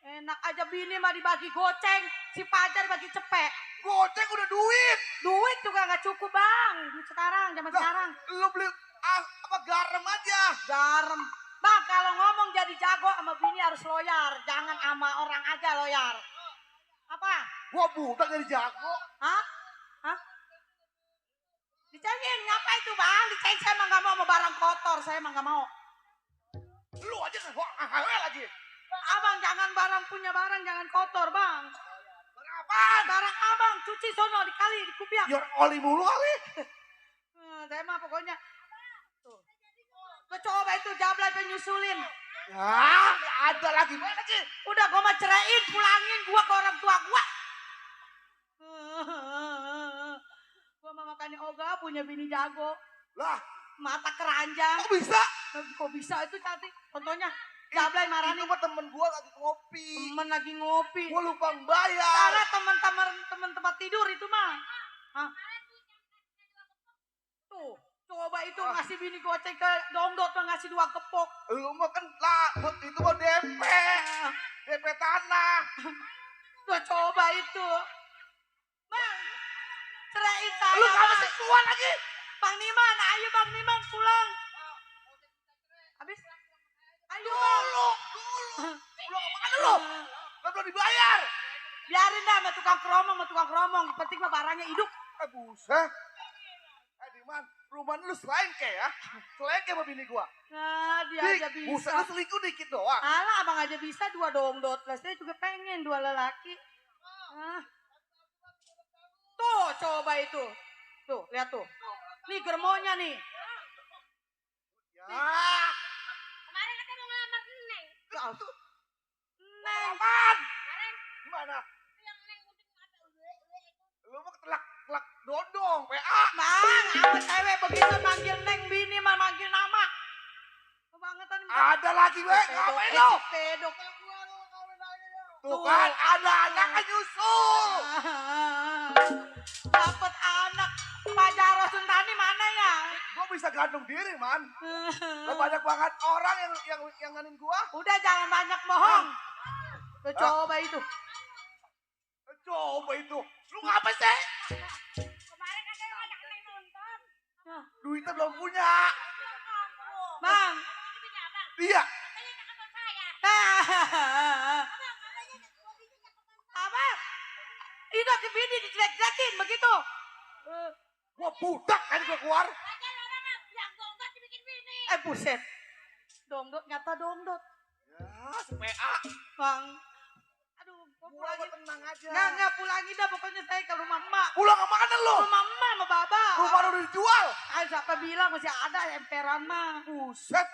Enak aja bini mah dibagi goceng, si Pajar bagi cepek. Goceng udah duit. Duit juga nggak cukup bang, duit sekarang, zaman sekarang. Lu beli apa garam aja. Garam. Bang, kalau ngomong jadi jago sama bini harus loyal, jangan sama orang aja loyal. Apa? Gua budak jadi jago. Hah? Hah? Dicengin, ngapa itu bang? Dicengin, saya emang gak mau sama barang kotor, saya emang gak mau. Lu aja kan AHW lagi. Abang jangan punya barang jangan kotor bang. Apaan? Barang abang cuci sono dikali di kupiak. Ya oli mulu kali. Saya mah pokoknya. Tuh. Lo coba itu jablay penyusulin. Ya, ada lagi mana sih? Udah gua mah ceraiin, pulangin gua ke orang tua gua. Gua mah makanya Oga punya bini jago. Lah, Mata keranjang. kok bisa? Kok bisa itu cantik? Contohnya jablay marani. Itu mah temen gua lagi ngopi. Temen lagi ngopi. Gua lupa bayar. Karena temen tempat tidur itu mah. Hah? Tuh, coba itu ngasih bini goceng ke dongdot mah ngasih 2 kepok. Lu mah kan lah, itu mah DP. DP tanah. Tuh coba itu. Bang, ceraiin saya. Lu kamu Bang. seksual lagi. Bang Niman, ayo Bang Niman pulang. Habis? Ayo Bang. Dulu. Lu kemana lu? Kan belum dibayar. Biarin dah sama tukang keromong. Penting mah barangnya hidup. Buset. Diman, rumah lu selengke ya. Selengke sama bini gua. Nah, dia aja Buset, bisa. lu selingkuh dikit doang. Alah, abang aja bisa 2 dongdot. Saya juga pengen 2 lelaki. Nah. Tuh, coba itu. Tuh, lihat tuh. Nih germonya nih. Ya. Kemarin katanya mau ngelamar Neng. Neng. Apaan? Gimana? Yang Neng mungkin ada Lu mah telak dodong, PA. Bang, apa cewek begitu manggil Neng bini mah manggil nama. Kebangetan ini. Ada lagi, we. Ngapain lu? Pedok. Tuh kan, ada anak kan nyusul. Dapat anak. Pak Jarod Suntani mana ya? Gua bisa gantung diri, man. Lah banyak banget orang yang nganin gua. Udah jangan banyak bohong. Coba itu. Coba itu. Lu ngapa sih? kemarin katanya mau ajak Neng nonton. Duitnya belum punya. Bang. Ini punya abang. Iya. Katanya cakapan saya. Abang. Itu ke bini dijelek-jelekin begitu. Gua budak kan gua keluar. Aja orang mah yang dongdot dibikin bini. Buset. Dongdot nyata dongdot. Ya, PA. Bang. Aduh, gua Gua pulangin. tenang aja. Nggak pulangin dah pokoknya saya ke rumah emak. Pulang kemana lu? Rumah emak sama baba. Rumah lu udah dijual. Siapa bilang masih ada emperan mah. Buset.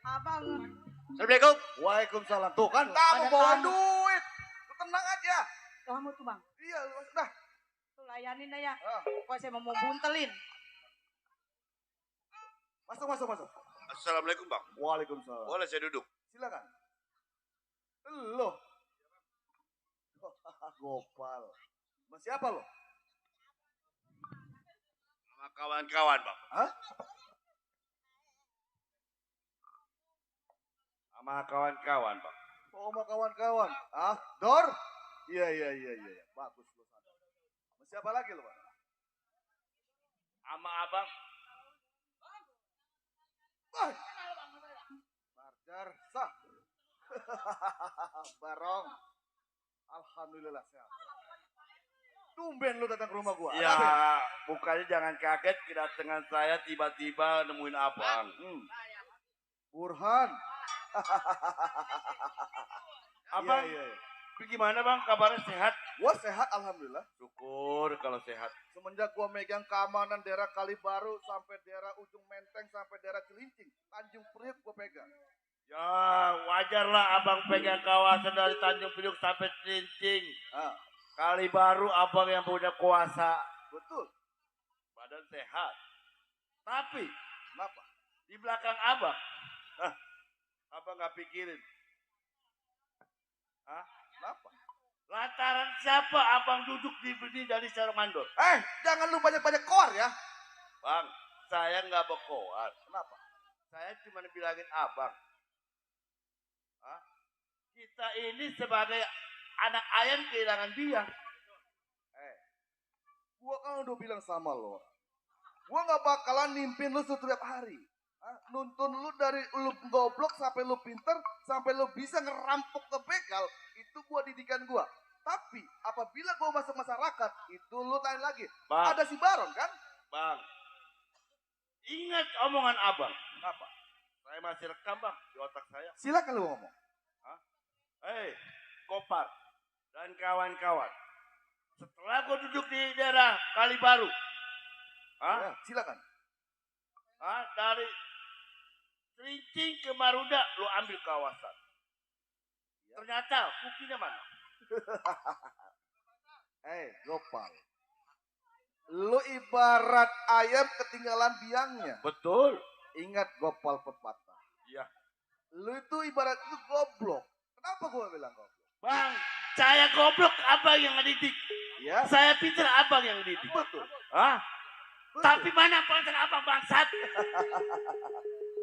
Abang. Assalamualaikum. Waalaikumsalam. Tuh kan tamu Ada bawa tamu. duit. Lu tenang aja. Kamu tuh bang. Iya, lu dah. Tuh layanin dah ya. Ah. Pokoknya saya mau buntelin. Masuk. Assalamualaikum bang. Waalaikumsalam. Boleh saya duduk? Silakan. Lo. Gopal. Mas siapa lo? Sama kawan-kawan bang. Hah? Sama kawan-kawan bang. Oh, sama kawan-kawan. Ah, Dor? Iya. Bagus lo sana. Mas siapa lagi lo, Pak? Sama abang. Wah. Marjar sah. Barong. Alhamdulillah sehat. Tumben lu datang ke rumah gua. Ya, Ada apa ya? bukannya jangan kaget kedatangan saya tiba-tiba nemuin abang. Burhan. Abang, Iya. gimana bang? Kabarnya sehat? Gua sehat alhamdulillah. Syukur kalau sehat. Semenjak gua megang keamanan daerah Kalibaru sampai daerah Ujung Menteng sampai daerah Cilincing, Tanjung Priok gua pegang. Ya, wajarlah abang pegang kawasan dari Tanjung Priok sampai Cilincing. Ah, Kali baru abang yang punya kuasa. betul. Badan sehat. Tapi, Kenapa? di belakang abang, abang nggak pikirin. Kenapa? Lantaran siapa abang duduk di berdiri dari sarung mandor? Jangan lu banyak-banyak koar ya. Bang, saya nggak berkoar. Kenapa? Saya cuma bilangin abang. Kita ini sebagai anak ayam kehilangan biang. Gua kan udah bilang sama lo. Gua nggak bakalan nimpin lu setiap hari. Nuntun lu dari lu goblok sampai lu pinter, sampai lu bisa ngerampok ke begal, itu gua didikan gua. Tapi apabila gua masuk masyarakat, itu lu lain lagi. Bang. Ada si Baron kan? Bang, ingat omongan abang. Apa? Saya masih rekam bang di otak saya. Silakan lu ngomong. Hei, Kopar dan kawan-kawan. Setelah gue duduk di daerah Kalibaru, Ya, silakan. dari Celincing ke Maruda, lu ambil kawasan. Ternyata kukinya mana? Gopal. Lu ibarat ayam ketinggalan biangnya. Betul. Ingat Gopal pepatah. Iya. Lu itu ibarat itu goblok. Kenapa gua bilang goblok? Bang, saya goblok abang yang ngedidik. Ya. Saya pintar abang yang didik. Betul. Betul. Tapi mana pintar abang bangsat?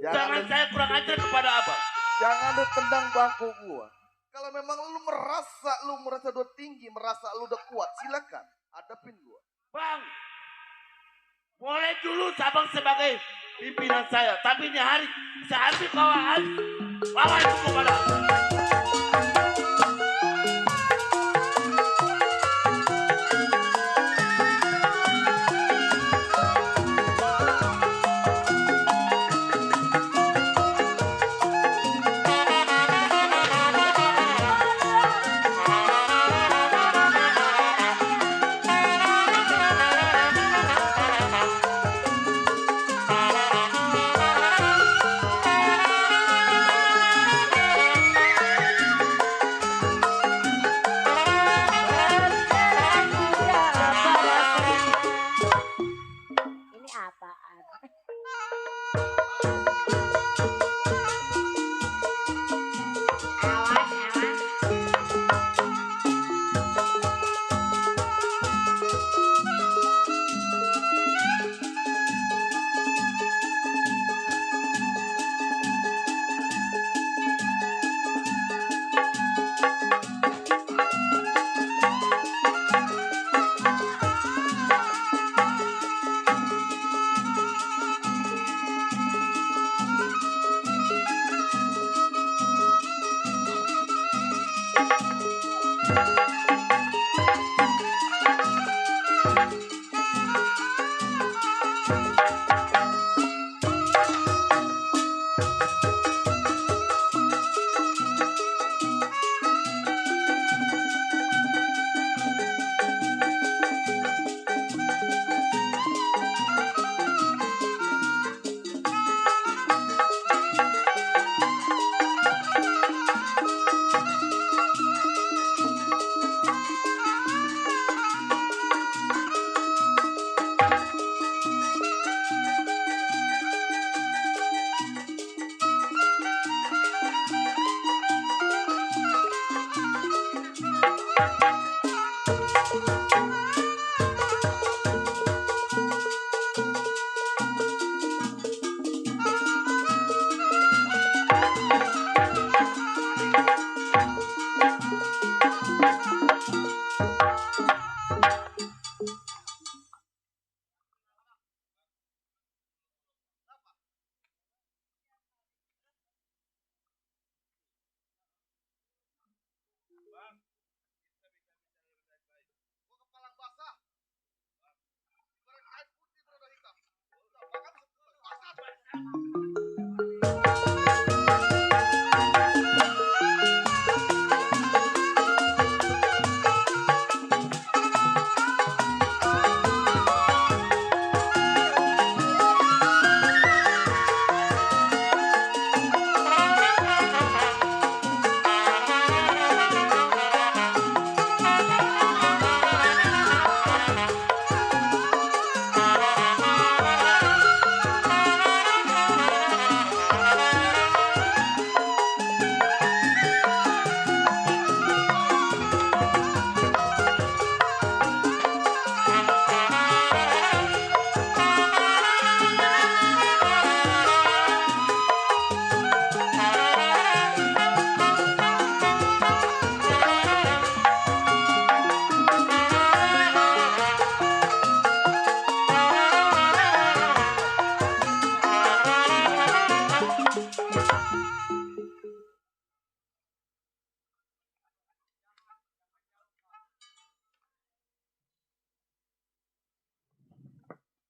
Jangan saya kurang ajar kepada abang. Jangan lu tendang bangku gua. Kalau memang lu merasa udah tinggi, merasa lu udah kuat, silakan hadapin gua. Bang, boleh dulu abang sebagai pimpinan saya, tapi ini hari saya ambil kawan itu kepada abang.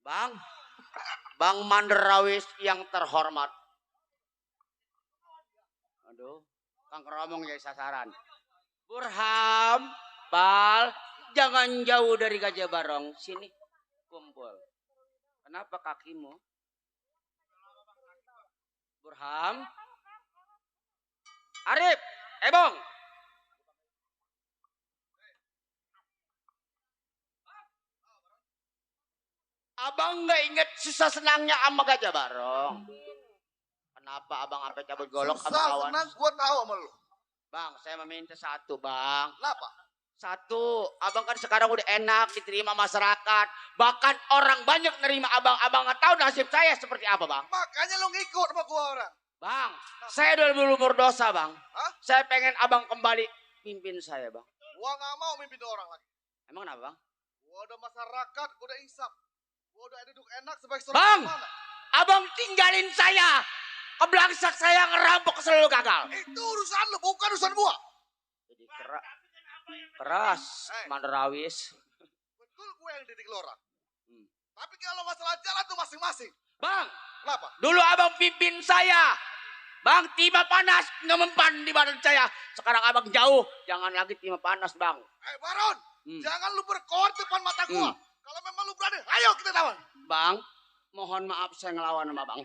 Bang Manderawis yang terhormat. Aduh, Kang Keromong jadi sasaran. Burham, Bal, jangan jauh dari Gajah Barong. Sini, kumpul. Kenapa kakimu? Burham. Arif, Ebong. Abang nggak inget susah senangnya sama Gajah Barong. Kenapa abang sampai cabut golok sama Susah kawan? senang gua tahu sama lu. Bang, saya meminta satu, Bang. Kenapa? Satu, abang kan sekarang udah enak diterima masyarakat. Bahkan orang banyak nerima abang. Abang nggak tahu nasib saya seperti apa, Bang. Makanya lu ngikut sama gua orang. Bang, saya udah dulu berdosa, Bang. Hah? Saya pengen abang kembali pimpin saya, Bang. Gua nggak mau mimpin orang lagi. Emang kenapa, Bang? Gua udah masyarakat, gua udah insaf. Gua udah duduk enak sebagai Bang! mana. Abang tinggalin saya. Keblangsak saya ngerampok selalu gagal. Itu urusan lu, bukan urusan gua. Jadi keras, Manderawis. Betul gue yang didik lu orang. Tapi kalau masalah jalan tuh masing-masing. Bang, Kenapa? dulu abang pimpin saya. Bang, timah panas ngemempan di badan saya. Sekarang abang jauh, jangan lagi timah panas, Bang. Baron, jangan lu berkoar depan mata gua. Kalau memang lu berani, ayo kita lawan. Bang, mohon maaf saya ngelawan sama Bang.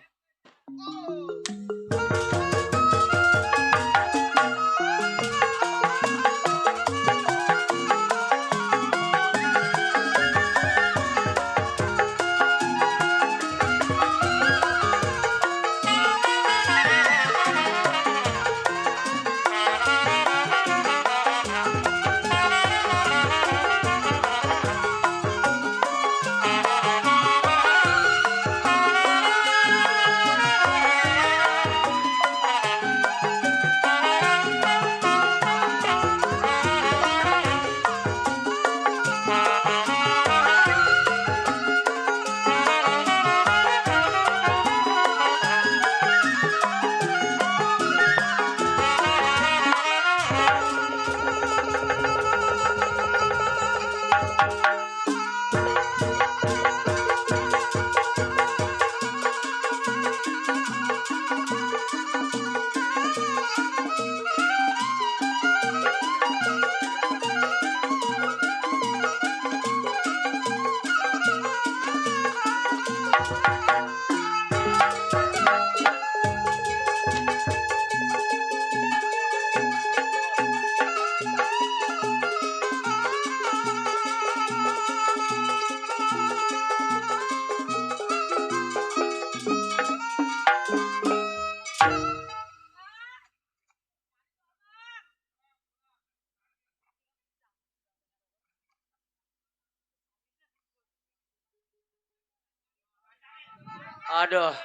Aduh,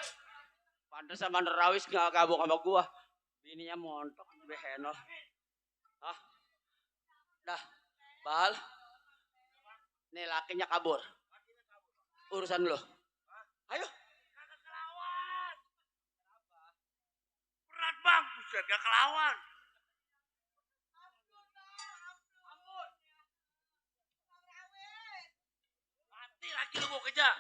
pantesan Manderawis gak gabung sama gua. Bininya montok, behenol. Hah? Dah, Bal. Nih lakinya kabur. Urusan lo. Ayo. Berat bang, buset gak kelawan. Mati laki lu mau kejar.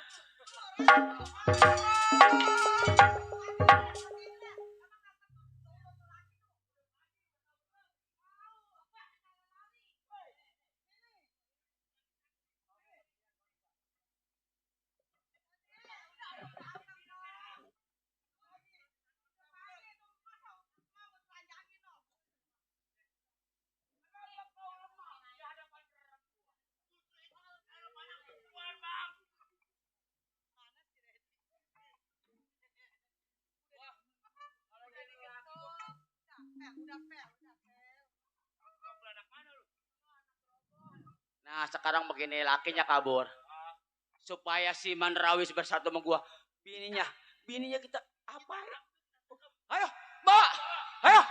Nah, sekarang begini lakinya kabur. Supaya si Manderawis bersatu sama gua. Bininya kita apa? Ayo, Mbak. Ayo.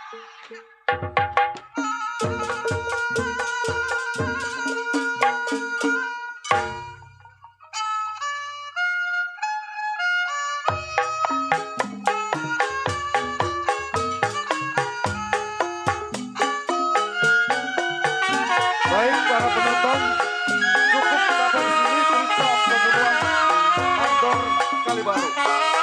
Baik para penonton, cukup sampai di sini cerita pembunuhan Kalibaru.